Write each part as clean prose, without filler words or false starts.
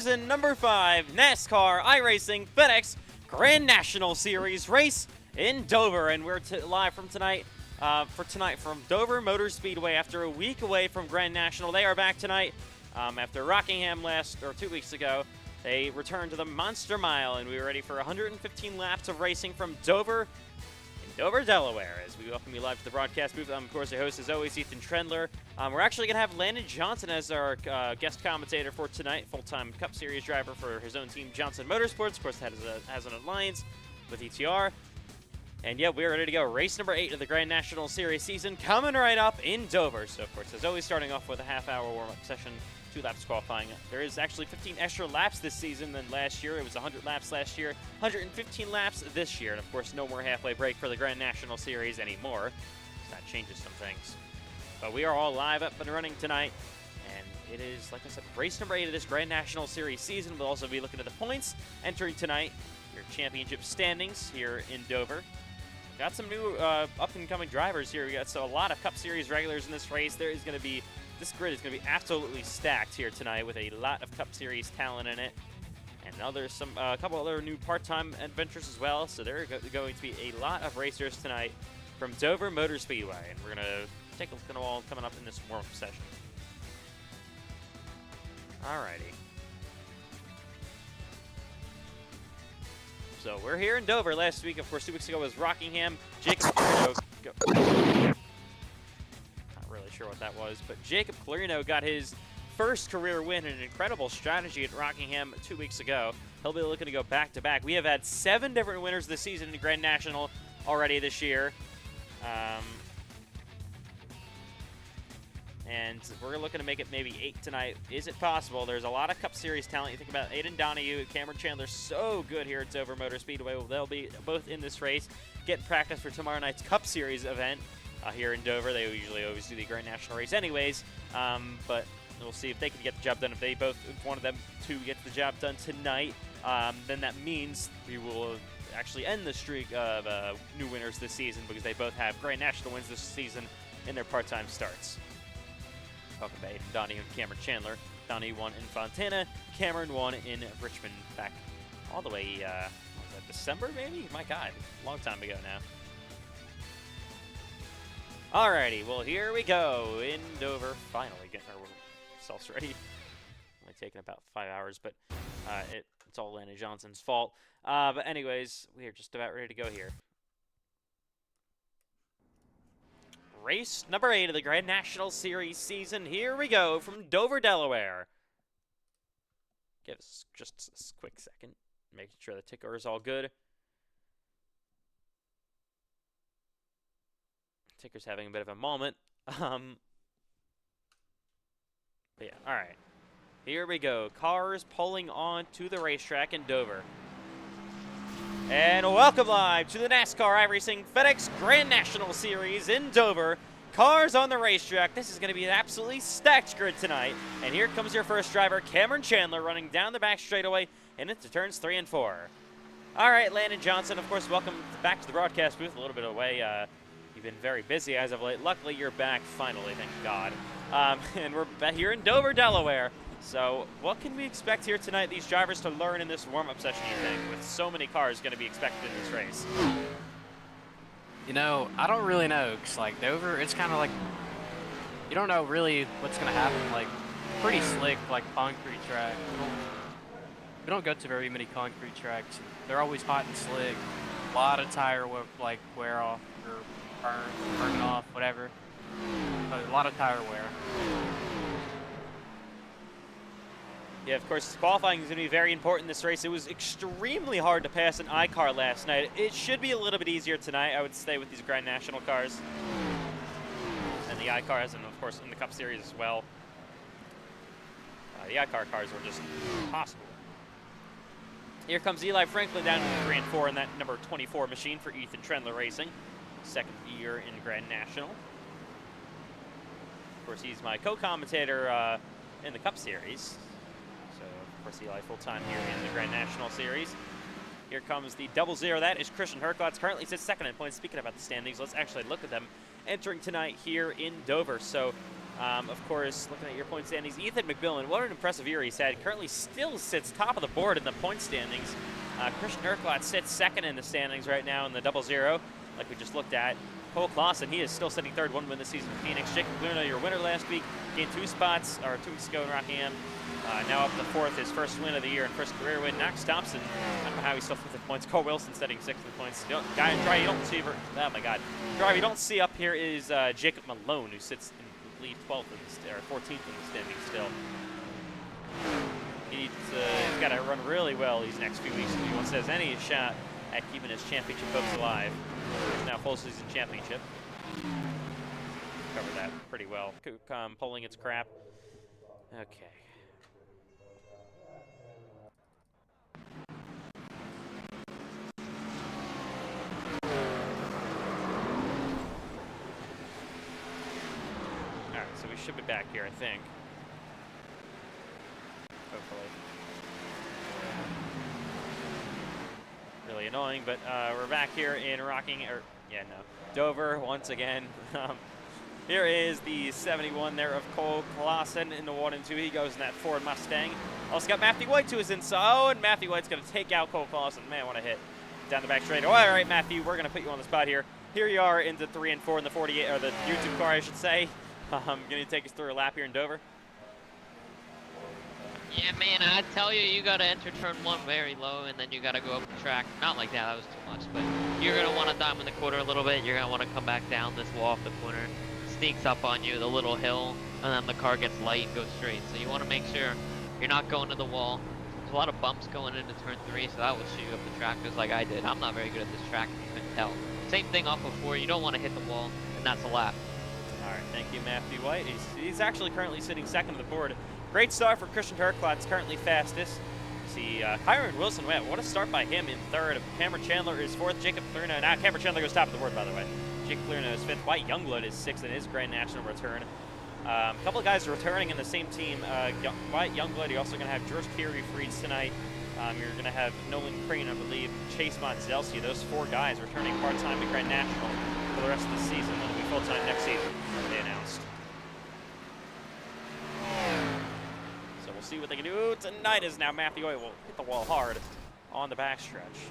Season number 5 NASCAR iRacing FedEx Grand National Series race in Dover, and we're live from tonight from Dover Motor Speedway after a week away from Grand National. They are back tonight after Rockingham 2 weeks ago. They returned to the Monster Mile, and we are ready for 115 laps of racing from Dover in Dover, Delaware. As we welcome you live to the broadcast booth, I'm of course your host as always, Ethan Trendler. We're actually going to have Landon Johnson as our guest commentator for tonight, full-time Cup Series driver for his own team, Johnson Motorsports. Of course, that has an alliance with ETR. And yeah, we're ready to go. Race number 8 of the Grand National Series season coming right up in Dover. So, of course, as always, starting off with a half-hour warm-up session, 2 laps qualifying. There is actually 15 extra laps this season than last year. It was 100 laps last year, 115 laps this year. And, of course, no more halfway break for the Grand National Series anymore. So that changes some things. But we are all live up and running tonight. And it is, like I said, race number 8 of this Grand National Series season. We'll also be looking at the points entering tonight, your championship standings here in Dover. Got some new up-and-coming drivers here. We got a lot of Cup Series regulars in this race. This grid is going to be absolutely stacked here tonight with a lot of Cup Series talent in it. And now there's a couple other new part-time adventures as well. So there are going to be a lot of racers tonight from Dover Motor Speedway. And we're going to take a look at them all coming up in this warm-up session. Alrighty. So we're here in Dover. Last week, of course, 2 weeks ago was Rockingham. Jacob Clarino, not really sure what that was, but Jacob Clarino got his first career win, an incredible strategy at Rockingham 2 weeks ago. He'll be looking to go back-to-back. We have had 7 different winners this season in Grand National already this year. And we're looking to make it maybe 8 tonight. Is it possible? There's a lot of Cup Series talent. You think about Aiden Donahue, Cameron Chandler, so good here at Dover Motor Speedway. Well, they'll be both in this race, getting practice for tomorrow night's Cup Series event here in Dover. They usually always do the Grand National race anyways, but we'll see if they can get the job done. If one of them two gets the job done tonight, then that means we will actually end the streak of new winners this season because they both have Grand National wins this season in their part-time starts. Talking about Aiden Donahue and Cameron Chandler. Donahue won in Fontana, Cameron won in Richmond back all the way, was that December maybe? My God, a long time ago now. Alrighty, well here we go in Dover, finally getting ourselves ready. Only taking about 5 hours, but it's all Landon Johnson's fault. But anyways, we are just about ready to go here. Race number 8 of the Grand National Series season. Here we go from Dover, Delaware. Give us just a quick second, making sure the ticker is all good. Ticker's having a bit of a moment. But yeah, all right. Here we go. Cars pulling on to the racetrack in Dover. And welcome live to the NASCAR iRacing FedEx Grand National Series in Dover. Cars on the racetrack. This is going to be an absolutely stacked grid tonight. And here comes your first driver, Cameron Chandler, running down the back straightaway and into turns 3 and 4. All right, Landon Johnson, of course, welcome back to the broadcast booth. A little bit away. You've been very busy as of late. Luckily, you're back finally, thank God. And we're back here in Dover, Delaware. So what can we expect here tonight, these drivers to learn in this warm-up session, you think, with so many cars going to be expected in this race? You know, I don't really know, because, like, Dover, it's kind of like, you don't know really what's going to happen. Like, pretty slick, like, concrete track. We don't go to very many concrete tracks. They're always hot and slick. A lot of tire, wear off, or burning off, whatever. A lot of tire wear. Yeah, of course, qualifying is going to be very important in this race. It was extremely hard to pass an iCar last night. It should be a little bit easier tonight, I would say, with these Grand National cars. And the iCar has, and of course, in the Cup Series as well. The iCar cars were just impossible. Here comes Eli Franklin down in 3 and 4 in that number 24 machine for Ethan Trendler Racing. Second year in Grand National. Of course, he's my co-commentator in the Cup Series. Of course, Eli full-time here in the Grand National Series. Here comes the 00. That is Christian Herklotz. Currently sits second in points. Speaking about the standings, let's actually look at them entering tonight here in Dover. So Of course, looking at your point standings, Ethan McMillan, what an impressive year he's had. Currently still sits top of the board in the point standings. Christian Urquhart sits second in the standings right now in the 0-0, like we just looked at. Cole Clausen, he is still sitting third, one win this season in Phoenix. Jacob Luna, your winner last week, gained 2 spots, or 2 weeks ago in Rockingham. Now up to 4th, his first win of the year and first career win. Knox Thompson, I don't know how he's still 5th in points. Cole Wilson setting 6th in points. Driver you don't see, oh my God. Driver you don't see up here is Jacob Malone, who sits in lead 12th or 14th in the standings still. He's got to run really well these next few weeks if he wants to have any shot at keeping his championship hopes alive. He's now full season championship. Covered that pretty well. Polling its crap. Okay. Alright, so we should be back here, I think. Hopefully. Really annoying, but we're back here in Dover once again. Here is the 71 there of Cole Clausen in the 1 and 2. He goes in that Ford Mustang. Also got Matthew White to his inside. Oh, and Matthew White's going to take out Cole Clausen. Man, what a hit. Down the back straight. Oh, all right, Matthew, we're going to put you on the spot here. Here you are into 3 and 4 in the 48, or the YouTube car, I should say. Going to take us through a lap here in Dover. Yeah, man, I tell you, you got to enter turn 1 very low, and then you got to go up the track. Not like that was too much, but you're going to want to diamond the quarter a little bit. You're going to want to come back down this wall off the corner. Sneaks up on you, the little hill, and then the car gets light and goes straight. So you want to make sure you're not going to the wall. There's a lot of bumps going into turn 3, so that will shoot you up the track just like I did. I'm not very good at this track, if you couldn't tell. Same thing off of 4, you don't want to hit the wall, and that's a lap. All right, thank you, Matthew White. He's actually currently sitting second on the board. Great start for Christian Urquhart, currently fastest. See, Kyron Wilson, man, what a start by him in 3rd. Cameron Chandler is 4th. Jacob Luna, now Cameron Chandler goes top of the board, by the way. Jacob Luna is 5th. White Youngblood is 6th in his Grand National return. A couple of guys returning in the same team. White Youngblood, you're also going to have George Carey Freeds tonight. You're going to have Nolan Crane, I believe, Chase Montzelski. Those 4 guys returning part-time to Grand National for the rest of the season. They'll be full-time next season, they announced. So we'll see what they can do tonight as now Matthew White will hit the wall hard on the backstretch.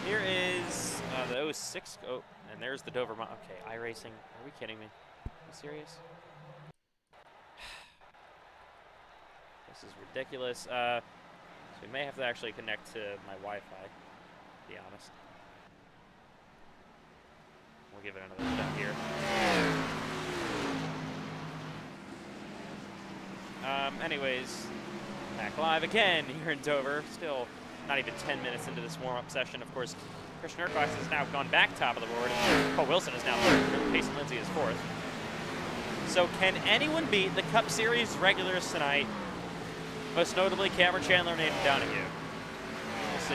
Here is the 06. Oh, and there's the Dover. Okay, iRacing. Are we kidding me? Are you serious? This is ridiculous. So we may have to actually connect to my Wi-Fi, to be honest. We'll give it another shot here. Anyways, back live again here in Dover. Still not even 10 minutes into this warm-up session. Of course, Christian Urquhart has now gone back top of the board. Cole Wilson is now 3rd. Payson Lindsay is 4th. So can anyone beat the Cup Series regulars tonight? Most notably, Cameron Chandler and Aiden Donahue. We'll see.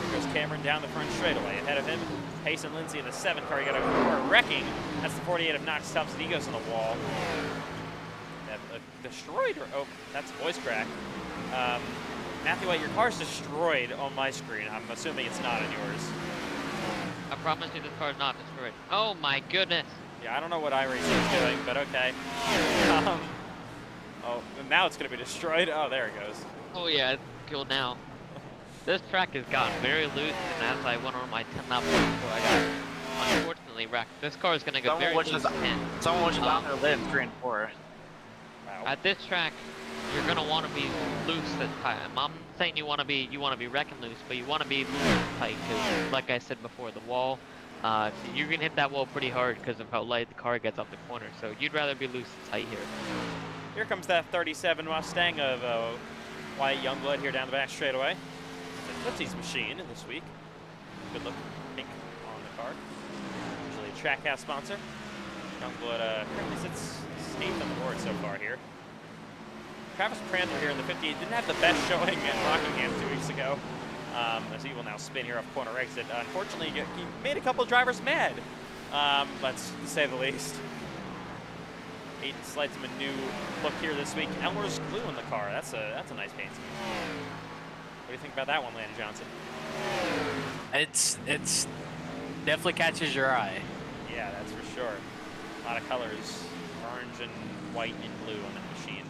Here goes Cameron down the front straightaway. Ahead of him, Payson Lindsay in the 7th car. You got a wrecking. That's the 48 of Knox Thompson. He goes on the wall. Destroyed, or oh, that's a voice crack. Matthew White, your car's destroyed on my screen. I'm assuming it's not on yours. I promise you this car's not destroyed. Oh my goodness. Yeah, I don't know what iRacing is doing, but okay. Oh, now it's going to be destroyed. Oh, there it goes. Oh yeah, it's killed now. This track has gotten very loose, and as I went on my 10 lap before I got unfortunately wrecked. This car is going to go very loose. Someone was just on their lip 3 and 4. Wow. At this track, you're going to want to be loose this time. I'm saying you want to be wrecking loose, but you want to be loose and tight because, like I said before, the wall, you're going to hit that wall pretty hard because of how light the car gets off the corner. So you'd rather be loose and tight here. Here comes that 37 Mustang of White Youngblood here down the back straightaway. The Tootsie's machine this week. Good look, pink on the car. Usually a track house sponsor. Youngblood currently sits 8th on the board so far here. Travis Pranther here in the 58 didn't have the best showing at Rockingham 2 weeks ago. As he will now spin here off corner exit. Unfortunately, he made a couple of drivers mad, let's say the least. Aiden slides him a new look here this week. Elmer's glue in the car. That's a nice paint scheme. What do you think about that one, Landon Johnson? It's definitely catches your eye. Yeah, that's for sure. A lot of colors, orange and white and blue on that machine.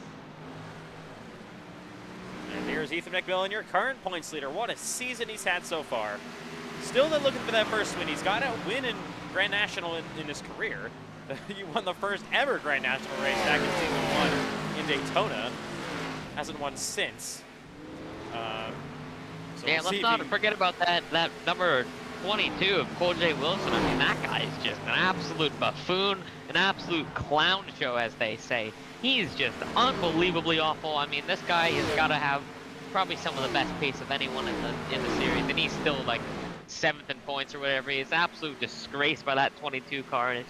And here's Ethan McMillan, your current points leader. What a season he's had so far. Still not looking for that first win. He's got a win in Grand National in his career. He won the first ever Grand National race back in season 1 in Daytona. Hasn't won since. So Yeah, we'll let's not forget about that number 22 of Cole J. Wilson. I mean, that guy is just an absolute buffoon, an absolute clown show, as they say. He's just unbelievably awful. I mean, this guy has got to have probably some of the best pace of anyone in the series, and he's still like 7th in points or whatever. He's absolute disgrace by that 22 car, and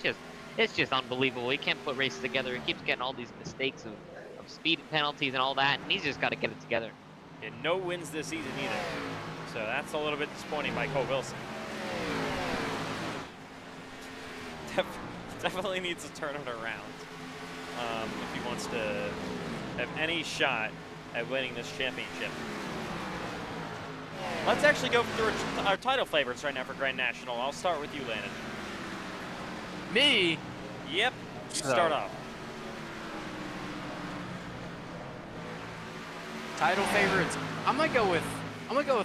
it's just unbelievable. He can't put races together. He keeps getting all these mistakes of speed penalties and all that, and he's just got to get it together. And no wins this season either. So that's a little bit disappointing by Cole Wilson. Definitely needs to turn it around if he wants to have any shot at winning this championship. Let's actually go through our title favorites right now for Grand National. I'll start with you, Landon. Me? Yep. You start off. Title favorites. I'm gonna go with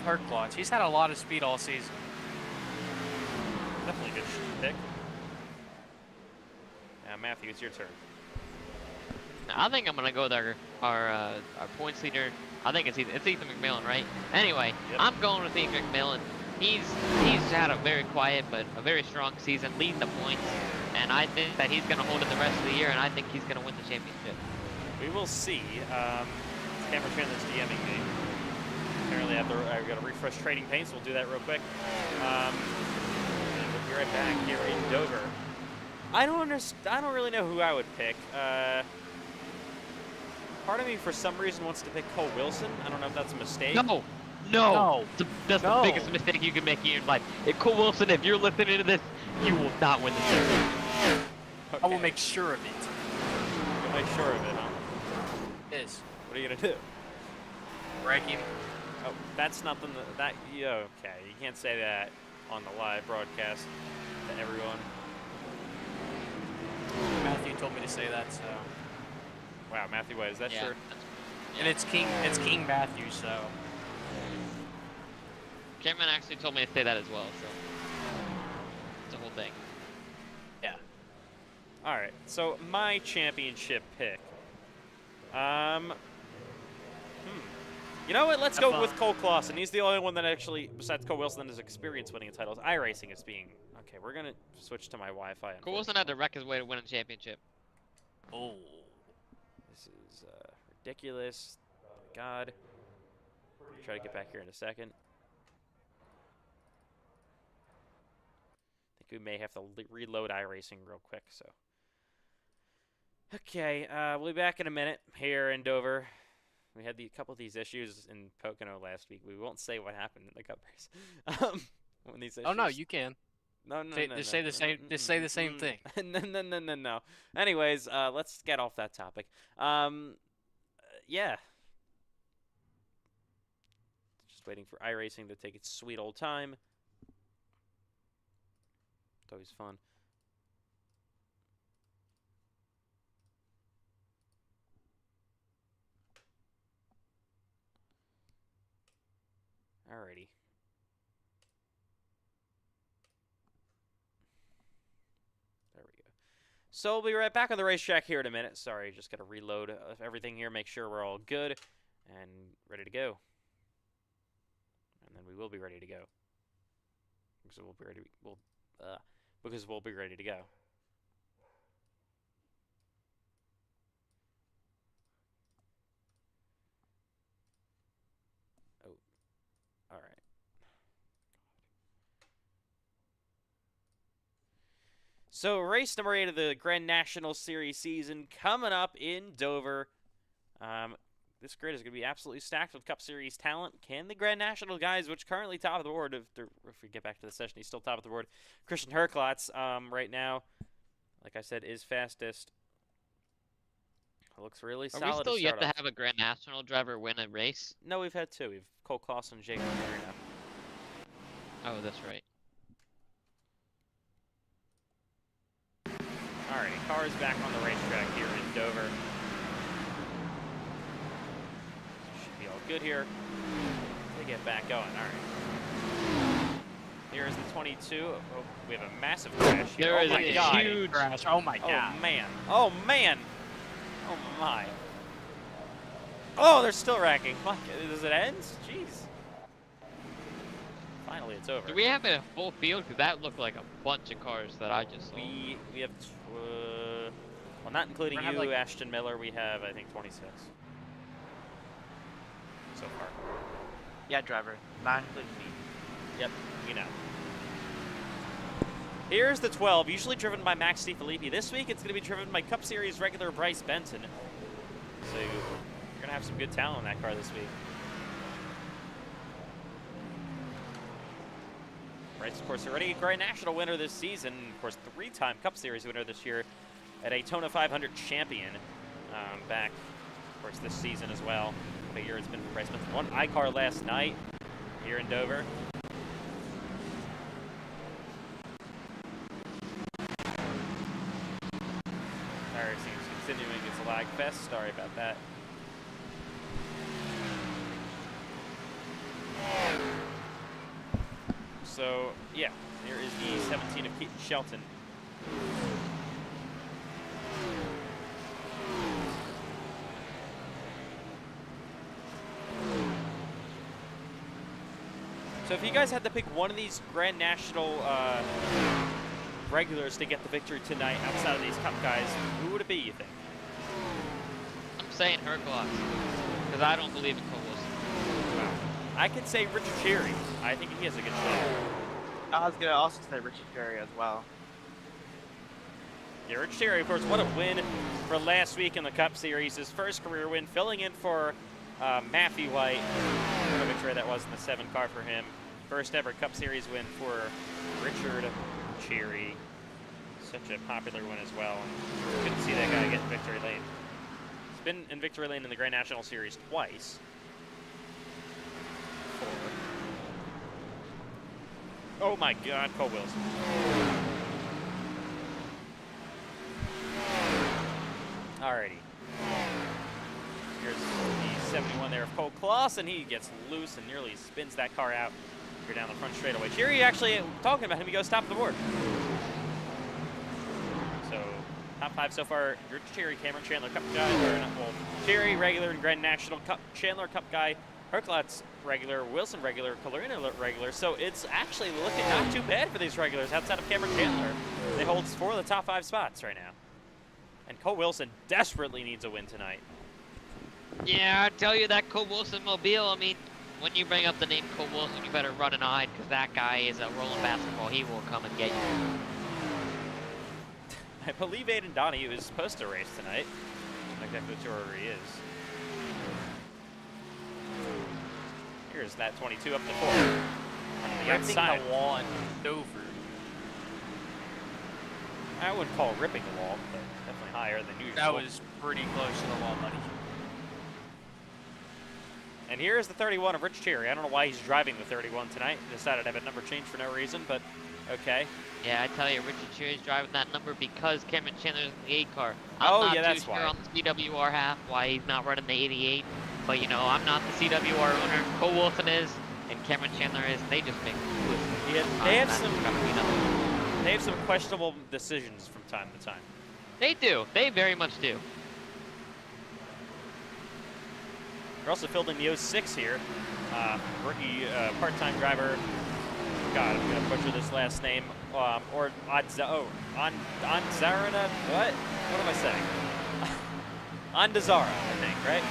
Herklotz. He's had a lot of speed all season. Definitely a good pick. Now, Matthew, it's your turn. I think I'm gonna go with our points leader. I think it's Ethan McMillan, right? Anyway, Yep. I'm going with Ethan McMillan. He's had a very quiet but a very strong season, leading the points, and I think that he's gonna hold it the rest of the year, and I think he's gonna win the championship. We will see. Camera fan that's DMing me. Apparently, I've got to refresh trading paints. We'll do that real quick. And we'll be right back here in Dover. I don't really know who I would pick. Part of me, for some reason, wants to pick Cole Wilson. I don't know if that's a mistake. No. That's the biggest mistake you can make in your life. If Cole Wilson, if you're listening to this, you will not win the championship. Okay. I will make sure of it. You'll make sure of it, huh? Is What are you gonna do? break him. Oh, that's nothing yeah, okay. You can't say that on the live broadcast to everyone. Matthew told me to say that, so. Wow, Matthew, wait, is that Yeah, true? And it's King Matthew, so. Cameron actually told me to say that as well, so it's a whole thing. Yeah. All right, so my championship pick. You know what? Let's go with Cole Clausen. He's the only one that actually, besides Cole Wilson, that has experience winning titles. iRacing is being okay. We're gonna switch to my Wi-Fi. Cole Wilson had to wreck his way to win a championship. Oh. This is ridiculous. God. Try to get back here in a second. I think we may have to reload iRacing real quick. So. Okay, we'll be back in a minute here in Dover. We had a couple of these issues in Pocono last week. We won't say what happened in the Cup race. When these issues... Oh no, you can. No, Say the same thing. No. Anyways, let's get off that topic. Yeah. Just waiting for iRacing to take its sweet old time. It's always fun. Alrighty. There we go. So we'll be right back on the racetrack here in a minute. Sorry, just got to reload everything here, make sure we're all good and ready to go. And then we will be ready to go. Because we'll be ready. Because we'll be ready to go. Oh, all right. So race number 8 of the Grand National Series season coming up in Dover. This grid is going to be absolutely stacked with Cup Series talent. Can the Grand National guys, which currently top of the board, if we get back to the session, he's still top of the board. Christian Herklotz, right now, like I said, is fastest. Looks really solid. Are we still to yet start to off. have a Grand National driver win a race? No, we've had 2. We've Cole Clausen and Jake Marino. Oh, that's right. Alrighty, cars back on the racetrack here in Dover. Should be all good here. They get back going. Alright. Here's the 22. Oh, we have a massive crash here. There Oh is my a god. huge Crash. Oh my god. Oh man. Oh man. Oh my. Oh, they're still racking. Fuck. Does it end? Jeez. Finally, it's over. Do we have a full field? Because that looked like a bunch of cars that I just saw. We have, well, not including We're you, gonna have, like, Ashton Miller. We have, I think, 26 so far. Yeah, driver. Not including me. Yep, we know. Here's the 12, usually driven by Max DiFilippi. This week, it's going to be driven by Cup Series regular Bryce Benson. So you're going to have some good talent in that car this week. Bryce, of course, already a Grand National winner this season. Of course, 3-time Cup Series winner this year. A Daytona 500 champion back, of course, this season as well. What a year it's been for Bryce Benson. Won iCar last night here in Dover. iRacing is continuing its lag fest. Sorry about that. So, yeah, there is the 17 of Keaton Shelton. So if you guys had to pick one of these Grand National regulars to get the victory tonight outside of these Cup guys, who would it be, you think? I'm saying Hercules. Because I don't believe in Cole Wilson. I could say Richard Cherry. I think he has a good shot. I was gonna also say Richard Cherry as well. Yeah, Richard Cherry, of course, what a win for last week in the Cup Series. His first career win, filling in for Matthew White. What a victory that was in the 7 car for him. First ever Cup Series win for Richard Cherry. Such a popular one as well. And good to see that guy get in victory lane. He's been in victory lane in the Grand National Series twice. Oh my god, Cole Wilson. Alrighty. Here's the 71 there of Cole Clausen. He gets loose and nearly spins that car out here down the front straightaway. Cherry actually, talking about him, he goes top of the board. So, top 5 so far. Rich Cherry, Cameron Chandler, Cup guy. Well, Cherry, regular and Grand National, Cup, Chandler, Cup guy. Herklotz regular, Wilson regular, Colorina regular. So it's actually looking not too bad for these regulars outside of Cameron Chandler. They hold 4 of the top 5 spots right now. And Cole Wilson desperately needs a win tonight. Yeah, I tell you, that Cole Wilson mobile, I mean, when you bring up the name Cole Wilson, you better run and hide, because that guy is a rolling basketball. He will come and get you. I believe Aiden Donahue is supposed to race tonight. I'm not exactly sure where he is. Here's that 22 up the 4. On the outside. The wall in Dover. I wouldn't call ripping the wall, but definitely higher than usual. That was pretty close to the wall, buddy. And here's the 31 of Rich Cherry. I don't know why he's driving the 31 tonight. He decided to have a number change for no reason, but okay. Yeah, I tell you, Richard Cherry's driving that number because Cameron Chandler's in the 8 car. Oh, I'm yeah, not that's too why. sure on the CWR half why he's not running the 88, but you know, I'm not the CWR owner. Cole Wilson is, and Cameron Chandler is. They just make Yeah, they have some questionable decisions from time to time. They do. They very much do. They're also fielding the 06 here. Rookie part-time driver. God, I'm going to butcher this last name. Or Anzarana. What? What am I saying? Andazara, I think, right?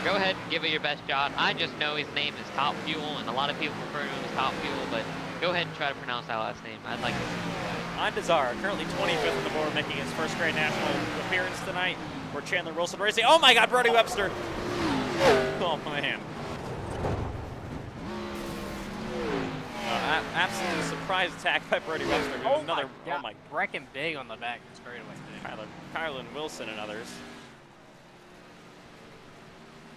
Go ahead and give it your best shot. I just know his name is Top Fuel, and a lot of people refer to him as Top Fuel, but go ahead and try to pronounce that last name. I'd like to see Andazara, currently 25th on the board, making his first Grand National appearance tonight. For Chandler Wilson racing. Oh my God, Brody Webster! Oh man. Absolutely surprise attack by Brody Webster. Oh Another, my God. Wrecking big on the back straightaway. Kylan Wilson and others.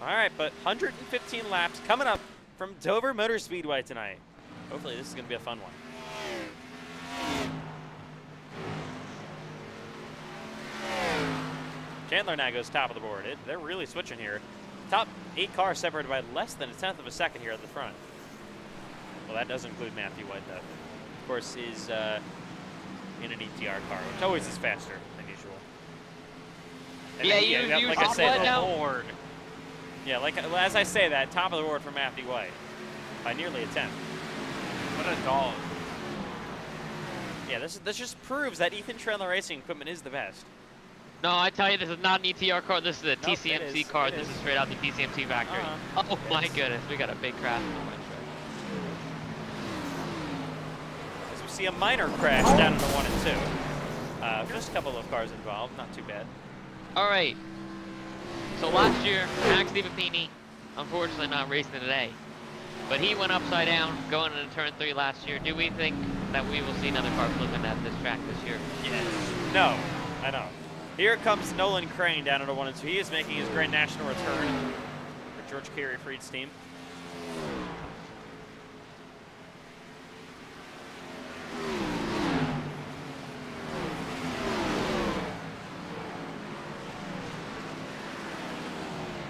All right, but 115 laps coming up from Dover Motor Speedway tonight. Hopefully this is going to be a fun one. Chandler now goes top of the board. They're really switching here. Top 8 cars separated by less than a tenth of a second here at the front. Well, that does include Matthew White, though. Of course, is in an ETR car, which always is faster than usual. And Yeah, then, you like I top said, one now? Board. yeah, like as I say that, top of the board for Matthew White by nearly a tenth. What a dog. Yeah, this just proves that Ethan Chandler Racing equipment is the best. No, I tell you, this is not an ETR car. This is a Nope, TCMC it is. car. It This is. is straight out the TCMC factory. Oh my goodness, we got a big crash on the racetrack. As we see a minor crash down into 1 and 2. Just a couple of cars involved, not too bad. All right. So last year, Max DiPapini, unfortunately not racing today, but he went upside down going into turn 3 last year. Do we think that we will see another car flipping at this track this year? Yes. No, I know. Here comes Nolan Crane down into 1 and 2. He is making his Grand National return for George Carey Freed's team.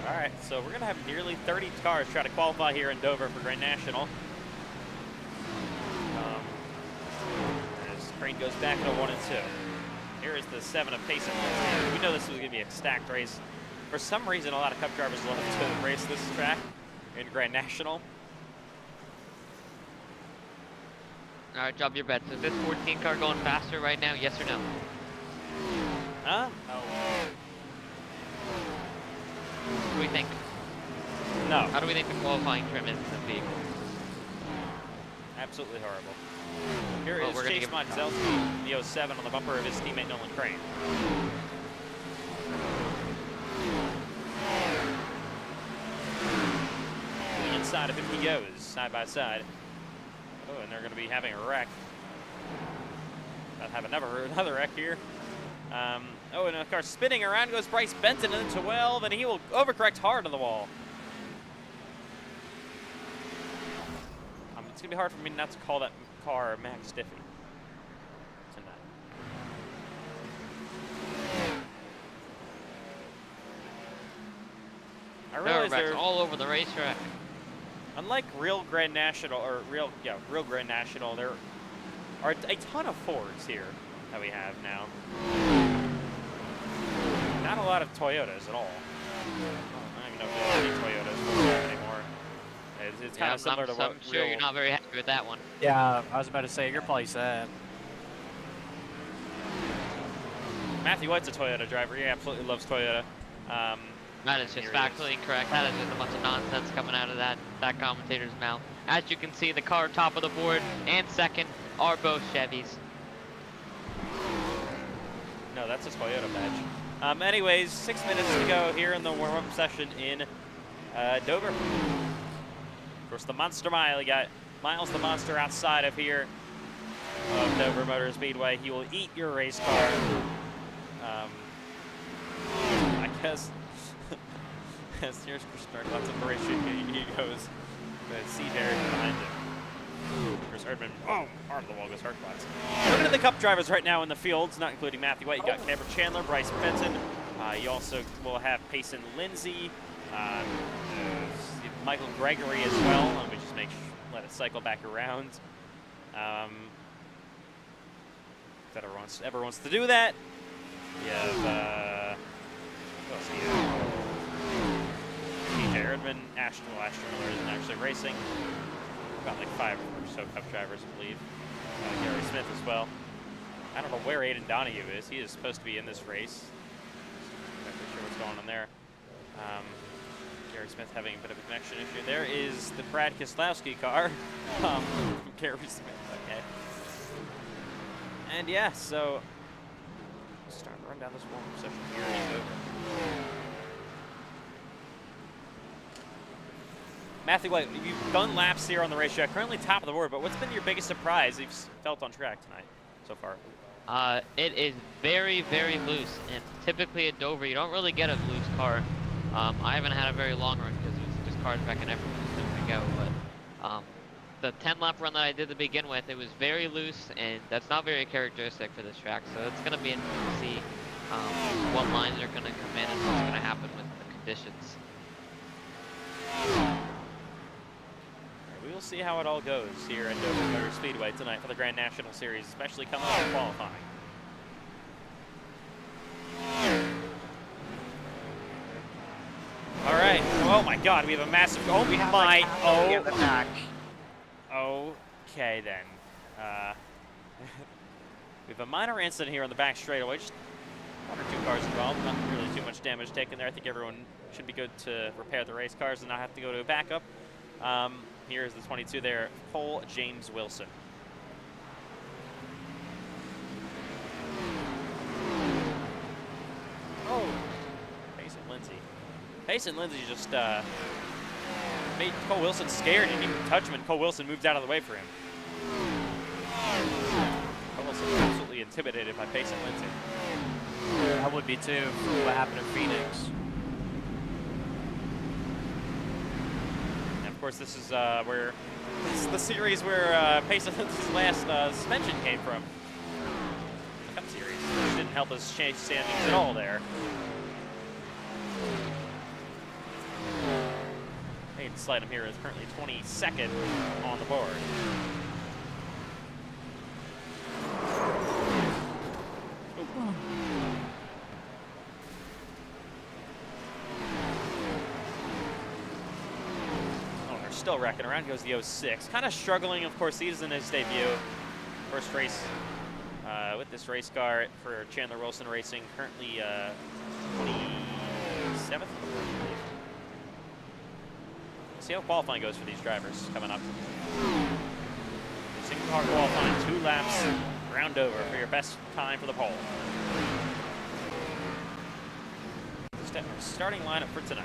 All right, so we're gonna have nearly 30 cars try to qualify here in Dover for Grand National. As Crane goes back into 1 and 2. Here is the 7 of Payson. We know this was going to be a stacked race. For some reason, a lot of Cup drivers love to race this track in Grand National. All right, drop your bets. Is this 14 car going faster right now? Yes or no? Huh? What do we think? No. How do we think the qualifying trim is in this vehicle? Absolutely horrible. Here Well, is we're gonna Chase give him a Montzelski, the 07 on the bumper of his teammate Nolan Crane. To the inside of him he goes, side by side. Oh, and they're going to be having a wreck. About to have another wreck here. Oh, and of course, spinning around goes Bryce Benton into 12, and he will overcorrect hard on the wall. It's going to be hard for me not to call that car Max Stiffy tonight. I realize they're all over the racetrack. unlike real Grand National real Grand National. There are a ton of Fords here that we have now. Not a lot of Toyotas at all. I don't even know if there's any Toyotas anymore. It's kind of similar to what I'm sure you're not very happy with that one. Yeah, I was about to say, you're probably sad. Matthew White's a Toyota driver. He absolutely loves Toyota. That is just factually incorrect. That is just a bunch of nonsense coming out of that commentator's mouth. As you can see, the car top of the board and second are both Chevys. No, that's a Toyota badge. Anyways, 6 minutes to go here in the warm-up session in Dover. Of course, the Monster Mile. You got Miles the Monster outside of here of Dover Motor Speedway. He will eat your race car. I guess. Yes, here's Chris Stark. Lots of racing. He goes. See Derek behind him. Chris Erdman. Oh, hard the wall goes hard spots. Looking at the Cup drivers right now in the fields, not including Matthew White. You got Cameron Chandler, Bryce Benton. You also will have Payson Lindsay. Michael Gregory as well. Let me just let it cycle back around. If that ever wants to do that. You have, who else do you have? TJ Erdman, Ashton Miller isn't actually racing. About like 5 or so Cup drivers, I believe. Gary Smith as well. I don't know where Aiden Donahue is. He is supposed to be in this race. Not really sure what's going on there. Gary Smith having a bit of a connection issue. There is the Brad Kislowski car. Gary Smith, okay. And yeah, so starting to run down this warm-up session here. Matthew White, you've done laps here on the racetrack, currently top of the board, but what's been your biggest surprise you've felt on track tonight so far? It is very, very loose, and typically at Dover, you don't really get a loose car. I haven't had a very long run because it was just cars back and everything was good to go, but the 10 lap run that I did to begin with, it was very loose, and that's not very characteristic for this track. So it's going to be interesting to see what lines are going to come in and what's going to happen with the conditions. We will see how it all goes here at Dover Motor Speedway tonight for the Grand National Series, especially coming up in qualifying. All right. Oh my God, we have a massive. Oh We have my. like halfway in the Oh. back. Okay then. We have a minor incident here on the back straightaway. Just one or two cars involved. Not really too much damage taken there. I think everyone should be good to repair the race cars and not have to go to a backup. Here's the 22 there, Cole James Wilson. Oh, Payson Lindsay. Payson Lindsay just made Cole Wilson scared. He didn't even touch him, and Cole Wilson moved out of the way for him. Cole Wilson absolutely intimidated by Payson Lindsay. I would be too. What happened in Phoenix? And of course, this is where this is the series where Payson Lindsay's last suspension came from. The Cup Series, which didn't help us change standings at all there. Hayden Slidham here is currently 22nd on the board. Still wrecking around, goes the 06. Kind of struggling, of course, he's in his debut. First race with this race car for Chandler Wilson Racing, currently 27th. See how qualifying goes for these drivers coming up. Single car qualifying, 2 laps, round over for your best time for the pole. Starting lineup for tonight.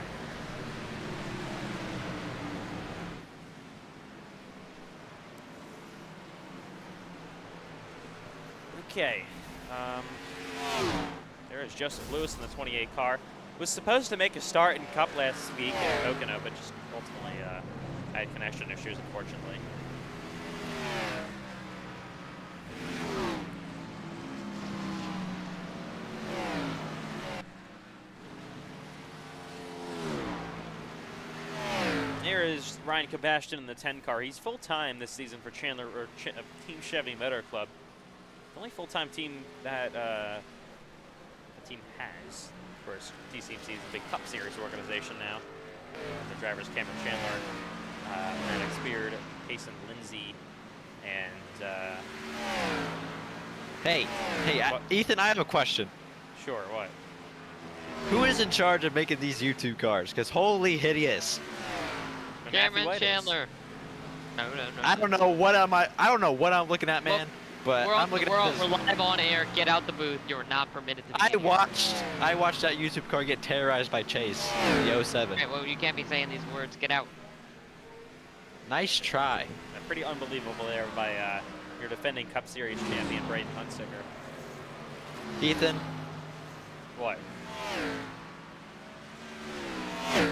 Okay, there is Joseph Lewis in the 28 car. Was supposed to make a start in Cup last week in Pocono, but just ultimately had connection issues, unfortunately. Here is Ryan Kabashton in the 10 car. He's full-time this season for Chandler or Team Chevy Motor Club. The only full-time team that the team has. Of course, TCMC is a big Cup Series organization now. The drivers Cameron Chandler, Maddox Beard, Payson Lindsay, and Hey, Ethan, I have a question. Sure, what? Who is in charge of making these YouTube cars? Because holy hideous. Cameron Chandler. No. I don't know what I don't know what I'm looking at, man. But I'm looking at this. We're live on air. Get out the booth. You're not permitted to be I here. watched that YouTube car get terrorized by Chase in the 07. Okay, well, you can't be saying these words. Get out. Nice try. Pretty unbelievable there by your defending Cup Series champion, Braden Hunsicker. Ethan. What?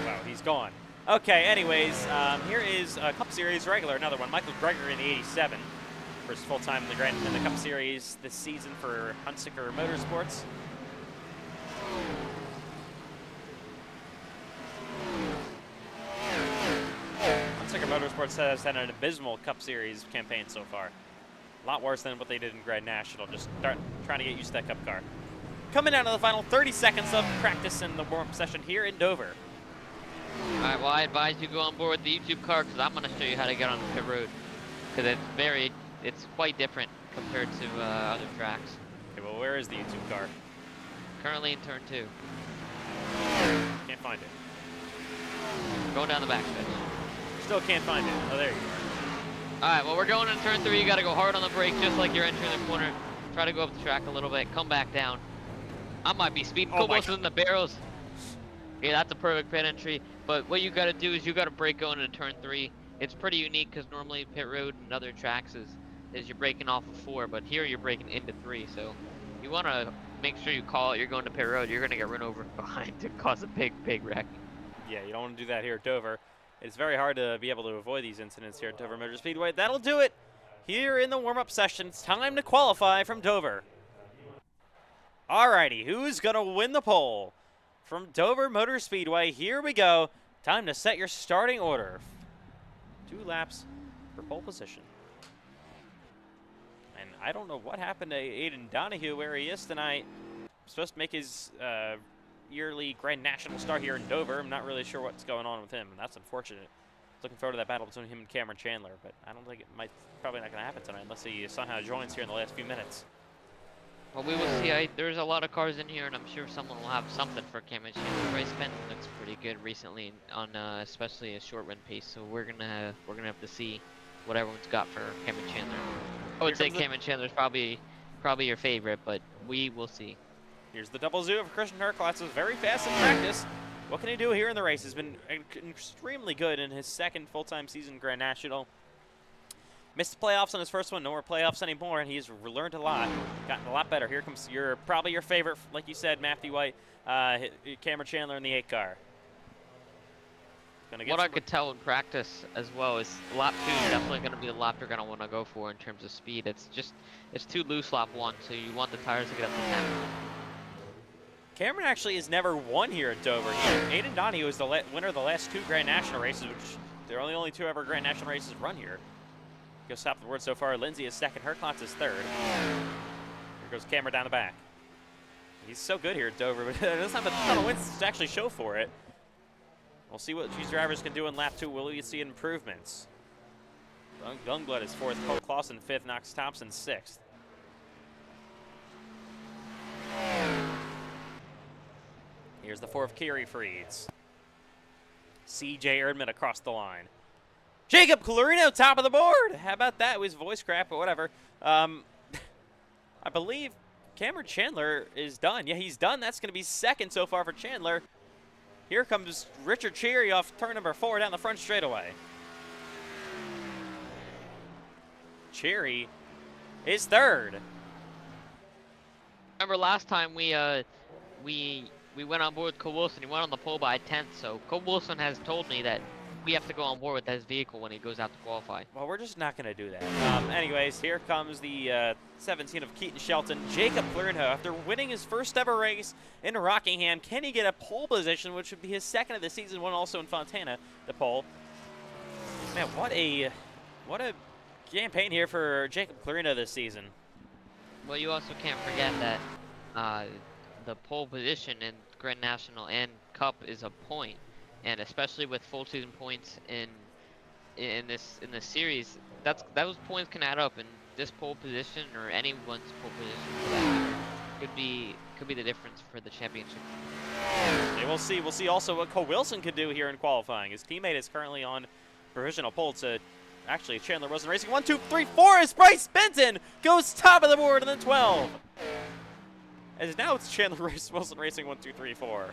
Wow, he's gone. Okay, anyways, here is a Cup Series regular, another one. Michael Gregory in the 87. First full time in the Cup Series this season for Hunsicker Motorsports. Hunsicker Motorsports has had an abysmal Cup Series campaign so far. A lot worse than what they did in Grand National. Just trying to get used to that Cup car. Coming down to the final 30 seconds of practice in the warm-up session here in Dover. All right, well, I advise you go on board with the YouTube car because I'm going to show you how to get on the pit road because it's quite different compared to other tracks. Okay, well, where is the YouTube car? Currently in turn 2. Can't find it. Going down the backstretch. Still can't find it. Oh, there you are. All right, well, we're going in turn 3. You got to go hard on the brake just like you're entering the corner. Try to go up the track a little bit. Come back down. I might be speeding almost in the barrels. Yeah, that's a perfect pit entry. But what you got to do is you got to brake going into turn 3. It's pretty unique because normally pit road and other tracks is you're braking off of 4, but here you're braking into 3. So you want to make sure you call it. You're going to pit road. You're going to get run over behind to cause a big wreck. Yeah, you don't want to do that here at Dover. It's very hard to be able to avoid these incidents here at Dover Motor Speedway. That'll do it here in the warm-up session. It's time to qualify from Dover. Alrighty, who's going to win the pole from Dover Motor Speedway? Here we go. Time to set your starting order. 2 laps for pole position. And I don't know what happened to Aiden Donahue where he is tonight. Supposed to make his yearly Grand National start here in Dover. I'm not really sure what's going on with him, and that's unfortunate. Looking forward to that battle between him and Cameron Chandler, but I don't think probably not going to happen tonight unless he somehow joins here in the last few minutes. Well, we will see. There's a lot of cars in here, and I'm sure someone will have something for Cameron Chandler. Bryce Benton looks pretty good recently on especially a short run pace, so we're gonna have to see what everyone's got for Cameron Chandler. I would say Cameron Chandler's probably your favorite, but we will see. Here's the double zoo of Christian Herklotz. Was very fast in practice. What can he do here in the race? He's been extremely good in his second full-time season Grand National. Missed the playoffs on his first one. No more playoffs anymore, and he's learned a lot. Gotten a lot better. Here comes probably your favorite, like you said, Matthew White, Cameron Chandler in the 8 car. What I could tell in practice as well is lap 2 is definitely going to be the lap you're going to want to go for in terms of speed. It's too loose lap 1, so you want the tires to get up to 10. Cameron actually has never won here at Dover. Aiden Donahue is the winner of the last 2 Grand National races, which there are only 2 ever Grand National races run here. Goes top of the board so far. Lindsay is second. Herklotz is third. Here goes Cameron down the back. He's so good here at Dover, but doesn't have a ton of wins to actually show for it. We'll see what these drivers can do in lap 2. Will we see improvements? Youngblood is 4th. Cole Clausen 5th. Knox Thompson 6th. Here's the 4th Kerry Freeds. CJ Erdman across the line. Jacob Colorino top of the board. How about that? It was voice crap, but whatever. I believe Cameron Chandler is done. Yeah, he's done. That's going to be 2nd so far for Chandler. Here comes Richard Cherry off turn number 4 down the front straightaway. Cherry is 3rd. Remember last time we went on board with Cole Wilson. He went on the pole by 10th, so Cole Wilson has told me that we have to go on board with his vehicle when he goes out to qualify. Well, we're just not going to do that. Anyways, here comes the 17 of Keaton Shelton. Jacob Clearenhoe, after winning his first ever race in Rockingham, can he get a pole position, which would be his 2nd of the season, one also in Fontana, the pole. Man, what a campaign here for Jacob Clearenhoe this season. Well, you also can't forget that the pole position in Grand National and Cup is a point. And especially with full season points in this series, those points can add up, and this pole position or anyone's pole position could be the difference for the championship. Yeah, we'll see. We'll see also what Cole Wilson could do here in qualifying. His teammate is currently on provisional pole. Actually, Chandler Rosen racing 1, 2, 3, 4 as Bryce Benton goes top of the board in the 12. As now it's Chandler Wilson racing 1, 2, 3, 4.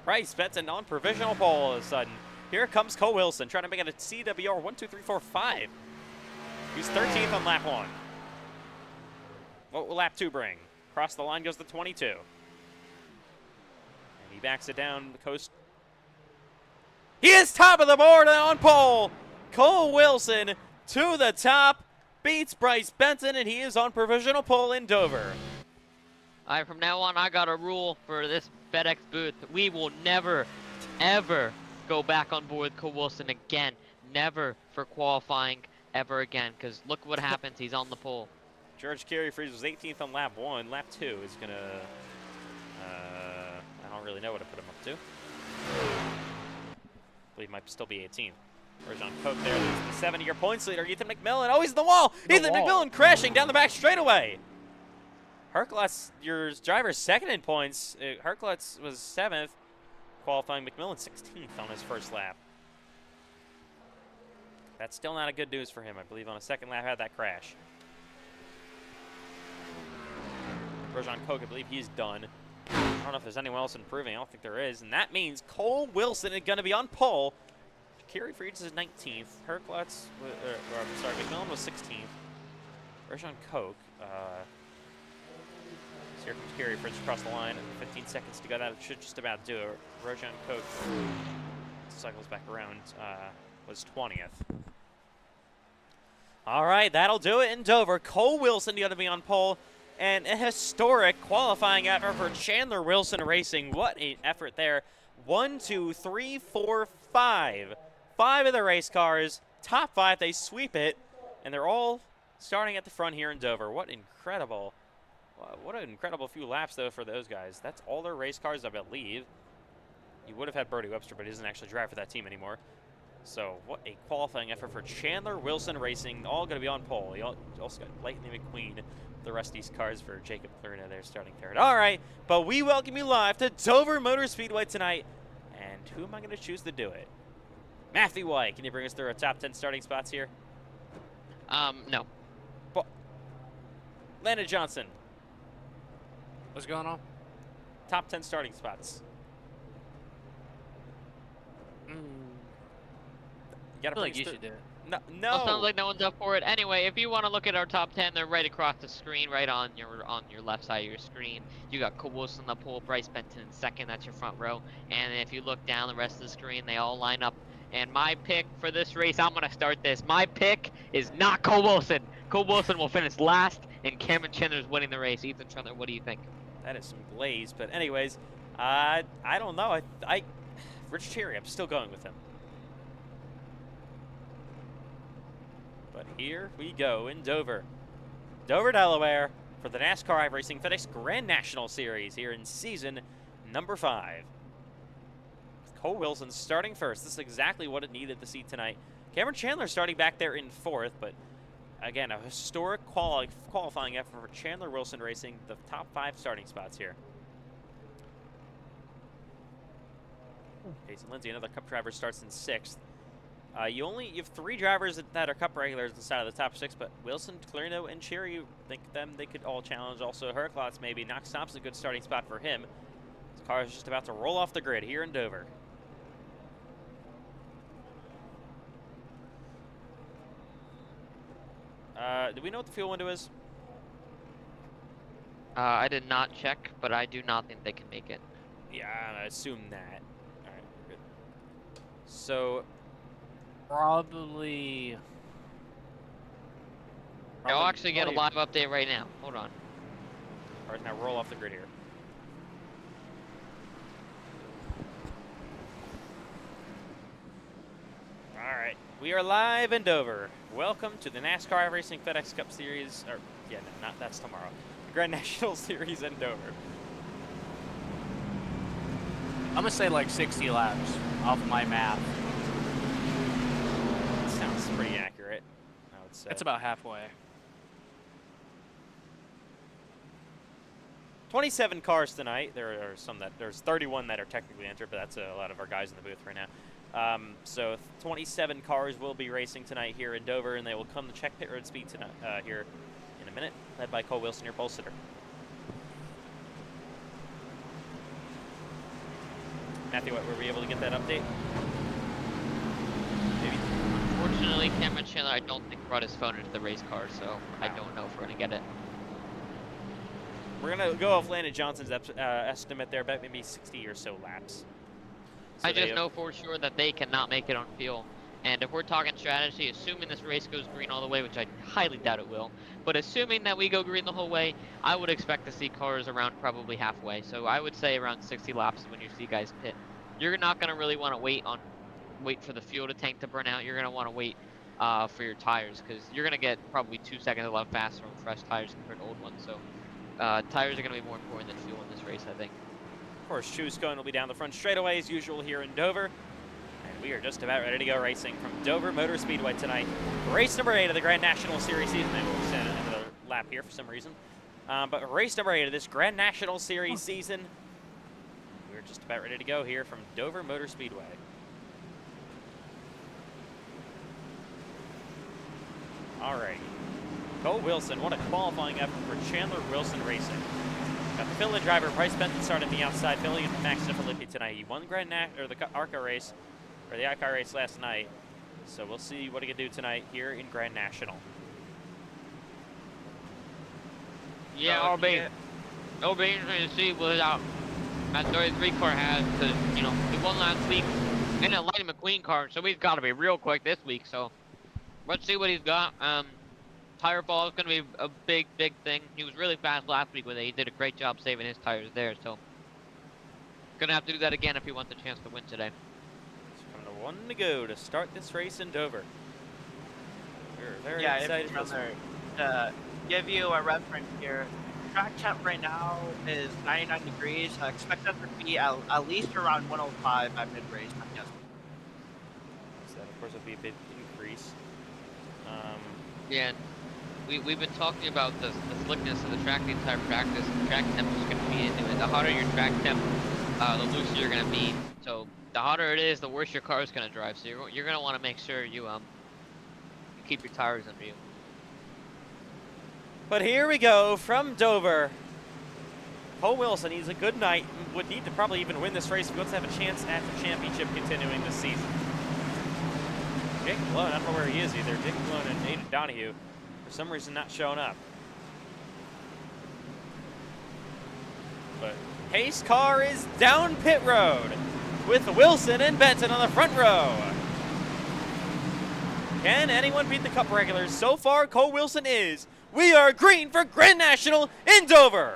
Bryce Benton on provisional pole all of a sudden. Here comes Cole Wilson trying to make it a CWR 1, 2, 3, 4, 5. He's 13th on lap 1. What will lap 2 bring? Across the line goes the 22. And he backs it down the coast. He is top of the board and on pole. Cole Wilson to the top, beats Bryce Benton, and he is on provisional pole in Dover. All right, from now on, I got a rule for this FedEx booth. We will never, ever go back on board with Cole Wilson again. Never for qualifying ever again, because look what happens. He's on the pole. George Carey Freeze was 18th on lap 1. Lap 2 is going to, I don't really know what to put him up to. I believe he might still be 18th. Rajon Koch there, the 70-year points leader. Ethan McMillan, oh, he's in the wall. McMillan crashing down the back straightaway. Herklotz, your driver's 2nd in points. Herklotz was 7th, qualifying. McMillan 16th on his first lap. That's still not a good news for him. I believe on a 2nd lap had that crash. Rajon Koch, I believe he's done. I don't know if there's anyone else improving. I don't think there is. And that means Cole Wilson is going to be on pole. Kerry Freeds is 19th. Herklotz, McMillan was 16th. Rajon Koch. So here comes Kerry Freeds across the line. 15 seconds to go. That should just about do it. Rajon Koch cycles back around, was 20th. All right, that'll do it in Dover. Cole Wilson going to be on pole, and a historic qualifying effort for Chandler Wilson Racing. What an effort there. 1, 2, 3, 4, 5. 5 of the race cars, top 5, they sweep it, and they're all starting at the front here in Dover. What an incredible few laps, though, for those guys. That's all their race cars, I believe. You would have had Brody Webster, but he doesn't actually drive for that team anymore. So what a qualifying effort for Chandler Wilson Racing. All going to be on pole. You also got Lightning McQueen, the rest of these cars for Jacob Clarina there starting third. All right, but we welcome you live to Dover Motor Speedway tonight. And who am I going to choose to do it? Matthew White, can you bring us through our top 10 starting spots here? No. Landon Johnson, What's going on? top 10 starting spots. Mm, You got I to feel bring like us you through. should do it. No. Well, sounds like no one's up for it. Anyway, if you want to look at our top 10, they're right across the screen, right on your left side of your screen. You got Cole Wilson on the pole, Bryce Benton in second, that's your front row. And if you look down the rest of the screen, they all line up. And my pick for this race, I'm going to start this. My pick is not Cole Wilson. Cole Wilson will finish last, and Cameron Chandler's winning the race. Ethan Trundler, what do you think? That is some glaze, but anyways, I don't know. Rich Cherry, I'm still going with him. But here we go in Dover. Dover, Delaware, for the NASCAR iRacing FedEx Grand National Series here in season number 5. With Cole Wilson starting first. This is exactly what it needed to see tonight. Cameron Chandler starting back there in 4th, but again, a historic qualifying effort for Chandler Wilson Racing, the top 5 starting spots here. Jason Lindsay, another Cup driver, starts in 6th. You have 3 drivers that are Cup regulars inside of the top 6, but Wilson, Clarino, and Cherry, they could all challenge. Also, Herklotz maybe. Knox Thompson, a good starting spot for him. His car is just about to roll off the grid here in Dover. Do we know what the fuel window is? I did not check, but I do not think they can make it. Yeah, I assume that. All right, good. So, Probably. I'll actually get a live update right now. Hold on. all right, now roll off the grid here. All right, we are live in Dover. Welcome to the NASCAR iRacing FedEx Cup Series, or yeah, no, not that's tomorrow. The Grand National Series in Dover. I'm gonna say like 60 laps off my math. Sounds pretty accurate, I would say. It's about halfway. 27 cars tonight. There's 31 that are technically entered, but that's a lot of our guys in the booth right now. So 27 cars will be racing tonight here in Dover, and they will come to check pit road speed tonight, here in a minute, led by Cole Wilson, your pole sitter. Matthew, were we able to get that update? Maybe. Unfortunately, Cameron Chandler, I don't think brought his phone into the race car, so I don't know if we're gonna get it. We're going to go off Landon Johnson's estimate there, about maybe 60 or so laps. So I just know for sure that they cannot make it on fuel. And if we're talking strategy, assuming this race goes green all the way, which I highly doubt it will, but assuming that we go green the whole way, I would expect to see cars around probably halfway. So I would say around 60 laps when you see guys pit. You're not going to really want to wait for the fuel to tank to burn out. You're going to want to wait for your tires, because you're going to get probably 2 seconds a lot faster on fresh tires compared to old ones. So tires are going to be more important than fuel in this race, I think. Of course, Chuscone will be down the front straightaway as usual here in Dover. And we are just about ready to go racing from Dover Motor Speedway tonight. Race number 8 of the Grand National Series season. And we'll send another lap here for some reason. But race number 8 of this Grand National Series season. We're just about ready to go here from Dover Motor Speedway. All right. Cole Wilson, what a qualifying effort for Chandler Wilson Racing. Got the Philly driver, Bryce Benton, started the outside. Philly and Max Filippi tonight. He won the ARCA race, or the iCar race last night. So we'll see what he can do tonight here in Grand National. Yeah, it'll be interesting to see what that 33 car has, because, you know, he won last week. in a Lightning McQueen car, so he's got to be real quick this week. So let's see what he's got. Tire fall is going to be a big thing. He was really fast last week with it. He did a great job saving his tires there. So gonna have to do that again if he wants a chance to win today. It's coming to 1 to go to start this race in Dover. We're very Yeah, excited if for this one. to give you a reference here, track temp right now is 99 degrees. I expect that to be at least around 105 at mid-race, I'm guessing. So that, of course, would be a big increase. Yeah, we've been talking about the slickness of the track the entire practice. Track temp is going to be into it. The hotter your track temp, the looser you're going to be. So the hotter it is, the worse your car is going to drive. So you're going to want to make sure you keep your tires under you. But here we go from Dover. Cole Wilson needs a good night. Would need to probably even win this race if he wants to have a chance at the championship continuing this season. Jake Malone, I don't know where he is either. Jake Malone and Aiden Donahue, for some reason, not showing up. But pace car is down pit road with Wilson and Benton on the front row. Can anyone beat the Cup regulars? So far, Cole Wilson is. We are green for Grand National in Dover.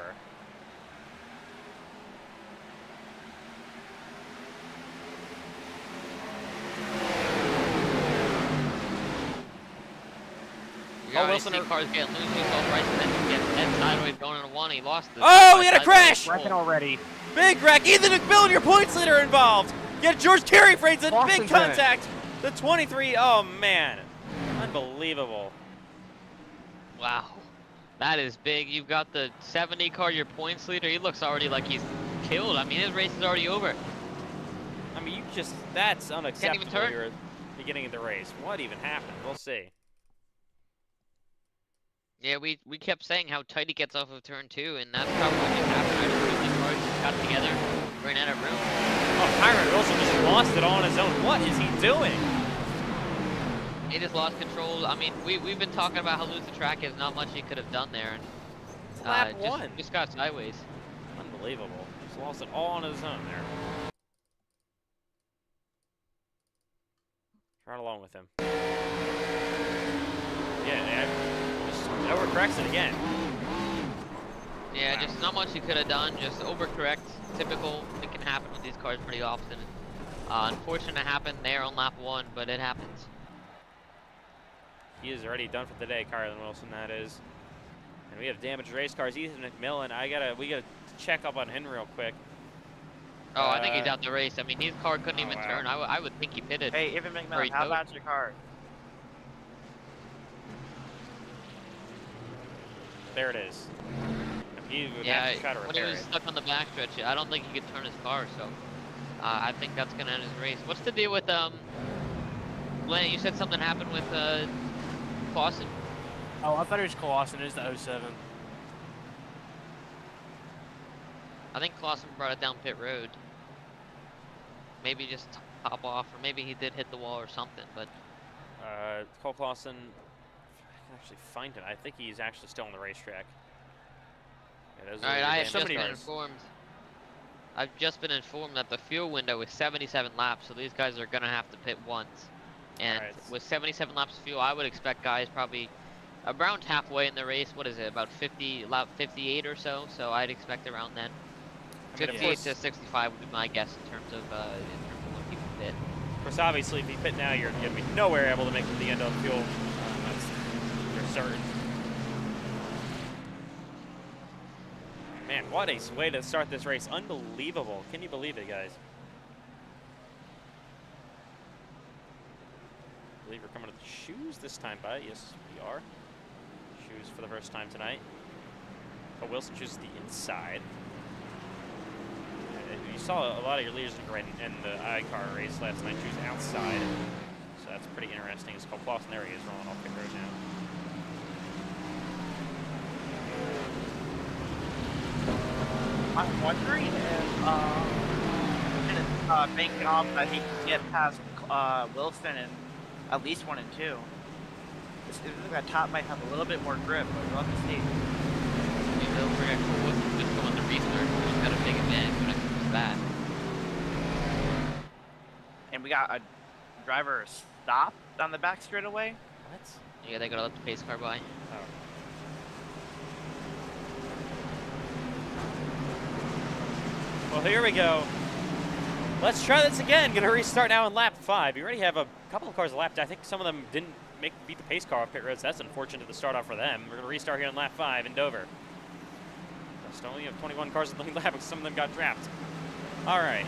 You already Wilson see cars getting loose. We saw Bryson then get Ed sideways going into one. He lost it. Oh, we had a crash! Wrecking already. Big wreck. Ethan McMillan, your points leader, involved. Get George Carey Freights in big Boston's in it. contact. The 23. Oh, man. Unbelievable. Wow. That is big. You've got the 70 car, your points leader. He looks already like he's killed. I mean, his race is already over. I mean, you just, that's unacceptable turn. here at the beginning of the race. What even happened? We'll see. Yeah, we kept saying how tight he gets off of turn 2, and that's probably what just happened. I just think the cars just got together, ran out of room. Oh, Kyron Wilson just lost it all on his own. What is he doing? He just lost control. I mean, we've been talking about how loose the track is, not much he could have done there. And, Lap one. just got sideways. Unbelievable. Just lost it all on his own there. Right along with him. Yeah, just overcorrects it again. Yeah, just not much he could have done. Just overcorrect. Typical. It can happen with these cars pretty often. Unfortunate it happened there on lap 1, but it happens. He is already done for the day, Kyron Wilson, that is. And we have damaged race cars. Ethan McMillan, we gotta check up on him real quick. Oh, I think he's out the race. I mean, his car couldn't even wow. turn. I would think he pitted. Hey, even Very McMillan, how dope. bad's your car? There it is. He would Yeah, have to try to when he repair was it. stuck on the backstretch, I don't think he could turn his car, so I think that's gonna end his race. What's the deal with Lenny? You said something happened with Clausen. Oh, I thought it was Clausen. It is the 07. I think Clausen brought it down pit road. Maybe just top off, or maybe he did hit the wall or something. But Cole Clausen, I can actually find it. I think he's actually still on the racetrack. Yeah, those are all right, the I have damaged just been cars. informed. I've just been informed that the fuel window is 77 laps, so these guys are gonna have to pit once. And Alright. with 77 laps of fuel, I would expect guys probably around halfway in the race. What is it, about 50, lap 58 or so? So I'd expect around then. I mean, of 58 course, to 65 would be my guess in terms of when people pit. of course, obviously, if you pit now, you're going to be nowhere able to make it to the end of the fuel. That's for certain. Man, what a way to start this race. Unbelievable. Can you believe it, guys? I believe we're coming to the shoes this time, but yes, we are. Shoes for the first time tonight. But Wilson chooses the inside. You saw a lot of your leaders in the iCar race last night choose outside. So that's pretty interesting. It's called Clausen. There he is rolling off pit road now. I'm wondering if banking off that he can get past Wilson in at least 1 and 2. This that top might have a little bit more grip, but we'll have to see. Maybe they'll forget Wilson just going to restart, so he's got a big advantage when it comes to that. And we got a driver stopped on the back straightaway. What? Yeah, they gotta let the pace car by. Oh. Well, here we go. Let's try this again. Gonna restart now in lap 5. You already have a couple of cars lapped. I think some of them didn't beat the pace car off pit roads. That's unfortunate to start off for them. We're gonna restart here in lap 5 in Dover. Just only have 21 cars in the lead lap because some of them got trapped. All right,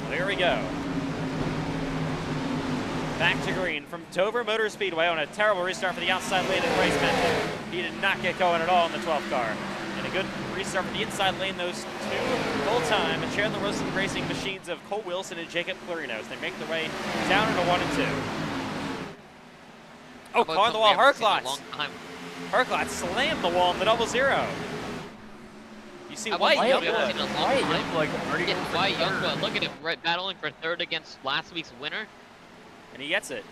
well, here we go. Back to green from Dover Motor Speedway on a terrible restart for the outside lane of Bryce Benton. He did not get going at all in the 12th car. And a good restart for the inside lane, those two full-time Chandler Wilson Racing machines of Cole Wilson and Jacob Clarino as they make their way down into 1 and 2. Oh, car on the wall, Herklotz. Herklotz slammed the wall in the 0-0. You see White Youngblood. White Youngblood, look at him, right, battling for 3rd against last week's winner. And he gets it.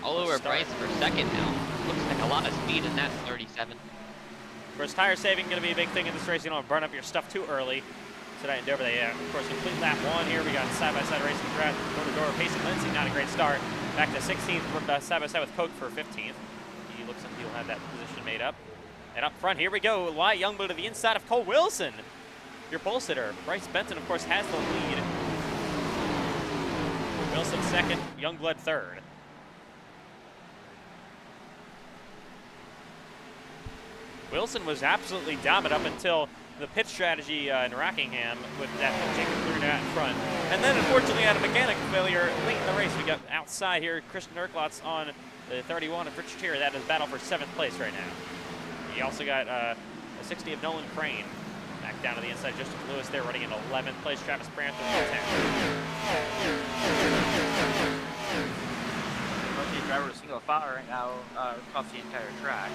All over Bryce for 2nd now. Looks like a lot of speed in that 37. Of course, tire saving going to be a big thing in this race. You don't burn up your stuff too early. Tonight in Dover, they, of course, complete lap 1 here. We got side-by-side racing throughout door-to-door. Pacing Lindsay, not a great start. Back to 16th, side-by-side with Coke for 15th. He looks like he'll have that position made up. And up front, here we go. Wyatt Youngblood to the inside of Cole Wilson. Your pole sitter. Bryce Benton, of course, has the lead. Wilson 2nd, Youngblood 3rd. Wilson was absolutely dominant up until the pit strategy in Rockingham with that Jacob Clarino out in front. And then, unfortunately, had a mechanical failure late in the race. We got outside here, Christian Herklotz on the 31 of Rich Tier. That is battle for 7th place right now. He also got a 60 of Nolan Crane. Back down to the inside, Justin Lewis there running in 11th place. Travis Brandt in 10th. Rookie driver single file right now across the entire track.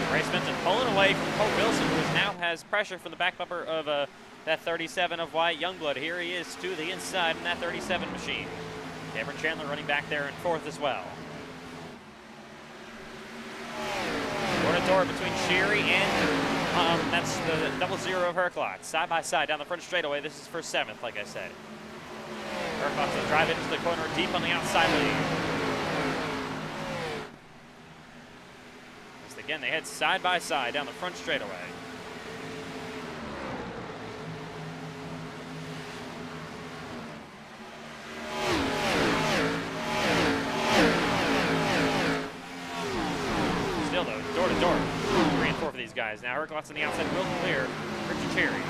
Bryce Benton pulling away from Cole Wilson, who now has pressure from the back bumper of that 37 of Wyatt Youngblood. Here he is to the inside in that 37 machine. Cameron Chandler running back there in 4th as well. Door-to-door between Sherry and that's the 0-0 of Herklotz. Side by side down the front straightaway. This is for 7th, like I said. Herklotz will drive into the corner deep on the outside lane. Just again, they head side by side down the front straightaway. Still though, door to door. 3 and 4 for these guys. Now Herklotz on the outside will clear. Richard Cherry.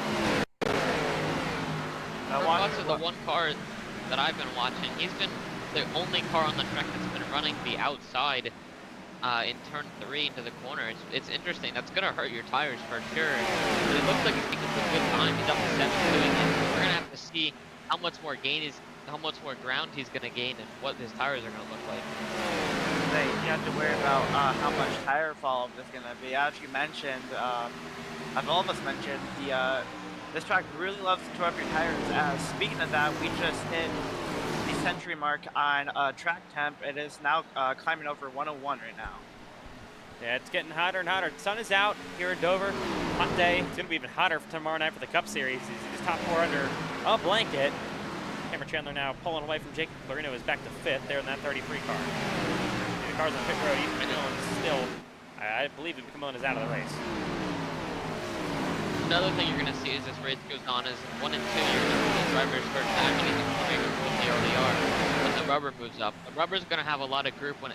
Herklotz is the one car that I've been watching. He's been the only car on the track that's been running the outside in turn 3 into the corner. It's interesting. That's gonna hurt your tires for sure. But it looks like he's making some good time. He's up to 7th doing it. We're gonna have to see how much more ground he's gonna gain and what his tires are gonna look like. You have to worry about how much tire fall is going to be. As you mentioned, as all of us mentioned, this track really loves to tore up your tires. Speaking of that, we just hit the century mark on track temp. It is now climbing over 101 right now. Yeah, it's getting hotter and hotter. The sun is out here in Dover. Hot day. It's going to be even hotter for tomorrow night for the Cup Series. He's top 4 under a blanket. Cameron Chandler now pulling away from Jacob Clarino is back to 5th there in that 33 car. Cars on pit road, Ethan McMillan still, I believe, McMillan is out of the race. Another thing you're going to see as this race goes on is 1 and 2, you're going to see the drivers start tackling the corner what they already are. When the rubber moves up, the rubber's going to have a lot of grip when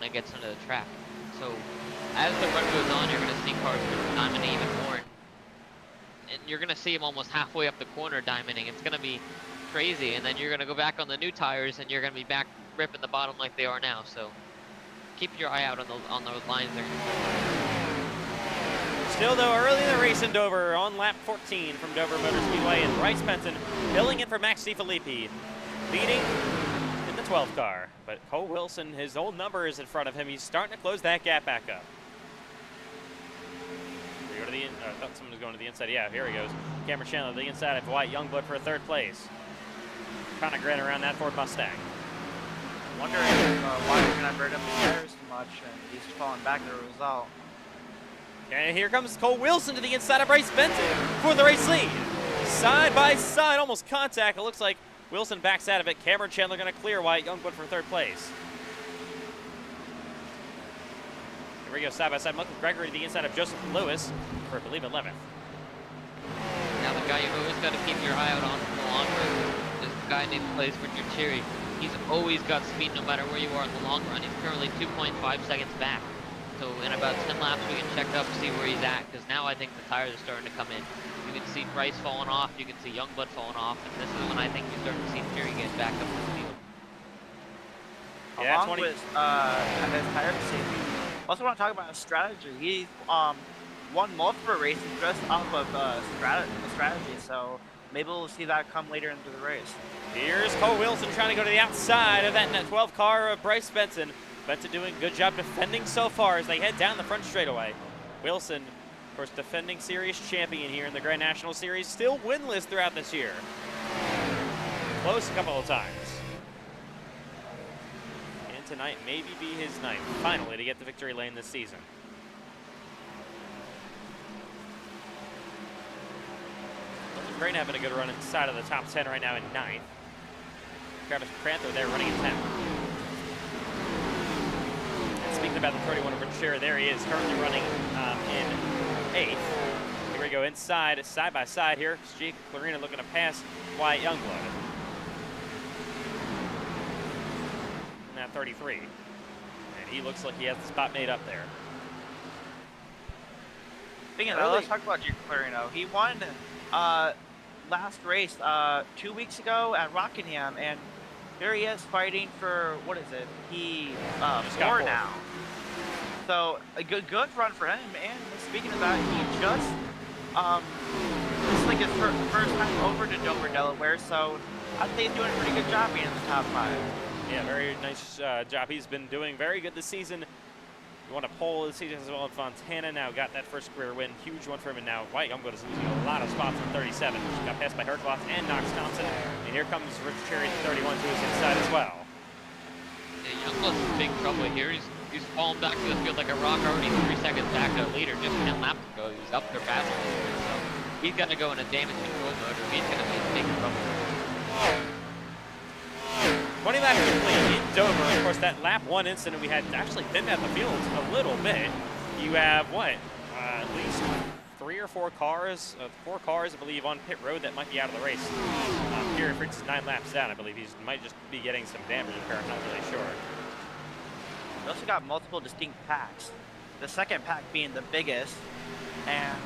it gets into the track. So as the run goes on, you're going to see cars diamonding even more. And you're going to see them almost halfway up the corner diamonding. It's going to be crazy. And then you're going to go back on the new tires and you're going to be back ripping the bottom like they are now. So keep your eye out on those lines there. Still, though, early in the race in Dover, on lap 14 from Dover Motor Speedway, and Bryce Benton filling in for Max DiFilippi, leading in the 12th car. But Cole Wilson, his old number is in front of him. He's starting to close that gap back up. We go to the I thought someone was going to the inside. Yeah, here he goes. Cameron Chandler to the inside of Wyatt Youngblood for a 3rd place. Kind of grin around that Ford Mustang. Wondering why you're going to burn up the tires too much, and he's falling back as a result. And here comes Cole Wilson to the inside of Bryce Benton for the race lead. Side by side, almost contact. It looks like Wilson backs out of it. Cameron Chandler going to clear Wyatt Youngblood for third place. Here we go, side by side. Michael Gregory to the inside of Joseph Lewis for, I believe, 11th. Now the guy you've always got to keep your eye out on for the long run is the guy named plays Richard Cherry. He's always got speed no matter where you are in the long run. He's currently 2.5 seconds back. So in about 10 laps we can check up to see where he's at, because now I think the tires are starting to come in. You can see Bryce falling off, you can see Youngblood falling off, and this is when I think you're starting to see Cherry get back up to the field. Yeah, Along with his tire saving. Also want to talk about his strategy. He won multiple races just off of strategy, so maybe we'll see that come later into the race. Here's Cole Wilson trying to go to the outside of that 12 car of Bryce Benson. Benson doing a good job defending so far as they head down the front straightaway. Wilson, of course, defending series champion here in the Grand National Series, still winless throughout this year. Close a couple of times. And tonight maybe be his night, finally, to get the victory lane this season. Crane having a good run inside of the top 10 right now in 9th. Travis Prather there running in 10th. And speaking about the 31 of Richard, there he is, currently running in 8th. Here we go inside, side by side here. Jake Clarina looking to pass Wyatt Youngblood. And that 33. And he looks like he has the spot made up there. Speaking of that, let's talk about Jake Clarino. He won last race 2 weeks ago at Rockingham, and here he is fighting for, what is it? He four now. So a good run for him. And speaking of that, he just this is like his first time over to Dover, Delaware. So I'd say he's doing a pretty good job being in the top 5. Yeah, very nice job. He's been doing very good this season. He won a pole this season as well in Fontana. Now got that first career win. Huge one for him. And now Wyatt Youngblood is losing a lot of spots in 37. Got passed by Herkloth and Knox Thompson. And here comes Richard Cherry at 31 to his inside as well. Yeah, Youngblood's in big trouble here. He's falling back to the field like a rock, already 3 seconds back to the leader just 10 laps ago. He's up there battling. So he's got to go in a damage control mode or he's going to be in big trouble. 20 laps complete in Dover. Of course, that lap 1 incident we had actually thinned out the field a little bit. You have, what, at least 3 or 4 cars, 4 cars, I believe, on pit road that might be out of the race. Here, Fritz is 9 laps down. I believe he might just be getting some damage repair. I'm not really sure. We also got multiple distinct packs. The second pack being the biggest. And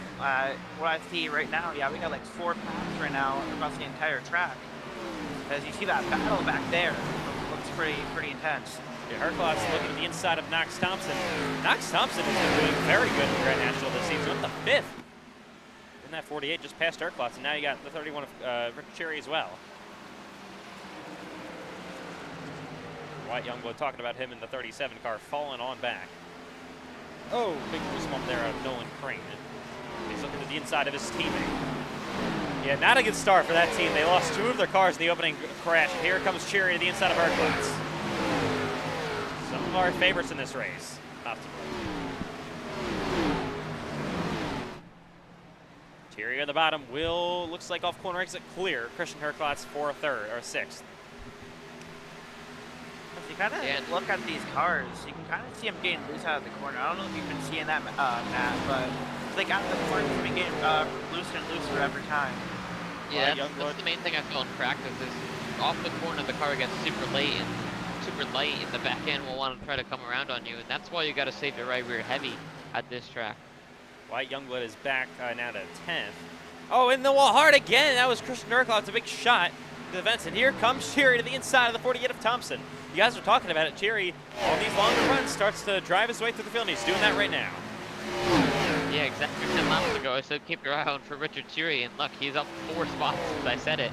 what I see right now, yeah, we got like 4 packs right now across the entire track. As you see that battle back there, looks pretty intense. Yeah, Herkloth's looking at the inside of Knox Thompson. Knox Thompson has been doing very good in Grand National this season. Up the 5th. In that 48, just past Herkloth, and now you got the 31 of Richard Cherry as well. Wyatt Youngblood talking about him in the 37 car, falling on back. Oh, big boost bump there out of Nolan Crane. He's looking to the inside of his teammate. Yeah, not a good start for that team. They lost 2 of their cars in the opening crash. And here comes Cherry to the inside of Herkloth. Some of our favorites in this race, possibly. Cherry at the bottom will, looks like off corner exit clear. Christian Herkloth for a 3rd or 6th. If you kind of look at these cars, you can kind of see them getting loose out of the corner. I don't know if you've been seeing that, Matt, but like out of the corner, it's been getting looser and looser every time. Yeah, that's the main thing I feel in practice is off the corner the car gets super late and super light and the back end will want to try to come around on you, and that's why you got to save your right rear heavy at this track. Wyatt Youngblood is back now to 10th. Oh, in the wall hard again. That was Christian Herkloth. It's a big shot to the fence, and here comes Cherry to the inside of the 48 of Thompson. You guys are talking about it. Cherry, on these longer runs, starts to drive his way through the field, and he's doing that right now. Yeah, exactly 10 laps ago I said keep your eye out for Richard Cherry, and look, he's up 4 spots since I said it.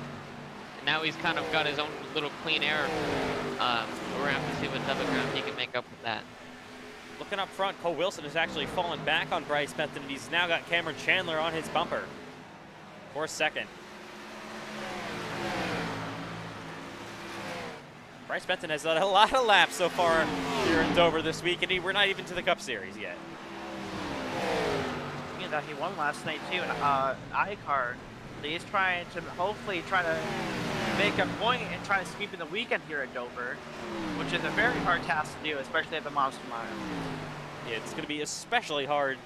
And now he's kind of got his own little clean air. We're going to have to see what type of ground he can make up with that. Looking up front, Cole Wilson has actually fallen back on Bryce Benton, and he's now got Cameron Chandler on his bumper for 2nd. Bryce Benton has led a lot of laps so far here in Dover this week, and we're not even to the Cup Series yet. That he won last night too in iCar. So he's trying to hopefully try to make a point and try to sweep in the weekend here at Dover, which is a very hard task to do, especially at the Monster Mile. Yeah, it's going to be especially hard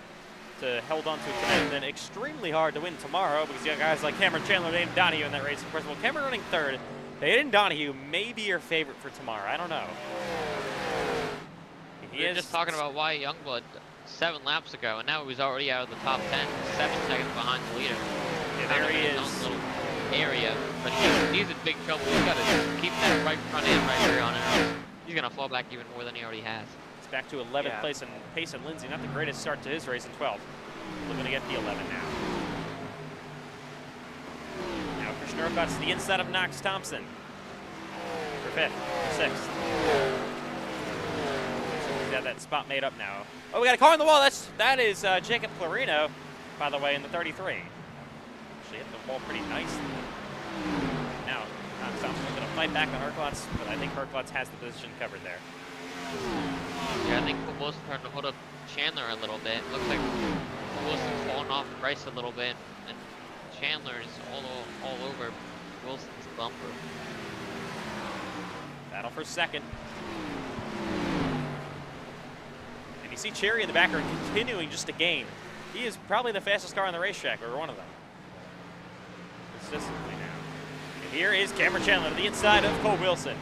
to hold on to tonight, and then extremely hard to win tomorrow because you got guys like Cameron Chandler and Aiden Donahue in that race. Of course, well, Cameron running third. Aiden Donahue may be your favorite for tomorrow. I don't know. We were just talking about Wyatt Youngblood 7 laps ago, and now he was already out of the top 10, 7 seconds behind the leader. Yeah, there he is. Little area, but he's in big trouble. He's got to keep that right front end right rear on it. He's going to fall back even more than he already has. It's back to 11th place, and Payson Lindsay, not the greatest start to his race in 12th. Looking to get the 11 now. Now Christian Urquhart's to the inside of Knox Thompson for 5th, for 6th. He's got that spot made up now. Oh, we got a car on the wall. That is Jacob Clarino, by the way, in the 33. Actually hit the wall pretty nicely. Now Knox Thompson's going to fight back on Urquhart's, but I think Urquhart's has the position covered there. Yeah, I think Wilson starting to hold up Chandler a little bit. Looks like Wilson's falling off Bryce a little bit, and Chandler's all over Wilson's bumper. Battle for 2nd. And you see Cherry in the back are continuing just to gain. He is probably the fastest car on the racetrack, or one of them. Consistently now. And here is Cameron Chandler to the inside of Cole Wilson.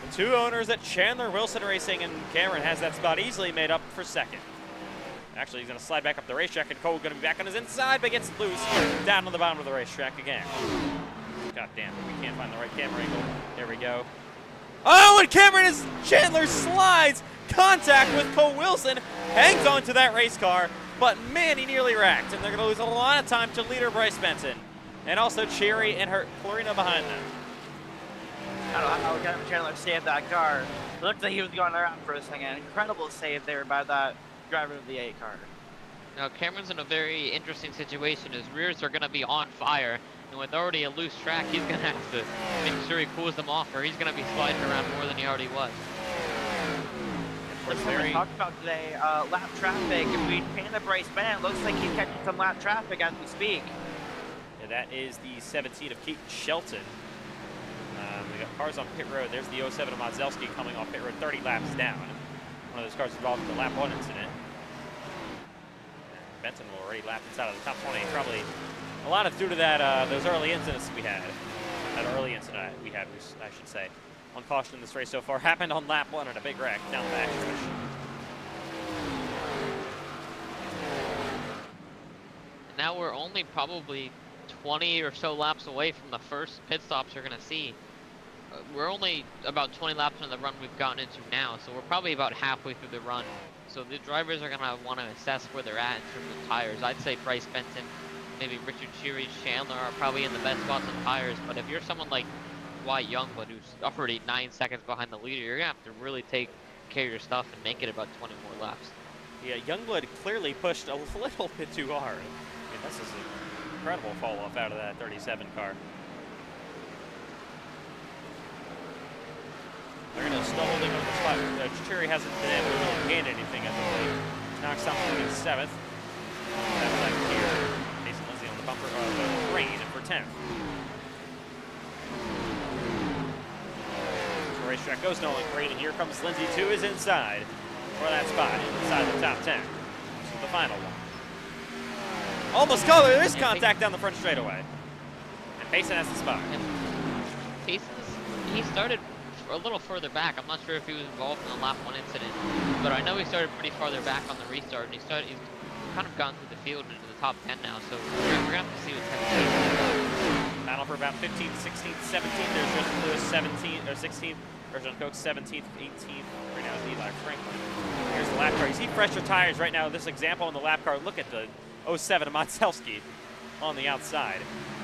The two owners at Chandler Wilson Racing, and Cameron has that spot easily made up for 2nd. Actually, he's going to slide back up the racetrack, and Cole going to be back on his inside, but gets loose down on the bottom of the racetrack again. God damn it, we can't find the right camera angle. There we go. Oh, and Chandler slides, contact with Cole Wilson, hangs on to that race car, but man, he nearly wrecked, and they're going to lose a lot of time to leader Bryce Benson, and also Cherry and Clarino behind them. I don't know how Cameron Chandler saved that car. It looked like he was going around for a second. Incredible save there by that driver of the 8 car. Now Cameron's in a very interesting situation. His rears are going to be on fire, and with already a loose track, he's going to have to make sure he cools them off, or he's going to be sliding around more than he already was. That's what we talked about today, lap traffic. If we pan the Bryce Bennett, it looks like he's catching some lap traffic as we speak. Yeah, that is the 17 of Keaton Shelton. We got cars on pit road. There's the 07 of Modzelski coming off pit road 30 laps down. One of those cars involved in the lap 1 incident. Benton will already lap inside of the top 20. Probably a lot of due to that those early incidents we had. That early incident we had, I should say. One caution in this race so far happened on lap 1 at a big wreck down the backstretch. Now we're only probably 20 or so laps away from the first pit stops you're going to see. We're only about 20 laps into the run we've gotten into now, so we're probably about halfway through the run. So the drivers are going to want to assess where they're at in terms of tires. I'd say Bryce Benson, maybe Richard Cherry, Chandler are probably in the best spots on tires, but if you're someone like Wyatt Youngblood, who's already 9 seconds behind the leader, you're going to have to really take care of your stuff and make it about 20 more laps. Yeah, Youngblood clearly pushed a little bit too hard. I mean, this is an incredible fall off out of that 37 car. They're going to still holding on the spot. Cherry hasn't been able to really gain anything as of late. Knocks Thompson in 7th. That's back here. Jason Lindsay on the bumper of the rain for 10th. The racetrack goes Nolan Green, and here comes Lindsay to his inside for that spot inside the top 10. This is the final one. Almost color. There's contact down the front straightaway. And Payson has the spot. Payson's, he started a little further back. I'm not sure if he was involved in the lap 1 incident, but I know he started pretty farther back on the restart, and he's kind of gone through the field into the top 10 now, so we're going to have to see what's happening. Battle for about 15th, 16th, 17th. There's Justin Lewis 17th, or 16th. Bergeron Coates 17th, 18th. Right now is Eli Franklin. Here's the lap car. You see fresher tires right now. This example on the lap car. Look at the 07 of Modzelski on the outside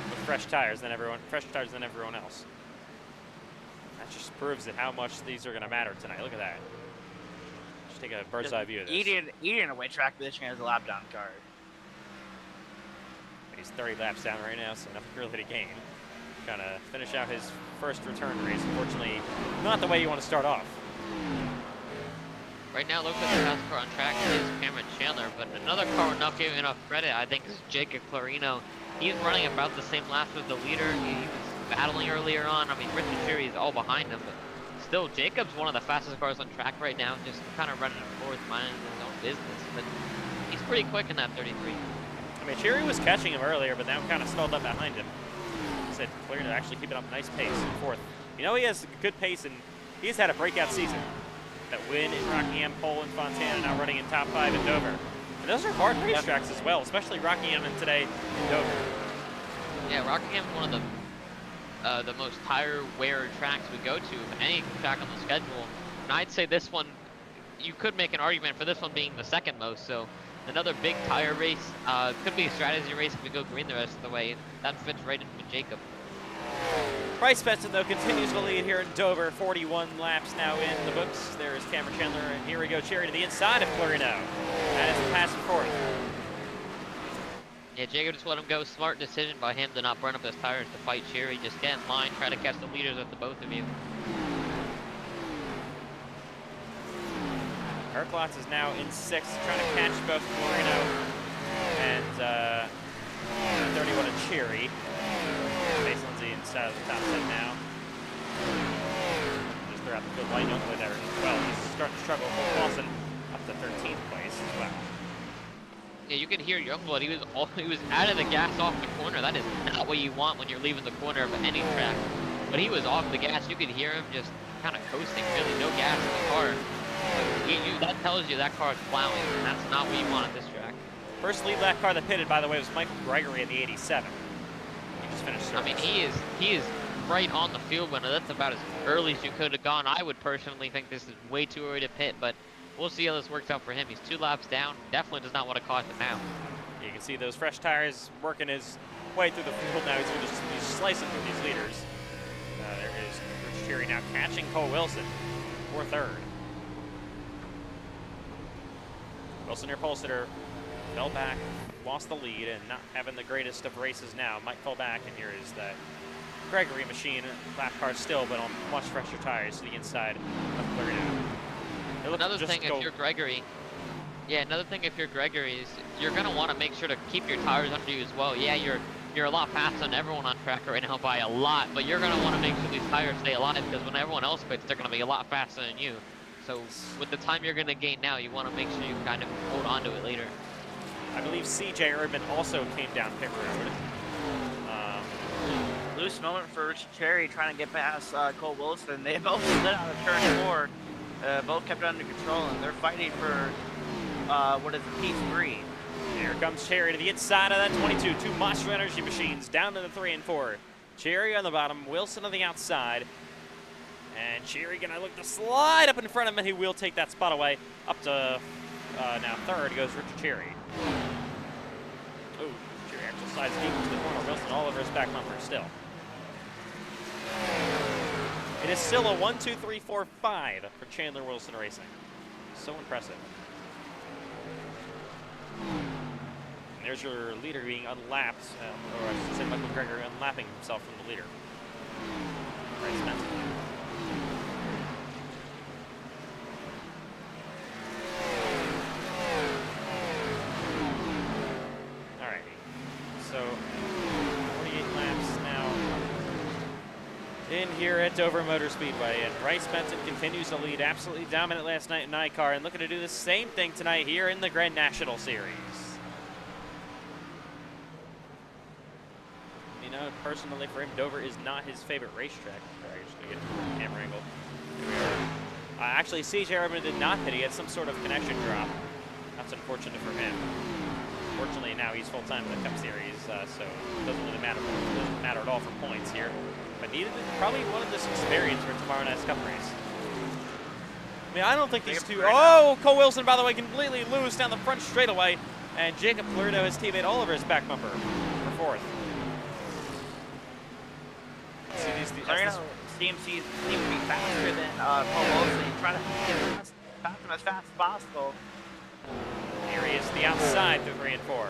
with fresher tires than everyone else. That just proves that how much these are going to matter tonight. Look at that. Just take a bird's eye view of this. Eating away track position as a lap down car. He's 30 laps down right now, so nothing really to gain. Gonna finish out his first return race. Unfortunately, not the way you want to start off. Right now, looks like the fastest car on track is Cameron Chandler, but another car we're not giving enough credit, I think, is Jacob Clarino. He's running about the same laps as the leader. He was battling earlier on. I mean, Richard Cherry is all behind him, but still, Jacob's one of the fastest cars on track right now, just kind of running fourth, minding his own business. But he's pretty quick in that 33. I mean, Cherry was catching him earlier, but now kind of stalled up behind him. He said clear to actually keep it up a nice pace in fourth. You know, he has good pace, and he's had a breakout season. That win in Rockingham, Pole, and Fontana, now running in top 5 in Dover. And those are hard racetracks as well, especially Rockingham and today in Dover. Yeah, Rockingham's one of the most tire wear tracks we go to of any track on the schedule. And I'd say this one, you could make an argument for this one being the second most. So another big tire race. Could be a strategy race if we go green the rest of the way. That fits right into Jacob. Bryce Benson, though, continues to lead here in Dover. 41 laps now in the books. There is Cameron Chandler, and here we go, Cherry to the inside of Clarino. That is the pass and fourth. Yeah, Jacob just let him go. Smart decision by him to not burn up his tires to fight Cherry. Just get in line, try to catch the leaders of the both of you. Herklotz is now in 6th, trying to catch both Clarino and 31 and Cherry. Mason Lindsay inside of the top 10 now. Just throughout the field line over there as well. He's starting to struggle. Paulson up to 13th place as well. Yeah, you can hear Youngblood. He was out of the gas off the corner. That is not what you want when you're leaving the corner of any track. But he was off the gas. You could hear him just kind of coasting, really no gas in the car. That tells you that car is plowing, and that's not what you want at this track. First lead lap car that pitted, by the way, was Michael Gregory in the 87. He just finished service. I mean, he is right on the field winner. That's about as early as you could have gone. I would personally think this is way too early to pit, but we'll see how this works out for him. He's 2 laps down. Definitely does not want to cost it now. You can see those fresh tires working his way through the field now. He's slicing through these leaders. There is Rich Cherry now catching Cole Wilson for third. Wilson near pole sitter fell back, lost the lead, and not having the greatest of races now. Might fall back, and here is that Gregory machine. Lap car still, but on much fresher tires to the inside of Clarino. Another thing, if you're Gregory, is you're gonna want to make sure to keep your tires under you as well. Yeah, you're a lot faster than everyone on track right now by a lot, but you're gonna want to make sure these tires stay alive, because when everyone else quits, they're gonna be a lot faster than you. So with the time you're gonna gain now, you want to make sure you kind of hold on to it later. I believe CJ Erdman also came down pit road. Loose moment for Rich Cherry trying to get past Cole Wilson. They both slid out of turn 4. Both kept it under control, and they're fighting for what is a P3. Here comes Cherry to the inside of that 22. 2 Monster Energy machines down to the 3 and 4. Cherry on the bottom, Wilson on the outside. And Cherry gonna look to slide up in front of him, and he will take that spot away. Up to now third goes Richard Cherry. Oh, Cherry actually slides deep into the corner. Wilson all over his back bumper still. It is still a 1, 2, 3, 4, 5 for Chandler Wilson Racing. So impressive. And there's your leader being unlapped, or I should say Michael Gregory unlapping himself from the leader. Bryce Benson. So 48 laps now in here at Dover Motor Speedway, and Bryce Benson continues to lead. Absolutely dominant last night in NASCAR, and looking to do the same thing tonight here in the Grand National Series. You know, personally for him, Dover is not his favorite racetrack. Sorry, just gonna get the camera angle. Here we are. Actually, CJ Erdman did not hit. He had some sort of connection drop. That's unfortunate for him. Fortunately, now he's full-time in the Cup Series, so it doesn't really matter. It doesn't matter at all for points here. But probably wanted this experience for tomorrow night's Cup race. I mean, I don't think these two. Oh, Cole Wilson, by the way, completely loose down the front straightaway, and Jacob Clarino, his teammate, all over his back bumper for fourth. See these. Clarino seems to be faster than Cole Wilson. He's trying to get past him as fast as possible. Here he is to the outside through 3 and 4.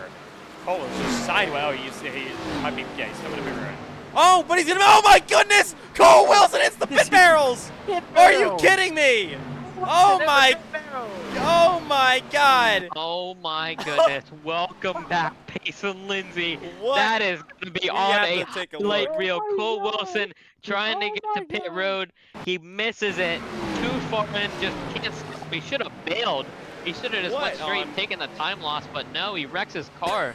Cole is just sideways. Oh, he might be, yeah, he's coming to big run. Oh, but he's gonna, oh my goodness! Cole Wilson hits the pit barrels! Are you kidding me? Oh my Oh my God! Oh my goodness. Welcome back, Payson Lindsay. What? That is going to be We on have a to take a highlight look. reel. Oh my Cole God. Wilson trying to Oh get my to pit God. road. He misses it. Too far in, just can't stop. He should have bailed. He should have just went What straight on- and taken the time loss, but no, he wrecks his car.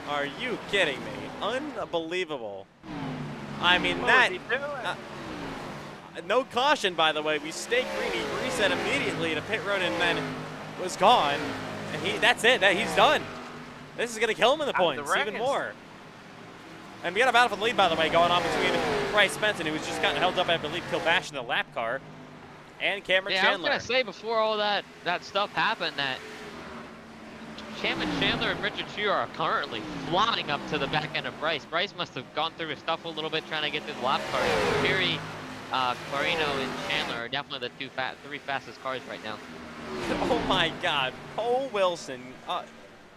Are you kidding me? Unbelievable. I mean, What that. was he doing? No caution, by the way. We stayed green. He reset immediately to pit road and then was gone. And that's it. He's done. This is going to kill him in the Out of the points, even wreckage. more. And we got a battle for the lead, by the way, going on between Bryce Benson, who was just gotten held up, I believe, Kilbash in the lap car, and Cameron Yeah, Chandler. I was gonna say before all that stuff happened that Cameron Chandler and Richard Chu are currently flying up to the back end of Bryce. Bryce must have gone through his stuff a little bit trying to get through the lap car. Fury, Clarino, and Chandler are definitely the three fastest cars right now. Oh my God, Cole Wilson,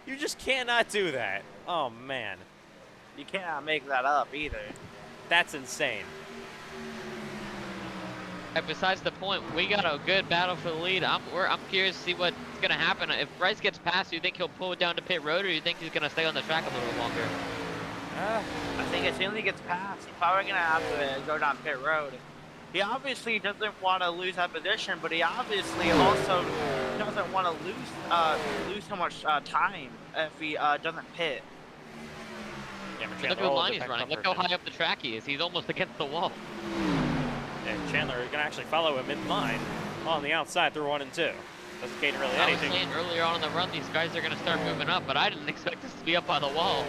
you just cannot do that. Oh man, You cannot make that up either. that's insane. And besides the point, we got a good battle for the lead. I'm curious to see what's gonna happen. If Bryce gets past, do you think he'll pull it down to pit road, or do you think he's gonna stay on the track a little longer? I think as soon as he gets past, he's probably gonna have to go down pit road. He obviously doesn't want to lose that position, but he obviously also doesn't want to lose so much time if he doesn't pit. Cameron Look Chandler, at the all line the he's running. Look comfort. how high up the track he is. He's almost against the wall. And Chandler is going to actually follow him in line on the outside through 1 and 2. Doesn't gain really I was anything. saying earlier on in the run, these guys are going to start moving up, but I didn't expect this to be up by the wall.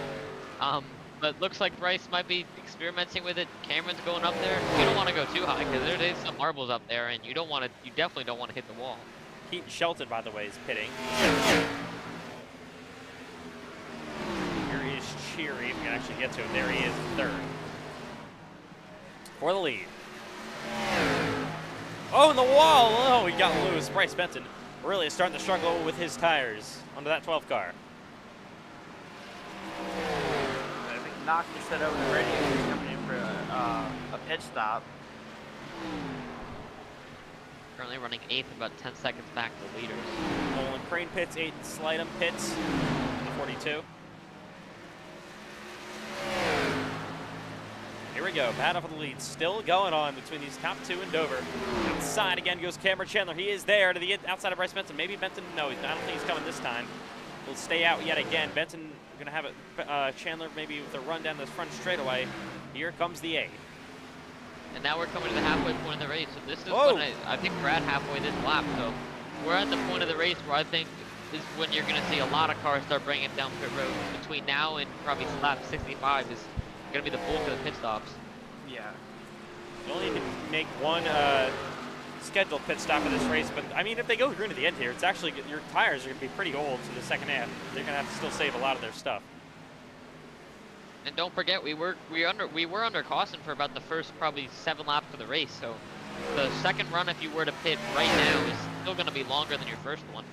But looks like Bryce might be experimenting with it. Cameron's going up there. You don't want to go too high because there is some marbles up there, and you definitely don't want to hit the wall. Keaton Shelton, by the way, is pitting. Here is Cheery. If we can actually get to him. There he is, third. For the lead. Oh, and the wall! Oh, he got loose. Bryce Benson really is starting to struggle with his tires under that 12 car. I think Knox just said over the radio he's coming in for a pit stop. Currently running 8th, about 10 seconds back to leaders. Nolan Crane pits, Aiden Slidham pits, 42. Here we go, battle for the lead still going on between these top two in Dover. Outside again goes Cameron Chandler. He is there to the outside of Bryce Benson. Maybe Benson, no, I don't think he's coming this time. He'll stay out yet again. Benson gonna have it, Chandler maybe with a run down this front straightaway. Here comes the 8. And now we're coming to the halfway point of the race. So this is Whoa. when I think we're at halfway this lap. So we're at the point of the race where I think is when you're going to see a lot of cars start bringing it down pit road. Between now and probably lap 65 is going to be the bulk of the pit stops. Yeah. You only can make one scheduled pit stop in this race, but I mean, if they go green to the end here, it's actually your tires are going to be pretty old to the second half. They're going to have to still save a lot of their stuff. And don't forget, we were under caution for about the first probably 7 laps of the race. So the second run, if you were to pit right now, is still going to be longer than your first one.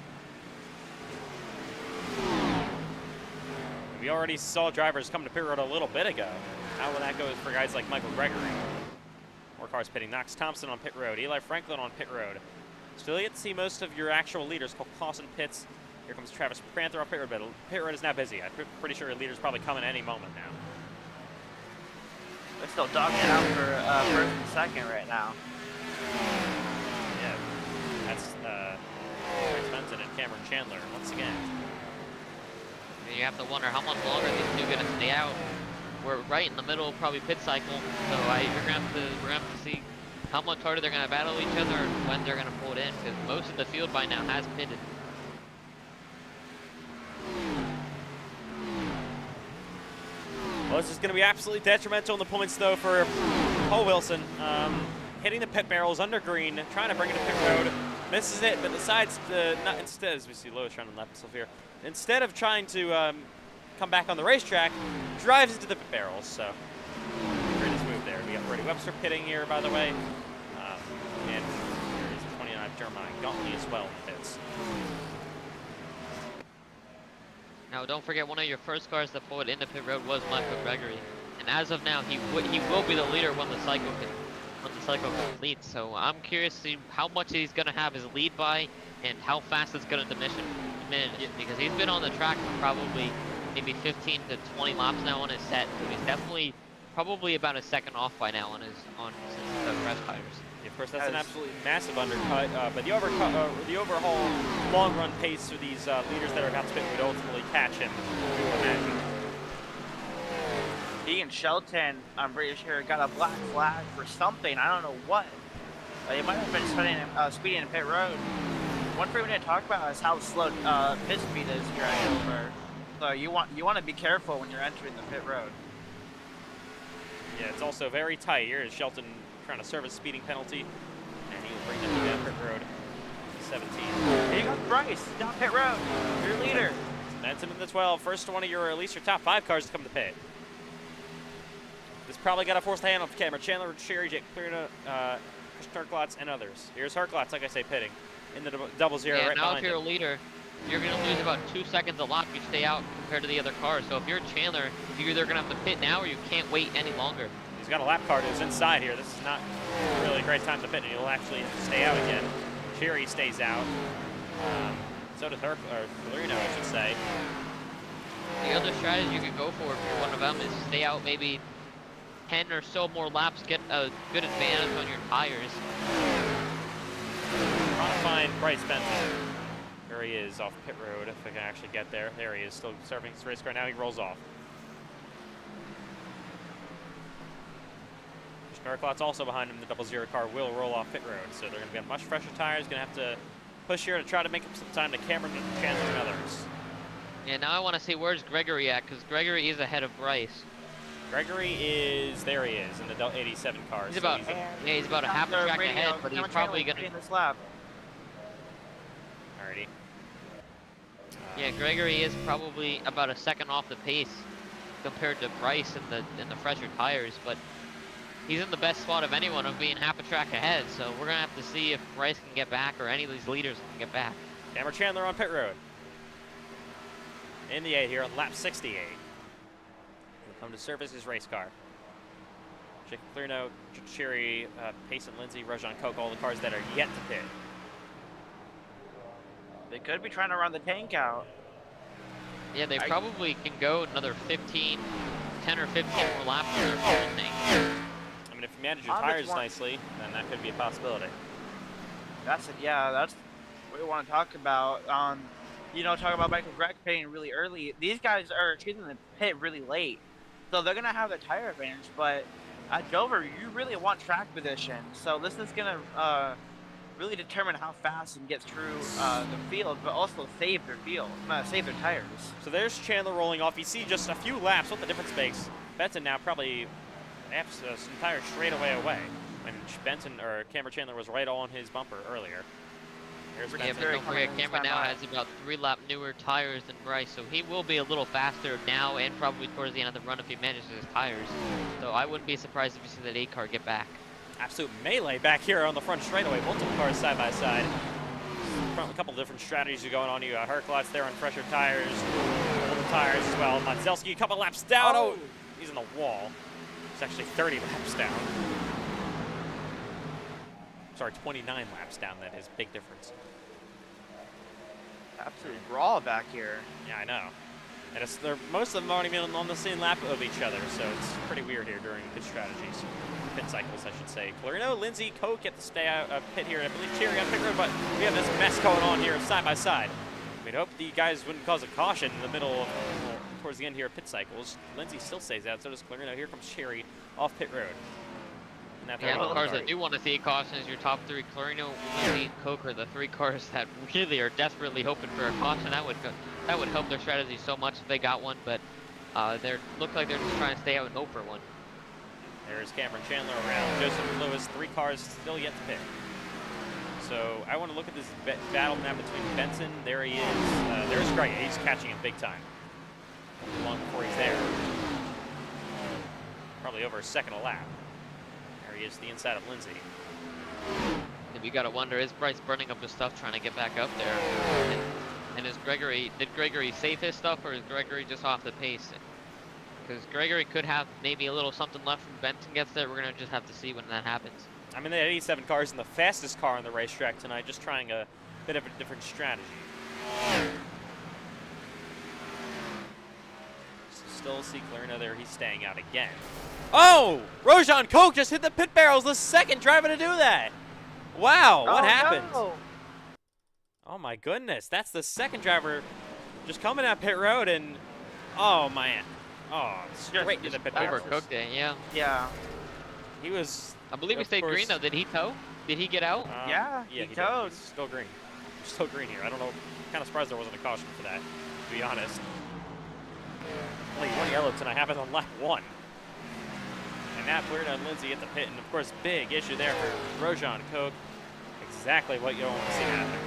We already saw drivers come to pit road a little bit ago. How will that go for guys like Michael Gregory? More cars pitting. Knox Thompson on pit road. Eli Franklin on pit road. Still yet to see most of your actual leaders. Cole Clausen pits. Here comes Travis Panther on pit road. But pit road is now busy. I'm pretty sure your leader's probably coming any moment now. They're still dogging it out for first and second right now. Yeah, that's Bryce Benson and Cameron Chandler once again. And you have to wonder how much longer these two are going to stay out. We're right in the middle of probably pit cycle, so we're gonna have to see how much harder they're gonna battle each other and when they're gonna pull it in, because most of the field by now has pitted. Well, this is going to be absolutely detrimental in the points, though, for Cole Wilson. Hitting the pit barrels under green, trying to bring it to pit road. Misses it, but decides to not, instead, as we see Lewis running left himself here, instead of trying to come back on the racetrack, drives into the pit barrels. So, greatest move there. We got Brady Webster pitting here, by the way. And here is 29 Jeremiah Gauntly as well in the pits. Now, don't forget, one of your first cars that pulled into pit road was Michael Gregory, and as of now, he will be the leader when the cycle when the cycle completes. So I'm curious to see how much he's going to have his lead by and how fast it's going to diminish because he's been on the track for probably maybe 15 to 20 laps now on his set. So he's definitely probably about a second off by now on his since the fresh tires. Yeah, of course, that's an absolutely massive undercut, but the overhaul long run pace for these leaders that are about to spin would ultimately catch him. We would imagine. He and Shelton, I'm pretty sure, got a black flag for something. I don't know what. He might have been speeding in pit road. One thing we need to talk about is how slow pit speed is here at Dover. So you want to be careful when you're entering the pit road. Yeah, it's also very tight. Here is Shelton trying to serve a speeding penalty, and he will bring them down pit road. 17. Here you go, Bryce, down pit road. Your leader. Momentum in the 12. First one of your, at least your top 5 cars to come to pit. This probably got to force the hand off the camera. Chandler, Sherry, Jake, Clearna, Herklotz, and others. Here's Herklotz, like I say, pitting in the double zero right now behind if you're him. a leader, you're going to lose about 2 seconds a lap if you stay out compared to the other cars. So if you're Chandler, you're either going to have to pit now or you can't wait any longer. He's got a lap car who's inside here. This is not really a great time to pit, and he'll actually stay out again. Sherry stays out. So does Lurino, I should say. The other strategy you could go for if you're one of them is stay out maybe 10 or so more laps, get a good advantage on your tires. Trying to find Bryce Benson. There he is off pit road, if I can actually get there. There he is, still serving his race car. Now he rolls off. Herklotz also behind him. The double zero car will roll off pit road, so they're going to be on much fresher tires. Going to have to push here to try to make up some time to Cameron, Chandler, and others. Yeah, now I want to see where's Gregory at, because Gregory is ahead of Bryce. Gregory is, there he is, in the 87 car. He's about, he's about a half a track ahead, but he's probably going to... this lap. Alrighty. Yeah, Gregory is probably about a second off the pace compared to Bryce in the fresher tires, but he's in the best spot of anyone of being half a track ahead, so we're going to have to see if Bryce can get back or any of these leaders can get back. Cameron Chandler on pit road. In the 8 here on lap 68. He'll come to service his race car. Jake Clearno, Cherry, Payson, Lindsay, Rajan Koch, all the cars that are yet to pit. They could be trying to run the tank out. Yeah, they probably can go another 10 or 15 more laps on their full thing. I mean, if you manage your tires nicely, then that could be a possibility. That's it. Yeah, that's what we want to talk about. You know, talk about Michael Greg pitting really early. These guys are choosing to pit really late, so they're gonna have the tire advantage. But at Dover, you really want track position, so this is gonna really determine how fast you can get through the field, but also save their tires. So there's Chandler rolling off. You see just a few laps. What the difference makes? Benson now probably some tires straight away. When Benson or Cameron Chandler was right on his bumper earlier. Here's Yeah, Benson. but don't forget, Cameron now has about 3 lap newer tires than Bryce, so he will be a little faster now and probably towards the end of the run if he manages his tires. So I wouldn't be surprised if you see that 8 car get back. Absolute melee back here on the front straightaway. Multiple cars side by side. A couple different strategies are going on. You got Herklotz there on fresher tires, older tires as well. Modzelski a couple laps down. Oh, he's in the wall. It's actually 30 laps down. Sorry, 29 laps down. That is big difference. Absolute brawl back here. Yeah, I know. And most of them aren't even on the same lap of each other, so it's pretty weird here during pit strategies. Pit cycles, I should say. Clarino, Lindsay, Koch get to stay out pit here, and I believe Cherry on pit road, but we have this mess going on here side by side. We'd hope the guys wouldn't cause a caution in the middle, towards the end here of pit cycles. Lindsay still stays out, so does Clarino. Here comes Cherry off pit road. Yeah, the cars that do want to see a caution is your top 3, Clarino, Lindsay, Koch are the 3 cars that really are desperately hoping for a caution. That would help their strategy so much if they got one, but they look like they're just trying to stay out and hope for one. There's Cameron Chandler around. Joseph Lewis, 3 cars still yet to pit. So I want to look at this battle now between Benson. There he is. There's Greg. He's catching him big time. Long before he's there. Probably over a second a lap. There he is, the inside of Lindsay. And you gotta wonder, is Bryce burning up his stuff trying to get back up there? And did Gregory save his stuff, or is Gregory just off the pace? because Gregory could have maybe a little something left when Benton gets there. We're gonna just have to see when that happens. I mean, they had 87 cars and the fastest car on the racetrack tonight, just trying a bit of a different strategy. Still see Clarino there. He's staying out again. Oh! Rojan Koch just hit the pit barrels, the second driver to do that. Wow, what happened? No. Oh my goodness, that's the second driver just coming at pit road and, oh man. Oh, straight to the pit barrels. Overcooked it, yeah. Yeah. He was, I believe he of stayed course, green though. Did he tow? Did he get out? Yeah, he he did. towed. He's still green. Still green here. I don't know. Kind of surprised there wasn't a caution for that, to be honest. Only one yellow tonight happened on lap 1. And that cleared on Lindsay at the pit. And of course, big issue there for Rojan Koch. Exactly what you don't want to see happen.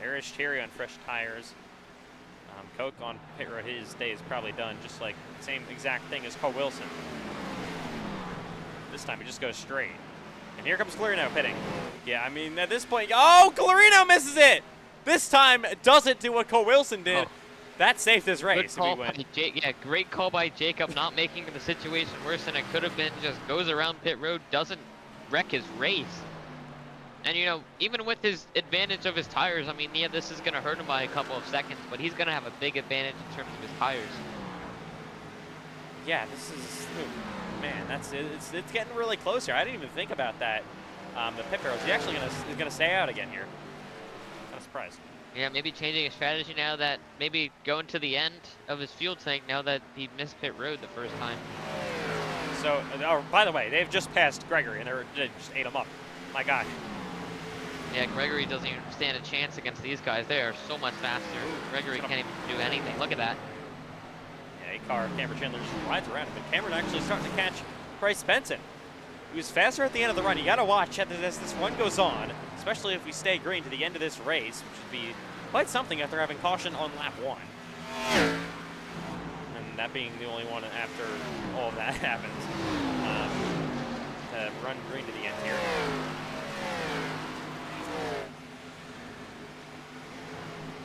There is Cherry on fresh tires. Koch on pit road, his day is probably done, just like the same exact thing as Cole Wilson. This time he just goes straight. And here comes Clarino pitting. Yeah, I mean, at this point, oh, Clarino misses it! This time, doesn't do what Cole Wilson did. Oh. That saved his race. Good call by yeah, great call by Jacob, not making the situation worse than it could have been. Just goes around pit road, doesn't wreck his race. And you know, even with his advantage of his tires, I mean, yeah, this is gonna hurt him by a couple of seconds, but he's gonna have a big advantage in terms of his tires. Yeah, this is, man, it's getting really close here. I didn't even think about that. The pit barrels, he actually is gonna stay out again here. Kind of surprised. Yeah, maybe changing his strategy now that maybe going to the end of his fuel tank now that he missed pit road the first time. So, oh, by the way, they've just passed Gregory and they just ate him up. My God. Yeah, Gregory doesn't even stand a chance against these guys. They are so much faster. Gregory can't even do anything. Look at that. Yeah, A-car, Cameron Chandler just rides around him, but Cameron actually starting to catch Bryce Benson. He was faster at the end of the run. You got to watch as this run goes on, especially if we stay green to the end of this race, which would be quite something after having caution on lap 1. And that being the only one after all of that happens. To run green to the end here.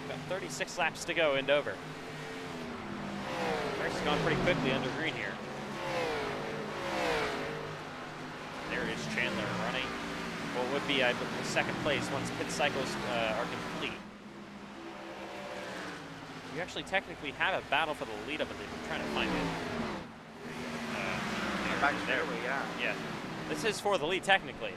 About 36 laps to go in Dover. Race has gone pretty quickly under green here. There is Chandler running what would be, I believe, second place once pit cycles are complete. You actually technically have a battle for the lead, I believe. I'm trying to find it. There we go. Yeah. This is for the lead, technically.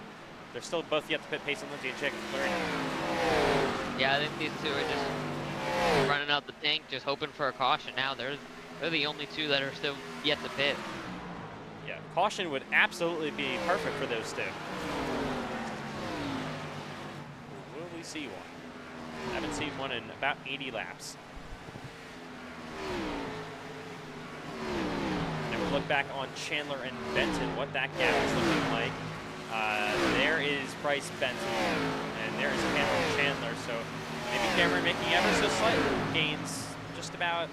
They're still both yet to pit pace on Lindsay and Jacob Clarino. Yeah, I think these two are just running out the tank, just hoping for a caution now. They're the only two that are still yet to pit. Yeah, caution would absolutely be perfect for those two. Will we see one? Haven't seen one in about 80 laps. And we'll look back on Chandler and Benton, what that gap is looking like. There is Bryce Benton, and there is Cameron Chandler. So maybe Cameron making ever so slight gains, just about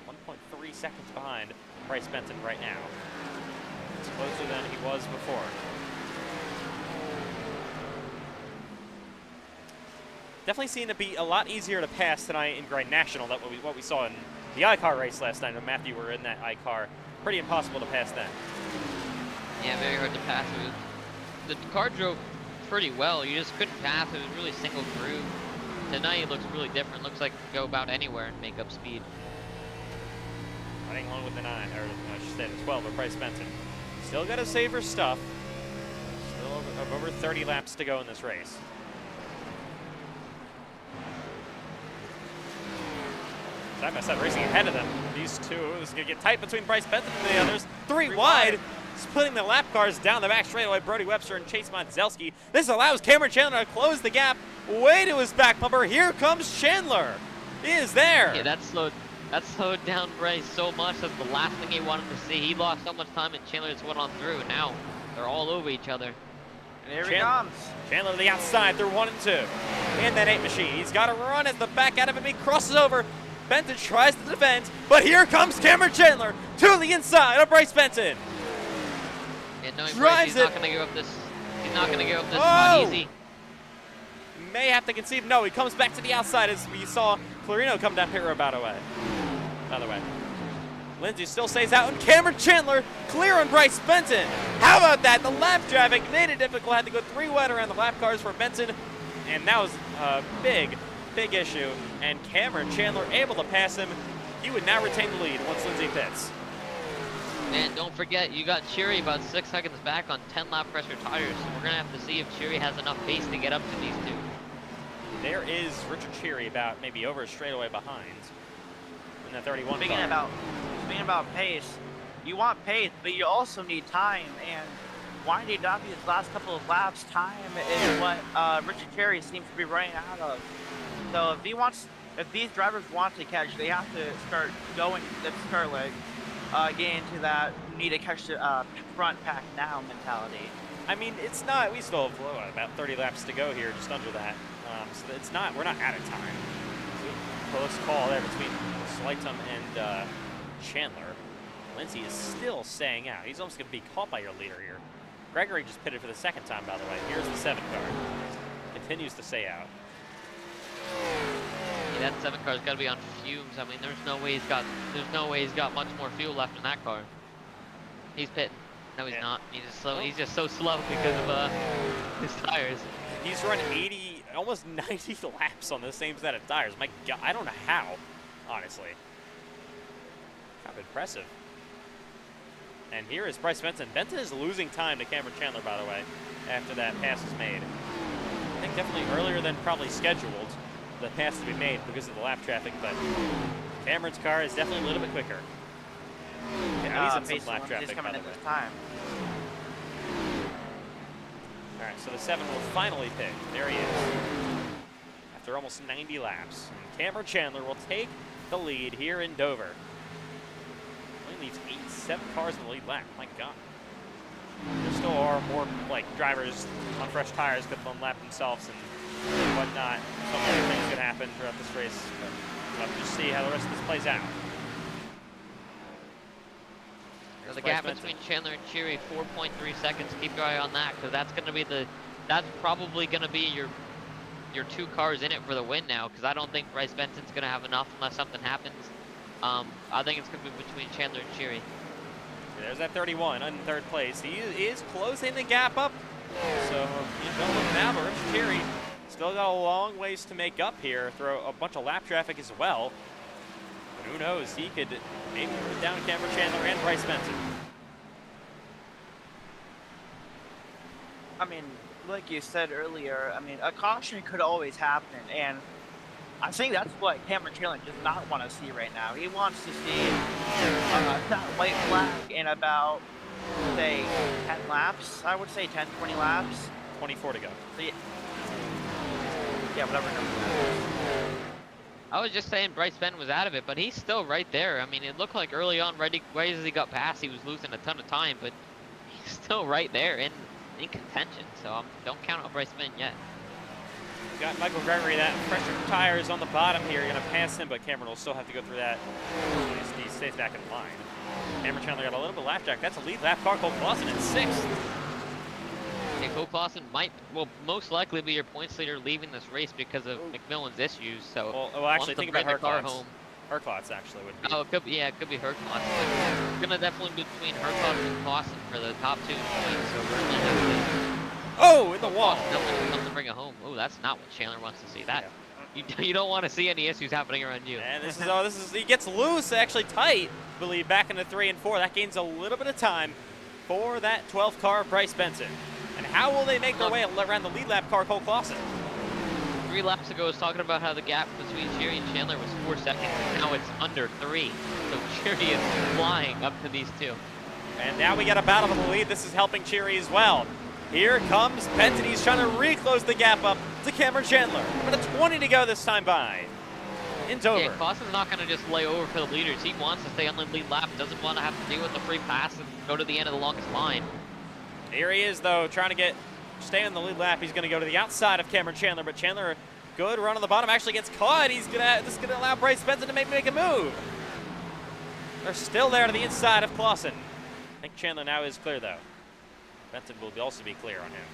1.3 seconds behind Bryce Benton right now. It's closer than he was before. Definitely seemed to be a lot easier to pass tonight in Grand National than what we saw in the iCar race last night. When Matthew were in that iCar, pretty impossible to pass then. Yeah, very hard to pass. The car drove pretty well. You just couldn't pass. It was really single groove. Tonight it looks really different. Looks like it can go about anywhere and make up speed. Running along with the 9, or I should say the 12 of Bryce Benton. Still got to save her stuff. Still over 30 laps to go in this race. Side by side racing ahead of them. These two, this is going to get tight between Bryce Benton and the others. Three wide, splitting the lap cars down the back straightaway. Brody Webster and Chase Montzelski. This allows Cameron Chandler to close the gap way to his back bumper. Here comes Chandler. He is there. Yeah, that slowed down Bryce so much. That's the last thing he wanted to see. He lost so much time, and Chandler just went on through. And now they're all over each other. And here he comes. Chandler to the outside through 1 and 2. And that 8 machine. He's got to run at the back out of him. He crosses over. Benton tries to defend, but here comes Cameron Chandler to the inside of Bryce Benton. Yeah, knowing Bryce, Drives he's it. not going to give up this. He's not going to give up this spot easy. May have to concede. No, he comes back to the outside as we saw Clarino come down pit road by the way. Lindsay still stays out, and Cameron Chandler clear on Bryce Benson. How about that? The lap traffic made it difficult. Had to go 3 wide around the lap cars for Benson, and that was a big issue. And Cameron Chandler able to pass him. He would now retain the lead once Lindsay pits. And don't forget, you got Cheery about 6 seconds back on 10 lap pressure tires, so we're going to have to see if Cheery has enough pace to get up to these two. There is Richard Cheery about maybe over a straightaway behind in the 31 Speaking car. about pace, you want pace, but you also need time. And winding W's last couple of laps, time is what Richard Cherry seems to be running out of. So if these drivers want to catch, they have to start going the start leg, getting into that need to catch the front pack now mentality. I mean, it's not. We still have about 30 laps to go here, just under that. So it's not. We're not out of time. So close call there between Slightum and Chandler. Lindsay is still staying out. He's almost going to be caught by your leader here. Gregory just pitted for the 2nd time, by the way. Here's the 7 car. Continues to stay out. Yeah, that 7 car's got to be on fumes. I mean, there's no way he's got much more fuel left in that car. He's pitting. No, he's not. He's just slow. He's just so slow because of his tires. He's run 80, almost 90 laps on the same set of tires. My God, I don't know how, honestly. Kind of impressive. And here is Bryce Benson. Benson is losing time to Cameron Chandler, by the way, after that pass is made. I think definitely earlier than probably scheduled, the pass to be made because of the lap traffic, but Cameron's car is definitely a little bit quicker. Yeah, he's in some lap traffic, by the way. Time. All right, so the 7 will finally pick. There he is. After almost 90 laps. And Cameron Chandler will take the lead here in Dover. Only leaves 7 cars in the lead lap. My God. There still are more drivers on fresh tires could unlap themselves and whatnot. Some other things could happen throughout this race. But we'll have to just see how the rest of this plays out. So the gap between Chandler and Cheery, 4.3 seconds. Keep your eye on that, because that's probably going to be your 2 cars in it for the win now, because I don't think Bryce Benson's going to have enough unless something happens. I think it's going to be between Chandler and Cheery. There's that 31 in 3rd place. He is closing the gap up. So, don't look now, but Richard Cheery still got a long ways to make up here through a bunch of lap traffic as well. But who knows? He could maybe put down Cameron Chandler and Bryce Benson. I mean, like you said earlier, I mean, a caution could always happen, and I think that's what Cameron Chandler does not want to see right now. He wants to see that white flag in about, say, 10 laps. I would say 10, 20 laps. 24 to go. So, yeah, whatever number. I was just saying Bryce Benson was out of it, but he's still right there. I mean, it looked like early on, right as he got past, he was losing a ton of time, but he's still right there in contention. So don't count out Bryce Benson yet. Got Michael Gregory, that fresher tires on the bottom here. You're going to pass him, but Cameron will still have to go through that. He stays back in line. Cameron Chandler got a little bit of lap jack. That's a lead lap car. Cole Clausen in 6th. Yeah, Cole Clausen will most likely be your points leader leaving this race because of McMillan's issues. So well actually, think about Herklotz. Herklotz actually would be. Oh, it could be Herklotz. It's gonna definitely be between Herklotz and Clausen for the top 2 points. So we're gonna have to. In the wall. Definitely come to bring it home. Oh, that's not what Chandler wants to see. That you don't want to see any issues happening around you. And this is he gets loose, actually tight. I believe back into 3 and 4. That gains a little bit of time for that 12th car of Bryce Benson. And how will they make their way around the lead lap car, Cole Clausen? 3 laps ago, I was talking about how the gap between Cheery and Chandler was 4 seconds, and now it's under 3. So Cheery is flying up to these 2. And now we get a battle for the lead. This is helping Cheery as well. Here comes Benton. He's trying to reclose the gap up to Cameron Chandler. But a 20 to go this time by in Dover. Yeah, Clausen's not going to just lay over for the leaders. He wants to stay on the lead lap. Doesn't want to have to deal with the free pass and go to the end of the longest line. Here he is, though, trying to stay on the lead lap. He's going to go to the outside of Cameron Chandler, but Chandler, good run on the bottom, actually gets caught. This is going to allow Bryce Benson to maybe make a move. They're still there to the inside of Clausen. I think Chandler now is clear, though. Benson will also be clear on him.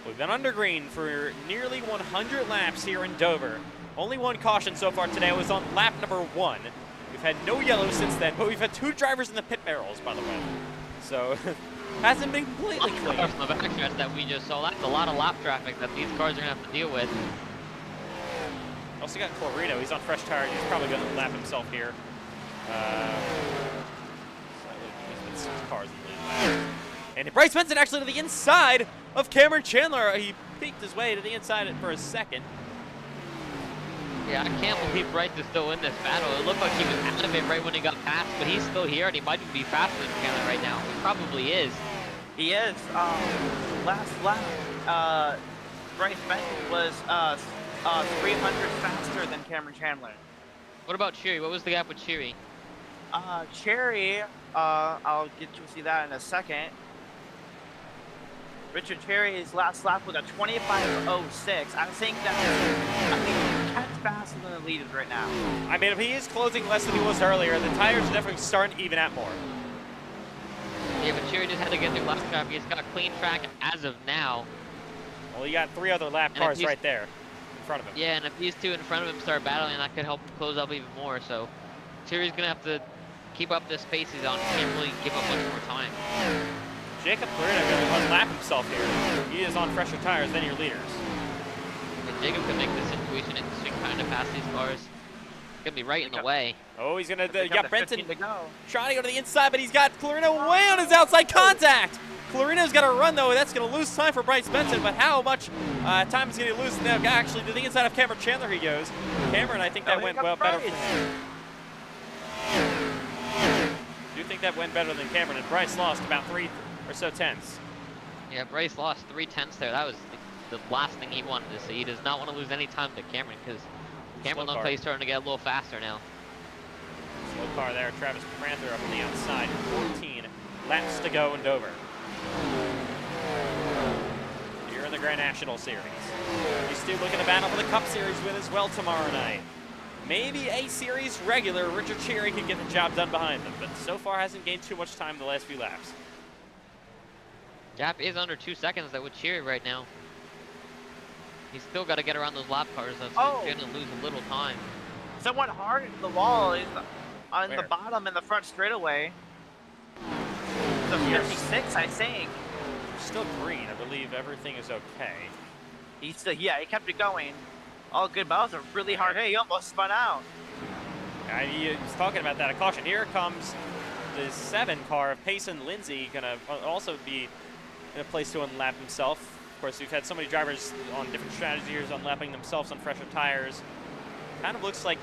We've been under green for nearly 100 laps here in Dover. Only one caution so far today. It was on lap number 1. We've had no yellows since then, but we've had 2 drivers in the pit barrels, by the way. So, hasn't been completely clean. From the backstretch that we just saw, that's a lot of lap traffic that these cars are going to have to deal with. Also got Clarino. He's on fresh tires. He's probably going to lap himself here. Cars in the lead lap. And Bryce Benson actually to the inside of Cameron Chandler. He peeked his way to the inside for a second. Yeah, I can't believe Bryce is still in this battle. It looked like he was out of it right when he got passed, but he's still here, and he might even be faster than Chandler right now. He probably is. He is. Last lap, Bryce Benson was 300 faster than Cameron Chandler. What about Cheery? What was the gap with Cheery? Cherry, I'll get you to see that in a second. Richard Cherry's last lap was a 25.06. I think Kent's faster than the leaders right now. I mean, if he is closing less than he was earlier, the tires are definitely starting to even out more. Yeah, but Cheery just had to get through lap traffic. He's got a clean track as of now. Well, you got 3 other lap cars right there in front of him. Yeah, and if these 2 in front of him start battling, that could help him close up even more. So Cheery's going to have to keep up this pace he's on. He can't really give up much more time. Jacob Clarino going to unlap himself here. He is on fresher tires than your leaders. And Jacob can make this situation interesting, kind of pass these cars. It's going to be right in the way. Oh, he's going to, They got Benson 15 to go. trying to go to the inside, but he's got Clarino way on his outside contact. Clarino's got to run, though. That's going to lose time for Bryce Benson, but how much time is going to lose now? Actually, to the inside of Cameron Chandler he goes. Cameron, I think that went well better. Do you think that went better than Cameron? And Bryce lost about 3 or so tenths. Yeah, Bryce lost 3 tenths there. That was the last thing he wanted to see. He does not want to lose any time to Cameron because Cameron looks like he's starting to get a little faster now. Slow car there. Travis Prather up on the outside. 14 laps to go in Dover. Here in the Grand National Series. These 2 looking to battle for the Cup Series win as well tomorrow night. Maybe a series regular, Richard Cherry can get the job done behind them, but so far hasn't gained too much time the last few laps. Gap is under 2 seconds though with Cheery right now. He's still got to get around those lap cars though, so he's going to lose a little time. Someone hard into the wall is on Where? the bottom in the front straightaway. The 56, I think. Still green. I believe everything is okay. He's still, yeah, he kept it going. All good, but that was a really hard hit. He almost spun out. He was talking about that. A caution. Here comes the 7 car of Payson Lindsay, going to also be in a place to unlap himself. Of course, we've had so many drivers on different strategies, unlapping themselves on fresher tires. Kind of looks like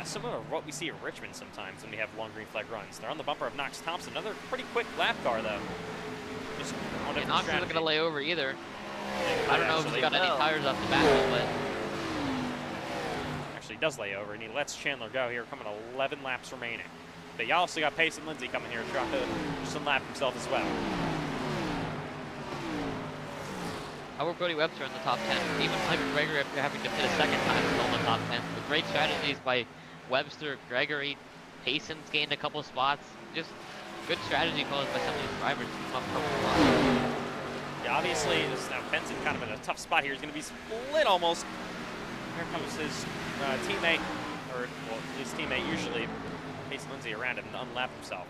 similar to what we see at Richmond sometimes when we have long green flag runs. They're on the bumper of Knox Thompson. Another pretty quick lap car, though. Just on different Knox isn't strategy. going to lay over either. I don't know if he's Actually, got any tires off the back of it. Actually does lay over, and he lets Chandler go here, coming 11 laps remaining. But you also got Payson Lindsay coming here to try to just unlap himself as well. Albert Brody Webster in the top 10. Even Mike Gregory, after having to pit a second time, is still in the top 10. With great strategies by Webster, Gregory, Payson's gained a couple spots. Just good strategy calls by some of these drivers to come up from the bottom. Yeah, obviously, this is now Benson kind of in a tough spot here. He's going to be split almost. Here comes his teammate, or well, his teammate usually, Payson Lindsay around him to unlap himself.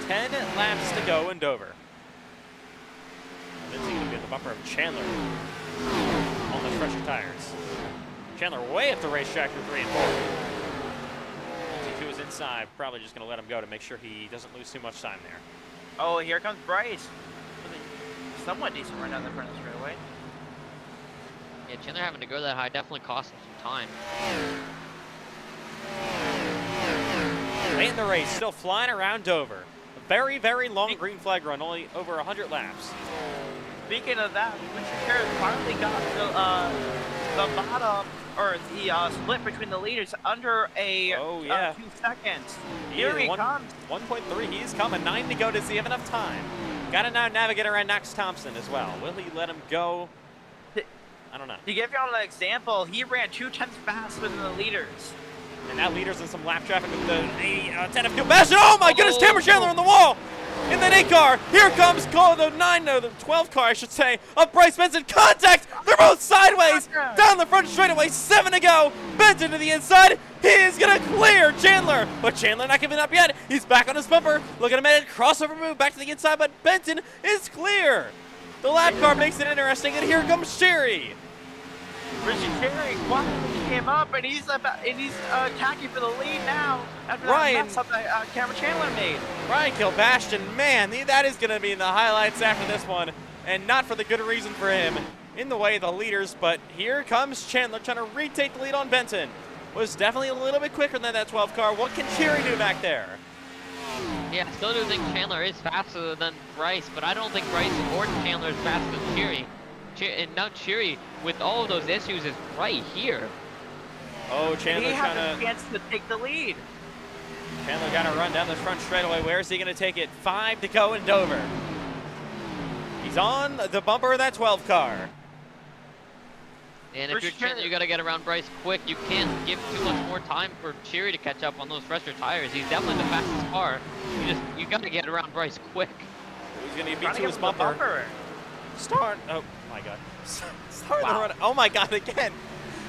10 laps to go in Dover. Lindsay going to be at the bumper of Chandler on the fresher tires. Chandler way up the racetrack for 3 and 4. Lindsay 2 is inside, probably just going to let him go to make sure he doesn't lose too much time there. Oh, here comes Bryce. Somewhat decent run down the front of the straightaway. Yeah, Chandler having to go that high definitely cost him some time. Late in the race, still flying around Dover. A very, very long green flag run, only over 100 laps. Speaking of that, Mr. Harris finally got the bottom, or the split between the leaders under a 2 seconds. Here he comes. 1.3, he's coming. 9 to go. Does he have enough time? Got to now navigate around Knox Thompson as well. Will he let him go? I don't know. To give y'all an example, he ran 2 tenths faster than the leaders. And now leaders in some lap traffic with the 10 of fuel. Oh my goodness, Cameron Chandler on the wall! in the 8 car. Here comes the 12 car, I should say, of Bryce Benson. Contact! They're both sideways down the front straightaway. 7 to go. Benson to the inside. He is going to clear Chandler, but Chandler not giving up yet. He's back on his bumper. Look at him at it. Crossover move back to the inside, but Benson is clear. The lap car makes it interesting, and here comes Cherry. Richard Cherry quietly came up, and he's attacking for the lead now after Ryan. that mess up that Cameron Chandler made. Ryan Kilbashton, man, that is going to be in the highlights after this one, and not for the good reason for him. In the way of the leaders, but here comes Chandler trying to retake the lead on Benton. Was definitely a little bit quicker than that 12 car. What can Cherry do back there? Yeah, I still do think Chandler is faster than Bryce, but I don't think Bryce or Chandler is faster than Cherry. And now Cherry, with all of those issues, is right here. Oh, Chandler He trying has a to... chance to take the lead. Chandler got to run down the front straightaway. Where is he going to take it? 5 to go in Dover. He's on the bumper of that 12 car. And if you're Chandler, you got to get around Bryce quick. You can't give too much more time for Cherry to catch up on those fresher tires. He's definitely the fastest car. You got to get around Bryce quick. He's going to beat to his bumper. Oh my God. Starting to run. Oh my God, again.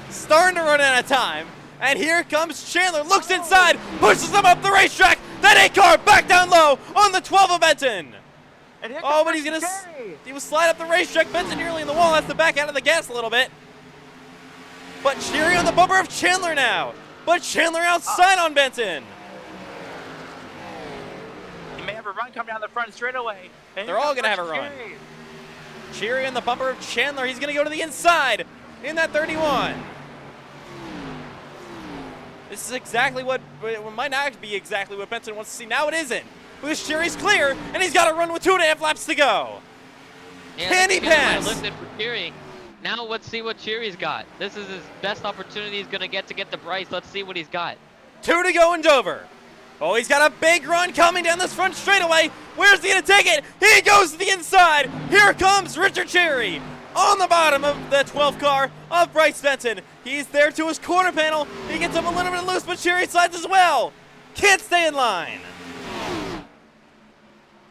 Starting to run out of time. And here comes Chandler. Looks inside. Pushes him up the racetrack. That 8 car back down low on the 12 of Benton. Oh, but he's going to... He will slide up the racetrack. Benton nearly in the wall. Has to back out of the gas a little bit. But Cherry on the bumper of Chandler now. But Chandler outside on Benton. He may have a run coming down the front straightaway. They're all going to have a run. Cherry on the bumper of Chandler. He's going to go to the inside in that 31. This is exactly what might not be exactly what Benson wants to see. Now it isn't. Because Cherry's clear, and he's got to run with 2.5 laps to go. Yeah, Can he pass? Lifted for Cherry. Now let's see what Cherry's got. This is his best opportunity he's going to get to Bryce. Let's see what he's got. 2 to go in Dover. Oh, he's got a big run coming down this front straightaway. Where's he going to take it? He goes to the inside. Here comes Richard Cherry on the bottom of the 12 car of Bryce Benton. He's there to his quarter panel. He gets him a little bit loose, but Cherry slides as well. Can't stay in line.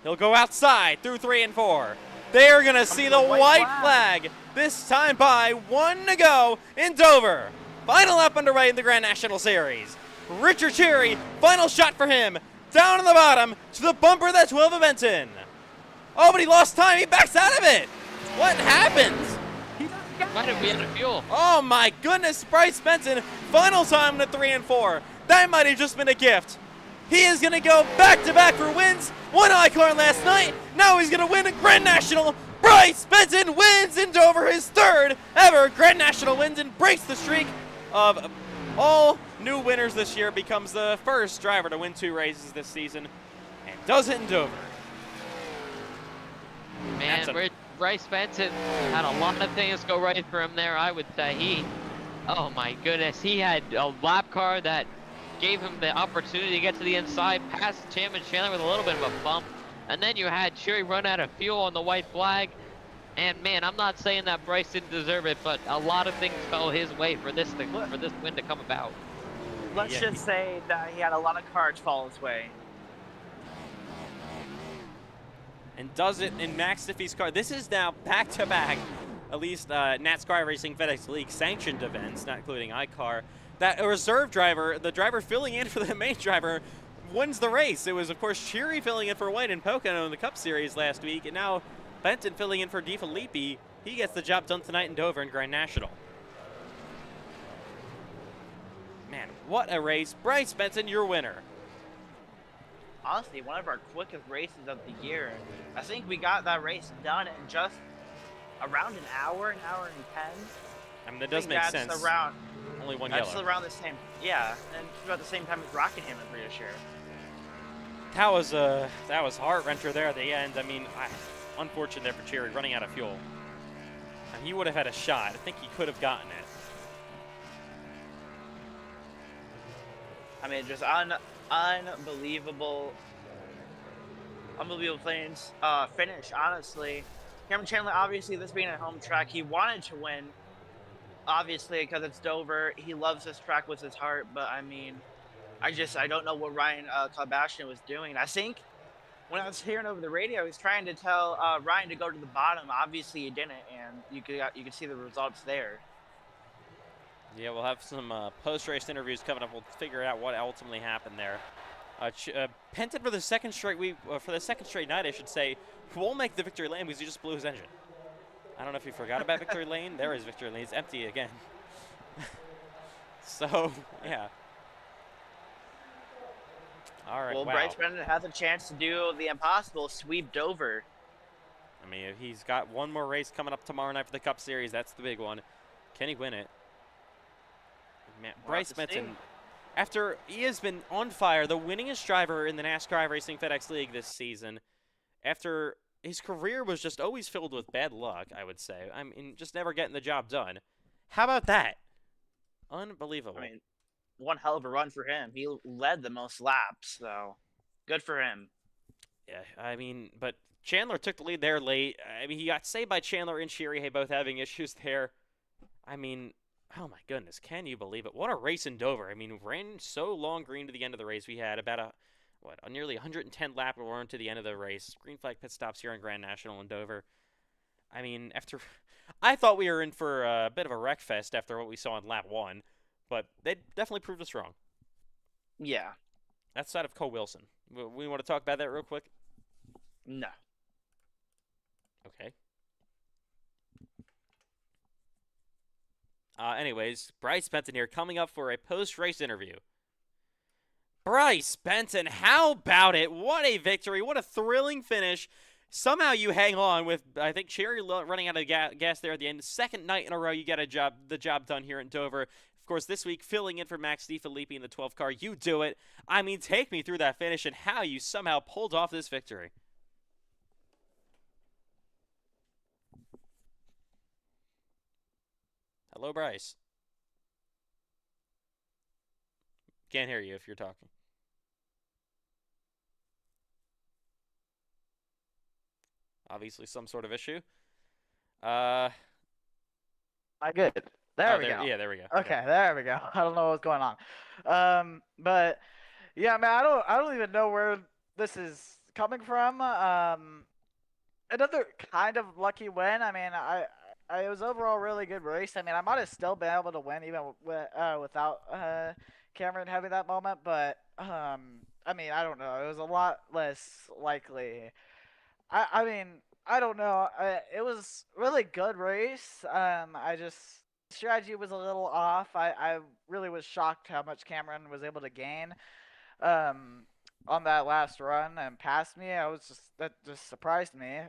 He'll go outside through 3 and 4. They're going to see the white flag. This time by 1 to go in Dover. Final lap underway in the Grand National Series. Richard Cherry, final shot for him. Down on the bottom to the bumper of that 12 of Benton. Oh, but he lost time. He backs out of it. What happens? Might have been out of fuel. Oh my goodness, Bryce Benson, final time in the 3 and 4. That might have just been a gift. He is going to go back-to-back for wins. Won iCar last night. Now he's going to win a Grand National. Bryce Benson wins in Dover, his 3rd ever Grand National wins, and breaks the streak of all new winners this year. Becomes the first driver to win 2 races this season, and does it in Dover. Man, Bryce Benson had a lot of things go right for him there, I would say. Oh my goodness, he had a lap car that gave him the opportunity to get to the inside, past Cameron Chandler with a little bit of a bump. And then you had Cherry run out of fuel on the white flag. And man, I'm not saying that Bryce didn't deserve it, but a lot of things fell his way for this win to come about. Let's just say that he had a lot of cards fall his way. And does it in Max Stiffy's car. This is now back-to-back, at least NASCAR iRacing FedEx League sanctioned events, not including iCar. That a reserve driver, the driver filling in for the main driver, wins the race. It was, of course, Cherry filling in for White and Pocono in the Cup Series last week, and now Benton filling in for DeFilippi. He gets the job done tonight in Dover in Grand National. Man, what a race. Bryce Benton, your winner. Honestly, one of our quickest races of the year. I think we got that race done in just around an hour and 10. I mean, that does make sense. That's around. Only one That's yellow. around the same. Yeah, and about the same time as Rockingham, I'm pretty sure. That was heart wrencher there at the end. I mean, unfortunate there for Cherry running out of fuel. And he would have had a shot. I think he could have gotten it. I mean, just unbelievable finish. Honestly, Cameron Chandler. Obviously, this being a home track, he wanted to win. Obviously, because it's Dover, he loves this track with his heart. But I mean, I don't know what Ryan Kilbashton was doing. I think when I was hearing over the radio, he's trying to tell Ryan to go to the bottom. Obviously, he didn't, and you could see the results there. Yeah, we'll have some post-race interviews coming up. We'll figure out what ultimately happened there. Penton for the second straight night, I should say, won't make the victory lane because he just blew his engine. I don't know if you forgot about victory lane. There is victory lane. It's empty again. So yeah. All right. Well, wow. Bryce Brennan has a chance to do the impossible, sweep Dover. I mean, he's got one more race coming up tomorrow night for the Cup Series. That's the big one. Can he win it? Man, Bryce Benton, after he has been on fire, the winningest driver in the NASCAR iRacing FedEx League this season, after his career was just always filled with bad luck, I would say. I mean, just never getting the job done. How about that? Unbelievable. I mean, one hell of a run for him. He led the most laps, so good for him. Yeah, I mean, but Chandler took the lead there late. I mean, he got saved by Chandler and Shirihe both having issues there. I mean, oh my goodness, can you believe it? What a race in Dover. I mean, ran so long green to the end of the race. We had about a nearly 110 lap run to the end of the race. Green flag pit stops here in Grand National in Dover. I mean, I thought we were in for a bit of a wreck fest after what we saw in lap 1, but they definitely proved us wrong. Yeah. Outside of Cole Wilson. We want to talk about that real quick? No. Okay. Anyways, Bryce Benton here coming up for a post-race interview. Bryce Benton, how about it? What a victory. What a thrilling finish. Somehow you hang on with, I think, Cherry running out of gas there at the end. Second night in a row you get the job done here in Dover. Of course, this week, filling in for Max DiFilippi in the 12th car. You do it. I mean, take me through that finish and how you somehow pulled off this victory. Hello, Bryce. Can't hear you if you're talking. Obviously, some sort of issue. I good. There we go. Yeah, there we go. Okay, there we go. I don't know what's going on. But yeah, man, I don't even know where this is coming from. Another kind of lucky win. I mean, it was overall really good race. I mean, I might have still been able to win even without Cameron having that moment, but I mean, I don't know. It was a lot less likely. I mean, I don't know. It was really good race. I just strategy was a little off. I really was shocked how much Cameron was able to gain on that last run and past me. That just surprised me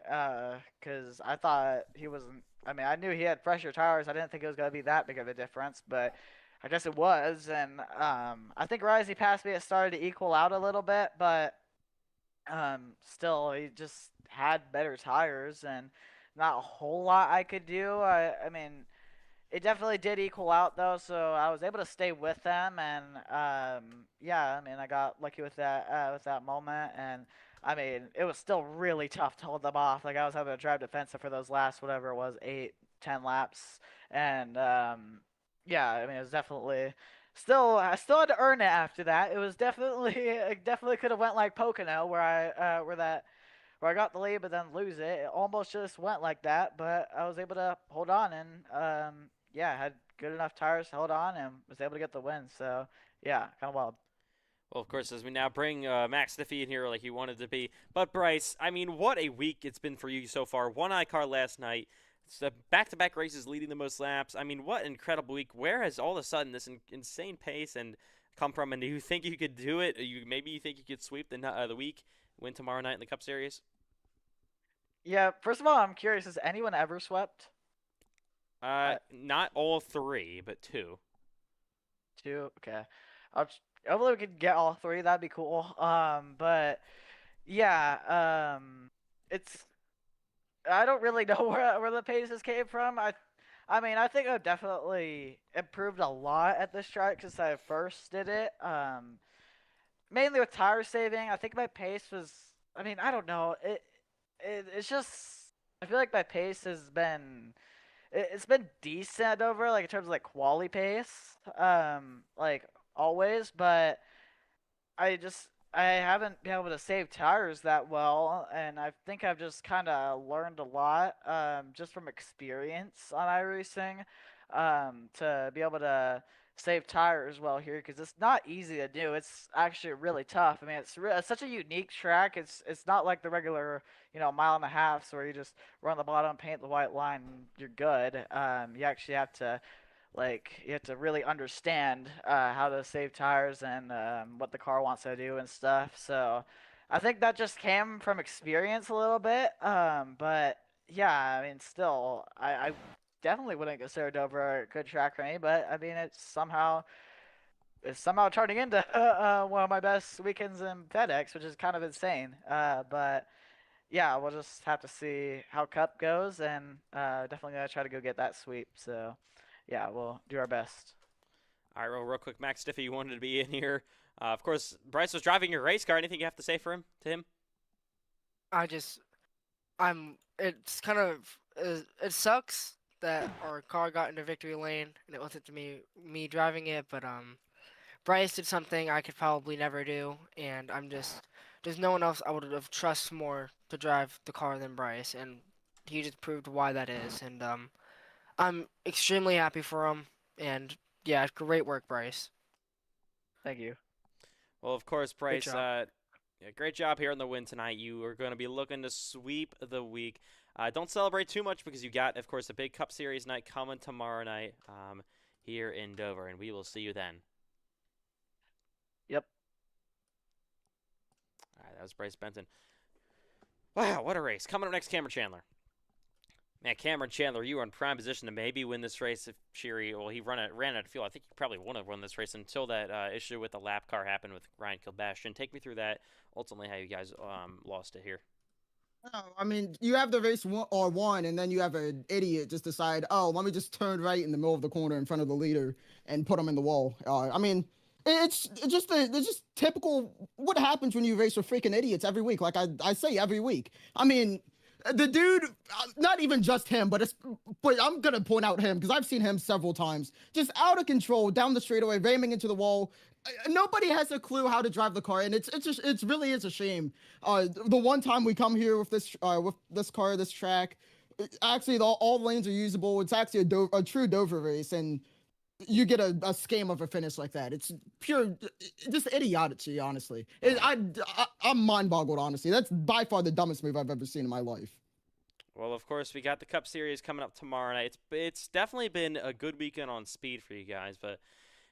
because I thought he wasn't. I mean, I knew he had fresher tires. I didn't think it was gonna be that big of a difference, but I guess it was. And I think Risey passed me. It started to equal out a little bit, but still, he just had better tires and not a whole lot I could do. I mean, it definitely did equal out though, so I was able to stay with them, and yeah, I mean, I got lucky with that moment, and I mean, it was still really tough to hold them off. Like I was having to drive defensive for those last whatever it was 8-10 laps, and yeah, I mean, it was definitely. I still had to earn it after that. It was definitely could have went like Pocono where I got the lead but then lose it. It almost just went like that, but I was able to hold on and yeah, had good enough tires to hold on and was able to get the win. So yeah, kind of wild. Well, of course, as we now bring Max Diffie in here like he wanted to be. But, Bryce, I mean, what a week it's been for you so far. One iCar last night. It's back-to-back races leading the most laps. I mean, what an incredible week. Where has all of a sudden this insane pace and come from? And do you think you could do it? Maybe you think you could sweep the week, win tomorrow night in the Cup Series? Yeah, first of all, I'm curious, has anyone ever swept? Not all three, but two. Two? Okay. Hopefully we could get all three. That'd be cool. But yeah, it's I don't really know where the paces came from. I mean, I think I've definitely improved a lot at this track since I first did it. Mainly with tire saving. I think my pace was. I mean, I don't know. It's just. I feel like my pace has been. It's been decent over like in terms of like quality pace. Like always, but I just I haven't been able to save tires that well, and I think I've just kind of learned a lot, just from experience on iRacing, to be able to save tires well here, because it's not easy to do. It's actually really tough. I mean, it's such a unique track. It's not like the regular, mile and a half where you just run the bottom, paint the white line, and you're good. You actually have to you have to really understand how to save tires and what the car wants to do and stuff. So I think that just came from experience a little bit. But yeah, I mean, still, I definitely wouldn't consider Dover a good track for me. But I mean, it's somehow turning into one of my best weekends in FedEx, which is kind of insane. But yeah, we'll just have to see how Cup goes, and definitely gonna try to go get that sweep. So yeah, we'll do our best. All right, real quick, Max Diffie, you wanted to be in here. Of course, Bryce was driving your race car. Anything you have to say for him? To him? It's kind of, it sucks that our car got into victory lane and it wasn't me driving it, but Bryce did something I could probably never do, and there's no one else I would have trust more to drive the car than Bryce, and he just proved why that is, and I'm extremely happy for him, and yeah, great work, Bryce. Thank you. Well, of course, Bryce. job. Yeah, great job here on the win tonight. You are going to be looking to sweep the week. Don't celebrate too much because you got, of course, a big Cup Series night coming tomorrow night here in Dover, and we will see you then. Yep. All right, that was Bryce Benton. Wow, what a race. Coming up next, Cameron Chandler. Man, Cameron Chandler, you were in prime position to maybe win this race if Sherry, well, he ran out of fuel. I think he probably wouldn't have won this race until that issue with the lap car happened with Ryan Kilbastion. Take me through that, ultimately how you guys lost it here. No, I mean, you have the race one, and then you have an idiot just decide, oh, let me just turn right in the middle of the corner in front of the leader and put him in the wall. I mean, it's just typical what happens when you race with freaking idiots every week. Like I say every week. I mean, the dude, not even just him, but I'm gonna point out him because I've seen him several times, just out of control down the straightaway, ramming into the wall. Nobody has a clue how to drive the car, and it really is a shame. The one time we come here with this car, this track, actually all lanes are usable. It's actually a true Dover race, and you get a scam of a finish like that. It's pure, just idiocy, honestly. I'm mind boggled, honestly. That's by far the dumbest move I've ever seen in my life. Well, of course, we got the Cup Series coming up tomorrow night. It's definitely been a good weekend on speed for you guys, but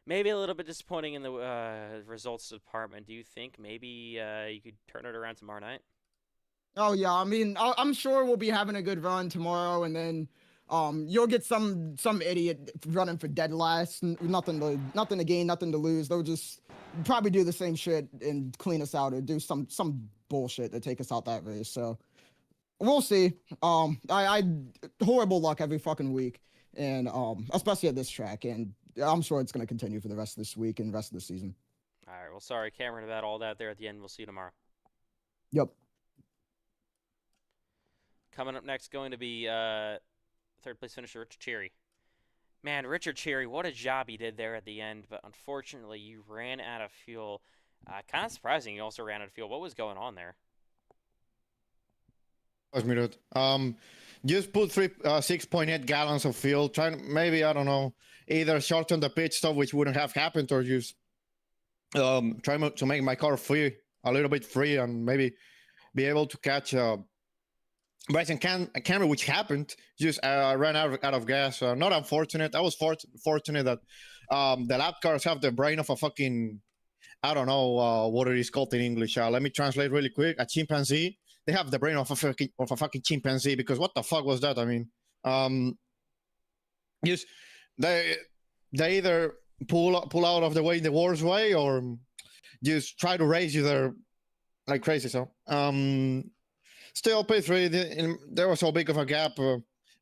maybe a little bit disappointing in the results department. Do you think maybe you could turn it around tomorrow night? Oh yeah, I mean, I'm sure we'll be having a good run tomorrow, and then you'll get some idiot running for dead last. Nothing to gain, nothing to lose. They'll just probably do the same shit and clean us out or do some bullshit to take us out that race. So we'll see. I horrible luck every fucking week, and especially at this track, and I'm sure it's gonna continue for the rest of this week and the rest of the season. All right. Well, sorry, Cameron, about all that there at the end. We'll see you tomorrow. Yep. Coming up next, going to be third place finisher Richard Cherry. Man, Richard Cherry, what a job he did there at the end, but unfortunately you ran out of fuel. Kind of surprising you also ran out of fuel. What was going on there? Was me, dude. Just put 6.8 gallons of fuel. Maybe, I don't know, either shorten the pit stop, which wouldn't have happened, or just try to make my car free, a little bit free, and maybe be able to catch Bryson Cameron, which happened. Just ran out of gas. Not unfortunate. I was fortunate that the lap cars have the brain of a fucking, I don't know what it is called in English. Let me translate really quick. A chimpanzee. They have the brain of a fucking chimpanzee, because what the fuck was that? I mean, just they either pull out of the way the worst way, or just try to race you there like crazy. So still P3, there was so big of a gap.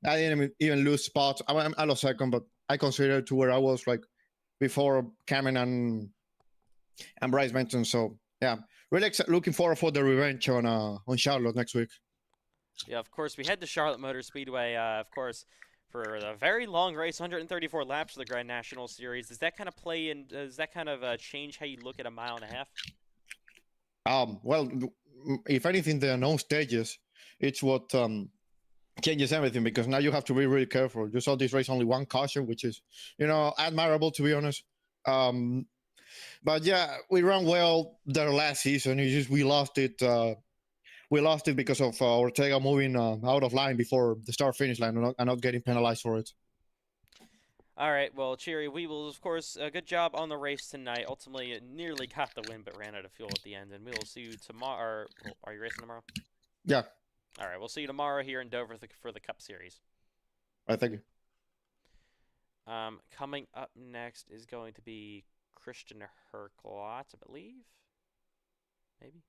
I didn't even lose spots. I lost second, but I consider to where I was like before Cameron and Bryce mentioned. So yeah, really looking forward for the revenge on Charlotte next week. Yeah, of course, we head to Charlotte Motor Speedway, of course, for a very long race, 134 laps for the Grand National Series. Does that kind of play in, does that kind of change how you look at a mile and a half? Well, if anything, the unknown stages, it's what changes everything because now you have to be really careful. You saw this race only one caution, which is, admirable to be honest. But yeah, we ran well there last season. It's just we lost it. We lost it because of Ortega moving out of line before the start finish line and not getting penalized for it. All right, well, Cheery, we will, of course, good job on the race tonight. Ultimately, it nearly got the win, but ran out of fuel at the end. And we will see you tomorrow. Are you racing tomorrow? Yeah. All right, we'll see you tomorrow here in Dover for the Cup Series. I think. Coming up next is going to be Christian Herklot, I believe. Maybe?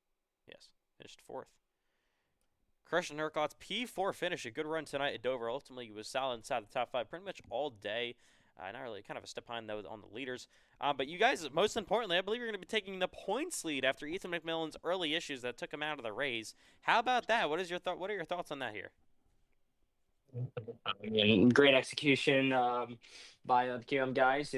Yes, finished 4th. Christian Herklot's P4 finish, a good run tonight at Dover. Ultimately, he was solid inside the top 5 pretty much all day. Not really, kind of a step behind though on the leaders. But you guys, most importantly, I believe you're going to be taking the points lead after Ethan McMillan's early issues that took him out of the race. How about that? What are your thoughts on that here? I mean, great execution by the QM guys.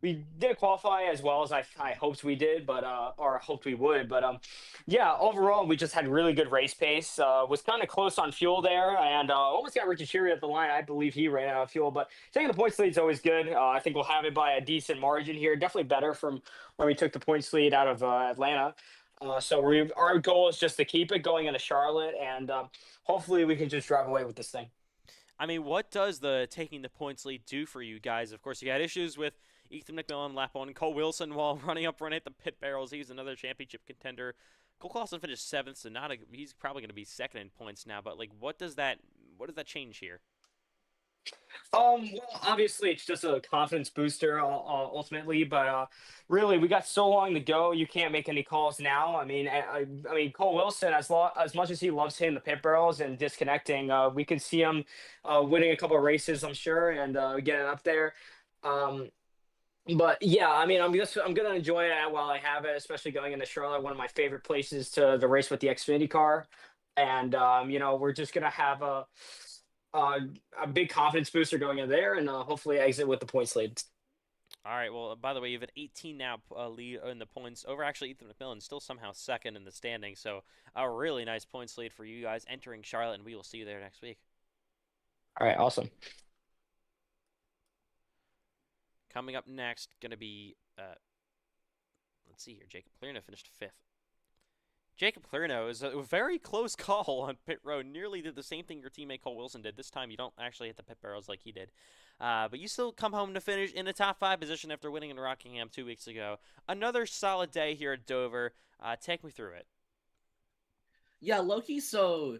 We didn't qualify as well as I hoped we did, but or hoped we would. But yeah, overall we just had really good race pace. Was kind of close on fuel there, and almost got Ricky Cheery at the line. I believe he ran out of fuel, but taking the points lead is always good. I think we'll have it by a decent margin here. Definitely better from when we took the points lead out of Atlanta. So our goal is just to keep it going into Charlotte, and hopefully we can just drive away with this thing. I mean, what does the taking the points lead do for you guys? Of course, you had issues with Ethan McMillan lap 1, Cole Wilson while running at the pit barrels. He's another championship contender. Cole Clausen finished 7th, so he's probably going to be 2nd in points now. But like, what does that change here? Well, obviously it's just a confidence booster ultimately, but really we got so long to go. You can't make any calls now. I mean, Cole Wilson, as much as he loves hitting the pit barrels and disconnecting, we can see him winning a couple of races, I'm sure, and getting up there. But yeah, I mean, I'm gonna enjoy it while I have it, especially going into Charlotte, one of my favorite places to the race with the Xfinity car, and we're just gonna have a big confidence booster going in there, and hopefully exit with the points lead. All right. Well, by the way, you have an 18 now lead in the points over actually Ethan McMillan, still somehow 2nd in the standing. So a really nice points lead for you guys entering Charlotte, and we will see you there next week. All right, awesome. Coming up next, going to be, let's see here, Jacob Clearno finished 5th. Jacob Clearno is a very close call on pit road. Nearly did the same thing your teammate Cole Wilson did. This time you don't actually hit the pit barrels like he did. But you still come home to finish in the top 5 position after winning in Rockingham 2 weeks ago. Another solid day here at Dover. Take me through it. Yeah, Loki, so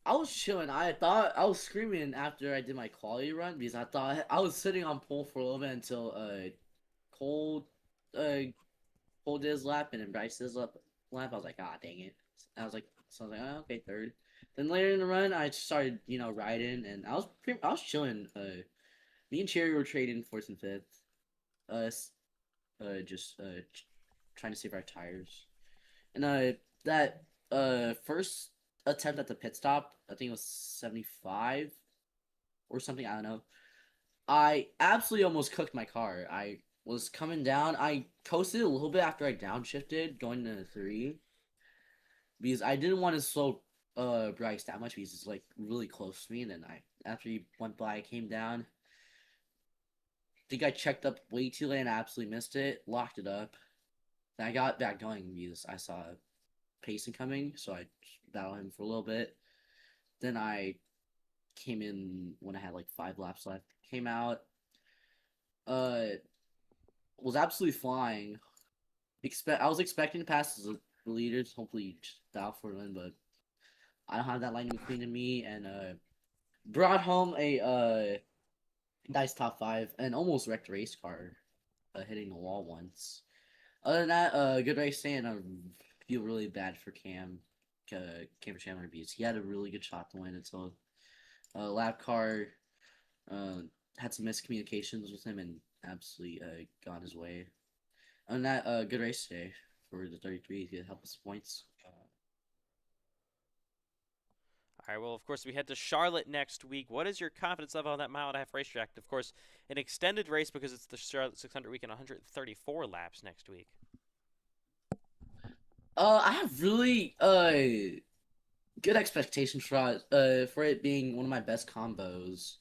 I was chilling. I thought I was screaming after I did my quality run because I thought I was sitting on pole for a little bit until Cole did his lap and then Bryce did his lap. I was like, ah, dang it. I was like, oh, okay, 3rd. Then later in the run, I started, riding, and I was chilling. Me and Cherry were trading 4th and 5th. Just trying to save our tires. And that first attempt at the pit stop, I think it was 75 or something, I don't know. I absolutely almost cooked my car. I was coming down. I coasted a little bit after I downshifted going to 3 because I didn't want to slow Bryce that much because it's like really close to me. And then after he went by, I came down. I think I checked up way too late and I absolutely missed it. Locked it up. Then I got back going because I saw Payson coming, so I battled him for a little bit. Then I came in when I had like 5 laps left. Came out. Was absolutely flying. I was expecting to pass the leaders, hopefully just battle for a win, but I don't have that Lightning McQueen in me, and brought home a nice top 5 and almost wrecked a race car, hitting the wall once. Other than that, good race day, and I feel really bad for Cam Chandler because he had a really good shot to win until lap car had some miscommunications with him and absolutely got his way. Other than that, good race today for the 33 to help us points. All right, well, of course, we head to Charlotte next week. What is your confidence level on that mile-and-a-half racetrack? Of course, an extended race because it's the Charlotte 600 week and 134 laps next week. I have really good expectations for it being one of my best combos.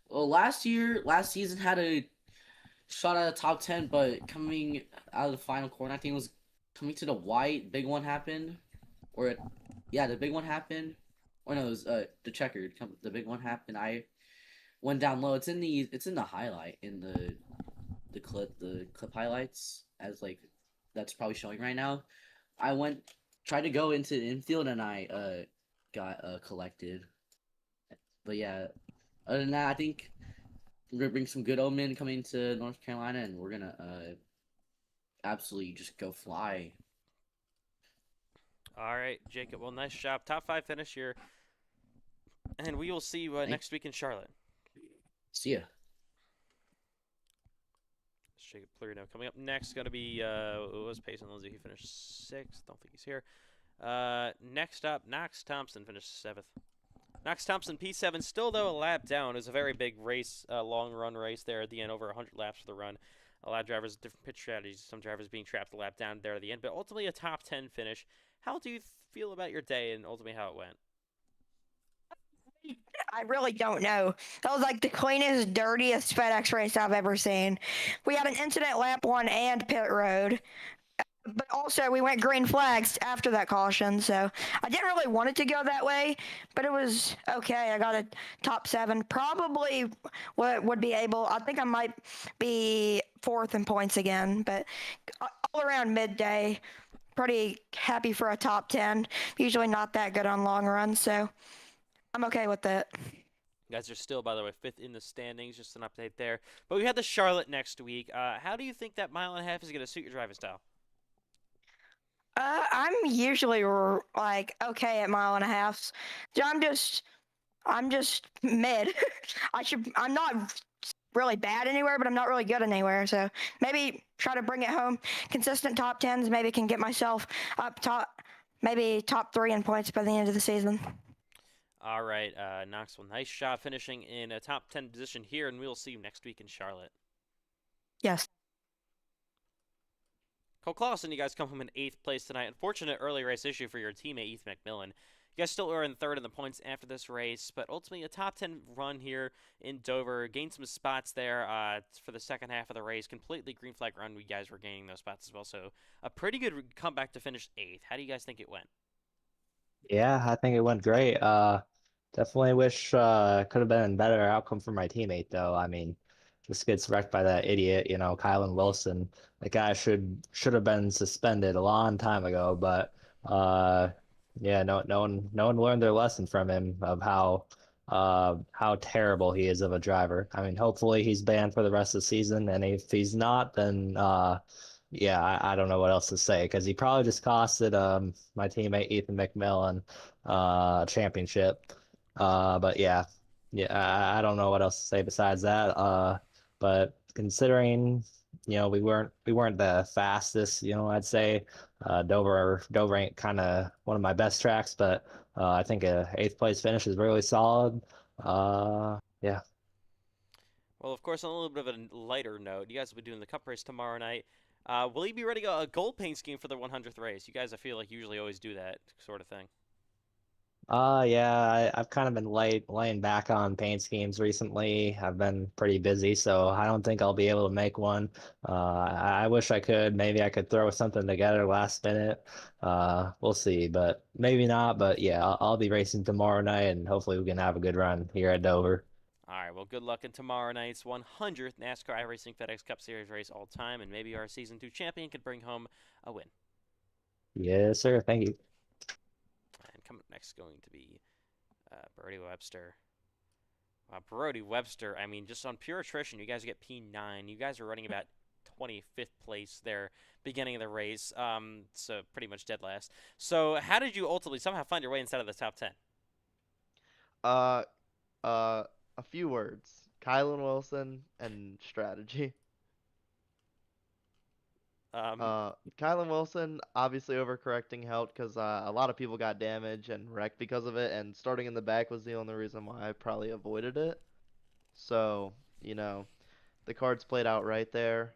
Well, last season had a shot at a top 10, but coming out of the final corner, I think it was coming to the white. Big one happened, or yeah, the big one happened. Or no, it was the checkered. The big one happened. I went down low. It's in the highlight in the clip highlights as like that's probably showing right now. I tried to go into the infield and I got collected. But yeah, other than that, I think we're gonna bring some good omen coming to North Carolina, and we're gonna absolutely just go fly. All right, Jacob. Well, nice job. Top 5 finish here. And we will see you next week in Charlotte. See ya. Jacob Plurino. Coming up next, going to be, it was Payson Lindsay. He finished 6th. Don't think he's here. Next up, Knox Thompson finished 7th. Knox Thompson, P7, still though a lap down. It was a very big race, long run race there at the end, over 100 laps for the run. A lot of drivers, different pitch strategies. Some drivers being trapped a lap down there at the end, but ultimately a top 10 finish. How do you feel about your day and ultimately how it went? I really don't know. That was like the cleanest, dirtiest FedEx race I've ever seen. We had an incident lap 1 and pit road. But also, we went green flags after that caution, so I didn't really want it to go that way, but it was okay. I got a top 7. Probably would be able, I think I might be 4th in points again, but all around midday, pretty happy for a top 10. Usually not that good on long runs, so I'm okay with it. You guys are still, by the way, 5th in the standings. Just an update there. But we had the Charlotte next week. How do you think that mile and a half is going to suit your driving style? I'm usually like okay at mile and a half. I'm just mid. I'm not really bad anywhere, but I'm not really good anywhere. So maybe try to bring it home. Consistent top 10s, maybe can get myself up top, maybe top 3 in points by the end of the season. All right, Knoxville, nice job finishing in a top 10 position here, and we'll see you next week in Charlotte. Yes. Cole Clausen, you guys come home in 8th place tonight. Unfortunate early race issue for your teammate, Ethan McMillan. You guys still are in 3rd in the points after this race, but ultimately a top 10 run here in Dover. Gained some spots there for the second half of the race. Completely green flag run. You guys were gaining those spots as well, so a pretty good comeback to finish 8th. How do you guys think it went? Yeah, I think it went great. Definitely wish could have been a better outcome for my teammate though. I mean, just gets wrecked by that idiot, Kylan Wilson. The guy should have been suspended a long time ago, but yeah, no one learned their lesson from him of how terrible he is of a driver. I mean, hopefully he's banned for the rest of the season, and if he's not, then yeah, I don't know what else to say because he probably just costed my teammate Ethan McMillan championship. But yeah, I don't know what else to say besides that. But considering we weren't the fastest, I'd say Dover ain't kind of one of my best tracks, but I think a 8th place finish is really solid. Yeah. Well, of course, on a little bit of a lighter note, you guys will be doing the Cup race tomorrow night. Will you be ready to go a gold paint scheme for the 100th race? You guys, I feel like usually always do that sort of thing. Yeah, I've kind of been laying back on paint schemes recently. I've been pretty busy, so I don't think I'll be able to make one. I wish I could. Maybe I could throw something together last minute. We'll see, but maybe not. But yeah, I'll be racing tomorrow night, and hopefully we can have a good run here at Dover. All right, well, good luck in tomorrow night's 100th NASCAR iRacing FedEx Cup Series race all time, and maybe our Season 2 champion could bring home a win. Yes, sir. Thank you. And coming up next is going to be Brody Webster. Brody Webster, I mean, just on pure attrition, you guys get P9. You guys are running about 25th place there, beginning of the race, so pretty much dead last. So how did you ultimately somehow find your way inside of the top 10? A few words. Kylan Wilson and strategy. Kylan Wilson obviously overcorrecting helped because a lot of people got damaged and wrecked because of it, and starting in the back was the only reason why I probably avoided it. So, the cards played out right there.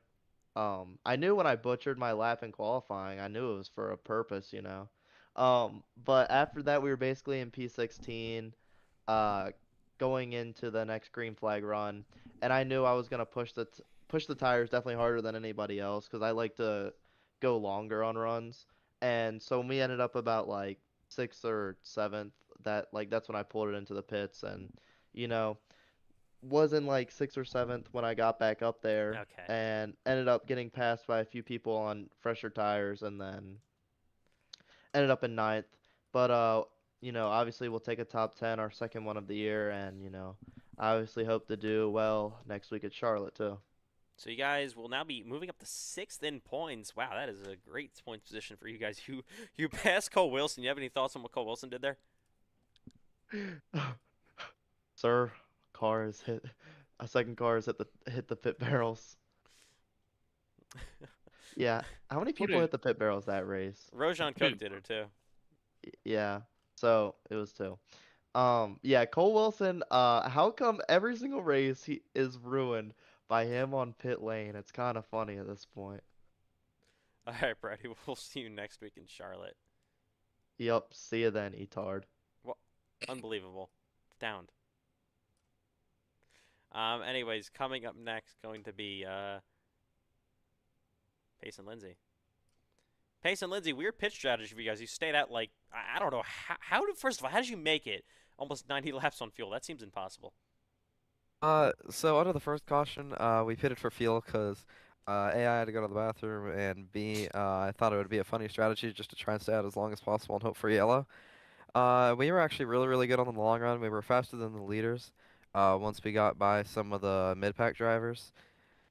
I knew when I butchered my lap in qualifying, I knew it was for a purpose, you know. But after that, we were basically in P16, uh, going into the next green flag run, and I knew I was gonna push the tires definitely harder than anybody else because I like to go longer on runs. And so we ended up about like sixth or seventh. That's when I pulled it into the pits, and you know wasn't like sixth or seventh when I got back up there, Okay. and ended up getting passed by a few people on fresher tires, and then ended up in ninth. But obviously we'll take a top 10, our second one of the year, and I obviously hope to do well next week at Charlotte too. So you guys will now be moving up to sixth in points. Wow, that is a great points position for you guys. You passed Cole Wilson. You have any thoughts on what Cole Wilson did there? Sir, car has hit a second car has hit the pit barrels. Yeah, how many people hit the pit barrels that race? Rojan Cook did it too. Yeah, so it was two. Yeah, Cole Wilson, how come every single race he is ruined by him on pit lane? It's kind of funny at this point. All right, Brady. We'll see you next week in Charlotte. Yup, see you then, Etard. Well, unbelievable. Downed. Anyways, coming up next, going to be Pace and Lindsay. Pace and Lindsay, weird pitch strategy for you guys. You stayed out like I don't know how did first of all how did you make it almost 90 laps on fuel? That seems impossible. So under the first caution, we pitted for fuel because A, I had to go to the bathroom, and B, I thought it would be a funny strategy just to try and stay out as long as possible and hope for yellow. We were actually really, really good on the long run. We were faster than the leaders once we got by some of the mid-pack drivers.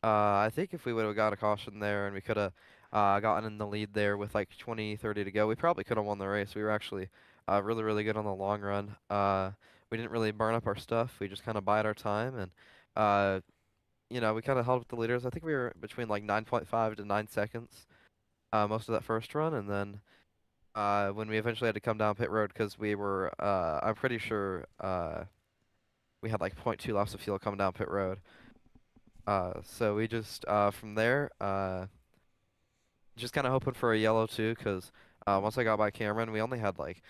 I think if we would have got a caution there and we could have gotten in the lead there with like 20, 30 to go, we probably could have won the race. We were actually really, really good on the long run. We didn't really burn up our stuff. We just kind of bide our time and we kind of held with the leaders. I think we were between like 9.5 to 9 seconds most of that first run, and then when we eventually had to come down pit road because we were, I'm pretty sure we had like .2 laps of fuel coming down pit road. So we just from there just kind of hoping for a yellow too, because once I got by Cameron, we only had like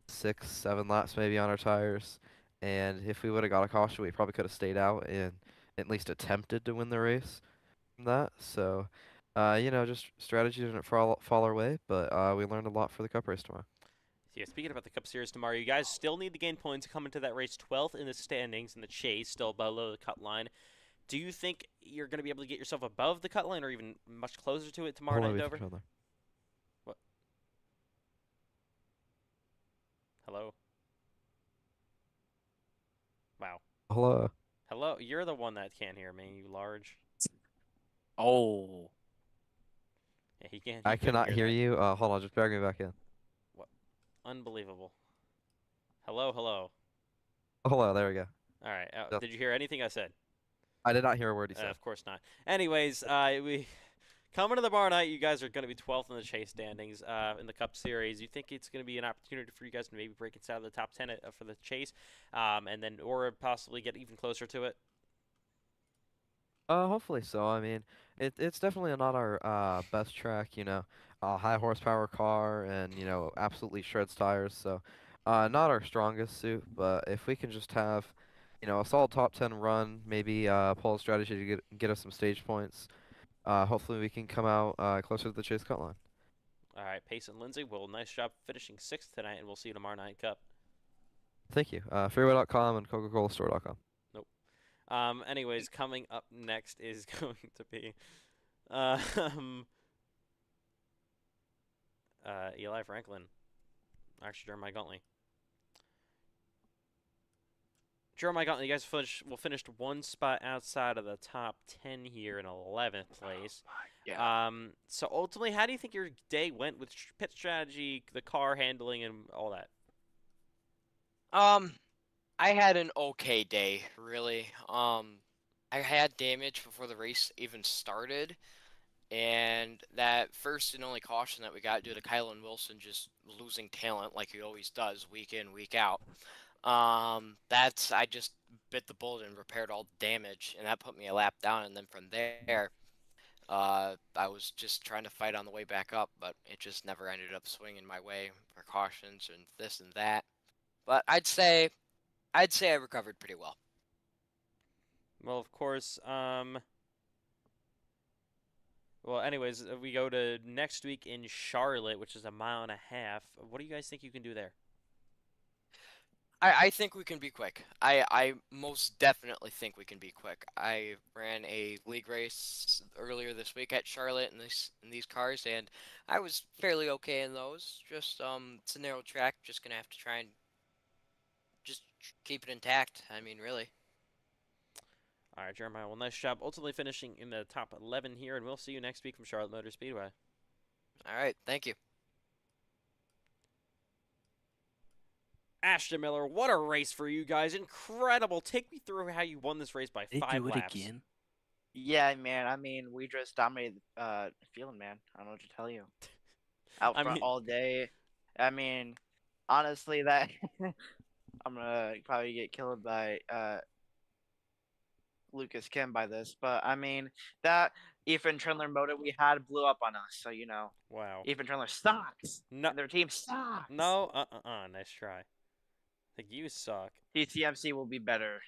6, 7 laps maybe on our tires, and if we would have got a caution, we probably could have stayed out and at least attempted to win the race from that. So, just strategy didn't fall our way, but we learned a lot for the Cup race tomorrow. Yeah, speaking about the Cup Series tomorrow, you guys still need to gain points to come into that race 12th in the standings in the chase, still below the cut line. Do you think you're going to be able to get yourself above the cut line or even much closer to it tomorrow night, Dover? What? Hello? Wow. Hello. Hello? You're the one that can't hear me, you large. Oh. Yeah, he can't. I cannot hear you. Hold on, just drag me back in. What? Unbelievable. Hello, hello. Hello, there we go. All right. Did you hear anything I said? I did not hear a word he said. Of course not. Anyways, we coming to the bar night. You guys are going to be 12th in the chase standings in the Cup Series. You think it's going to be an opportunity for you guys to maybe break inside of the top 10 for the chase, and then or possibly get even closer to it? Hopefully so. I mean, it's definitely not our best track, high horsepower car and, absolutely shreds tires. So, not our strongest suit, but if we can just have, a solid top 10 run, maybe pull a strategy to get us some stage points, hopefully we can come out closer to the chase cut line. All right, Pace and Lindsay, well, nice job finishing 6th tonight, and we'll see you tomorrow night Cup. Thank you. Freeway.com and CocaColaStore.com. Nope. Anyways, coming up next is going to be Eli Franklin. Actually, Jeremiah Guntley. Jeremiah Guntley, you guys finished one spot outside of the top 10 here in 11th place. Yeah. So ultimately, how do you think your day went with pit strategy, the car handling, and all that? I had an okay day, really. I had damage before the race even started, and that first and only caution that we got due to Kylan Wilson just losing talent like he always does week in, week out. I just bit the bullet and repaired all the damage, and that put me a lap down, and then from there, I was just trying to fight on the way back up, but it just never ended up swinging my way. Precautions and this and that. But I'd say I recovered pretty well. Well, of course. Well, anyways, we go to next week in Charlotte, which is a mile and a half. What do you guys think you can do there? I think we can be quick. I most definitely think we can be quick. I ran a league race earlier this week at Charlotte in these cars, and I was fairly okay in those. Just it's a narrow track. Just gonna have to try and just keep it intact. I mean, really. All right, Jeremiah. Well, nice job. Ultimately finishing in the top 11 here, and we'll see you next week from Charlotte Motor Speedway. All right, thank you. Ashton Miller, what a race for you guys. Incredible. Take me through how you won this race by 5 laps. Yeah, man. I mean, we just dominated field, man. I don't know what to tell you. Out front all day. I mean, honestly, that I'm gonna probably get killed by Lucas Kim by this, but I mean that Ethan Trindler motor we had blew up on us. So Wow. Ethan Trindler sucks. No. And their team sucks. No. Nice try. I think you suck. TCMC will be better.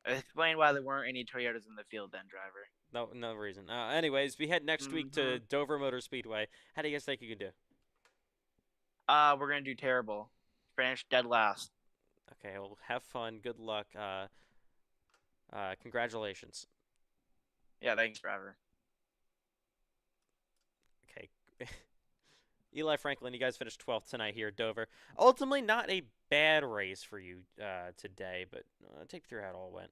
Explain why there weren't any Toyotas in the field then, driver. No reason. Anyways, we head next week to Dover Motor Speedway. How do you guys think you can do? We're gonna do terrible. Finish dead last. Okay, well, have fun. Good luck. Congratulations. Yeah, thanks, driver. Okay. Eli Franklin, you guys finished 12th tonight here at Dover. Ultimately, not a bad race for you today, but take me through how it all went.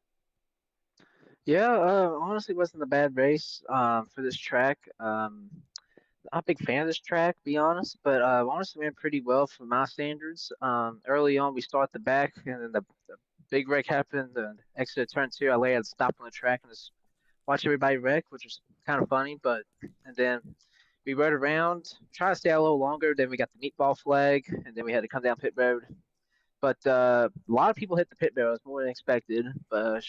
Yeah, honestly, wasn't a bad race for this track. I'm a big fan of this track, to be honest, but honestly ran pretty well for my standards. Early on, we start the back, and then the big wreck happened. The exit of turn 2, I had to stop on the track and just watch everybody wreck, which was kind of funny. And then we rode around, tried to stay a little longer. Then we got the meatball flag, and then we had to come down pit road. But a lot of people hit the pit road. It was more than expected, but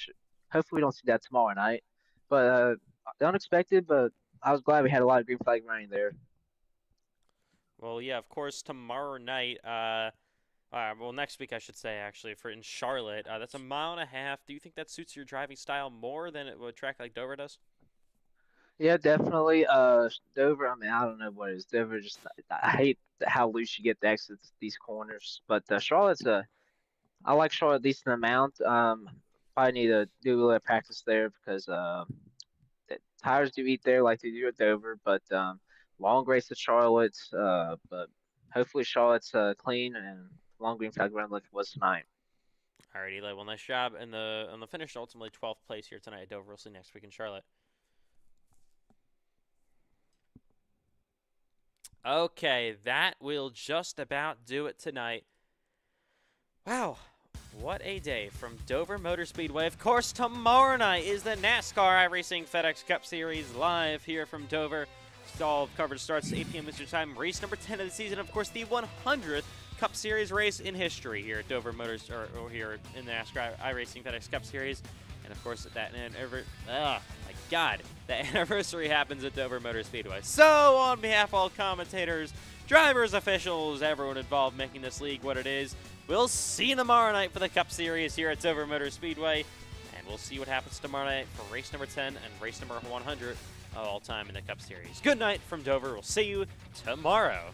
hopefully we don't see that tomorrow night. But unexpected, but I was glad we had a lot of green flag running there. Well, yeah, of course, tomorrow night, well, next week, I should say, actually, in Charlotte, that's a mile and a half. Do you think that suits your driving style more than a track like Dover does? Yeah, definitely. Dover, I mean, I don't know what it is. Dover just, I hate how loose you get the exits these corners. But Charlotte's I like Charlotte a decent amount. Probably need to do a little practice there because the tires do eat there like they do at Dover. But long race at Charlotte. But hopefully Charlotte's clean and long green flag run like it was tonight. All right, Eli. Well, nice job. And on the finish, ultimately 12th place here tonight at Dover. We'll see you next week in Charlotte. Okay, that will just about do it tonight. Wow, what a day from Dover Motor Speedway. Of course, tomorrow night is the NASCAR iRacing FedEx Cup Series live here from Dover. All coverage starts at 8 p.m. Eastern Time. Race number 10 of the season. Of course, the 100th Cup Series race in history here at Dover Motors, or here in the NASCAR iRacing FedEx Cup Series. And of course, that anniversary happens at Dover Motor Speedway. So, on behalf of all commentators, drivers, officials, everyone involved making this league what it is, we'll see you tomorrow night for the Cup Series here at Dover Motor Speedway. And we'll see what happens tomorrow night for race number 10 and race number 100 of all time in the Cup Series. Good night from Dover. We'll see you tomorrow.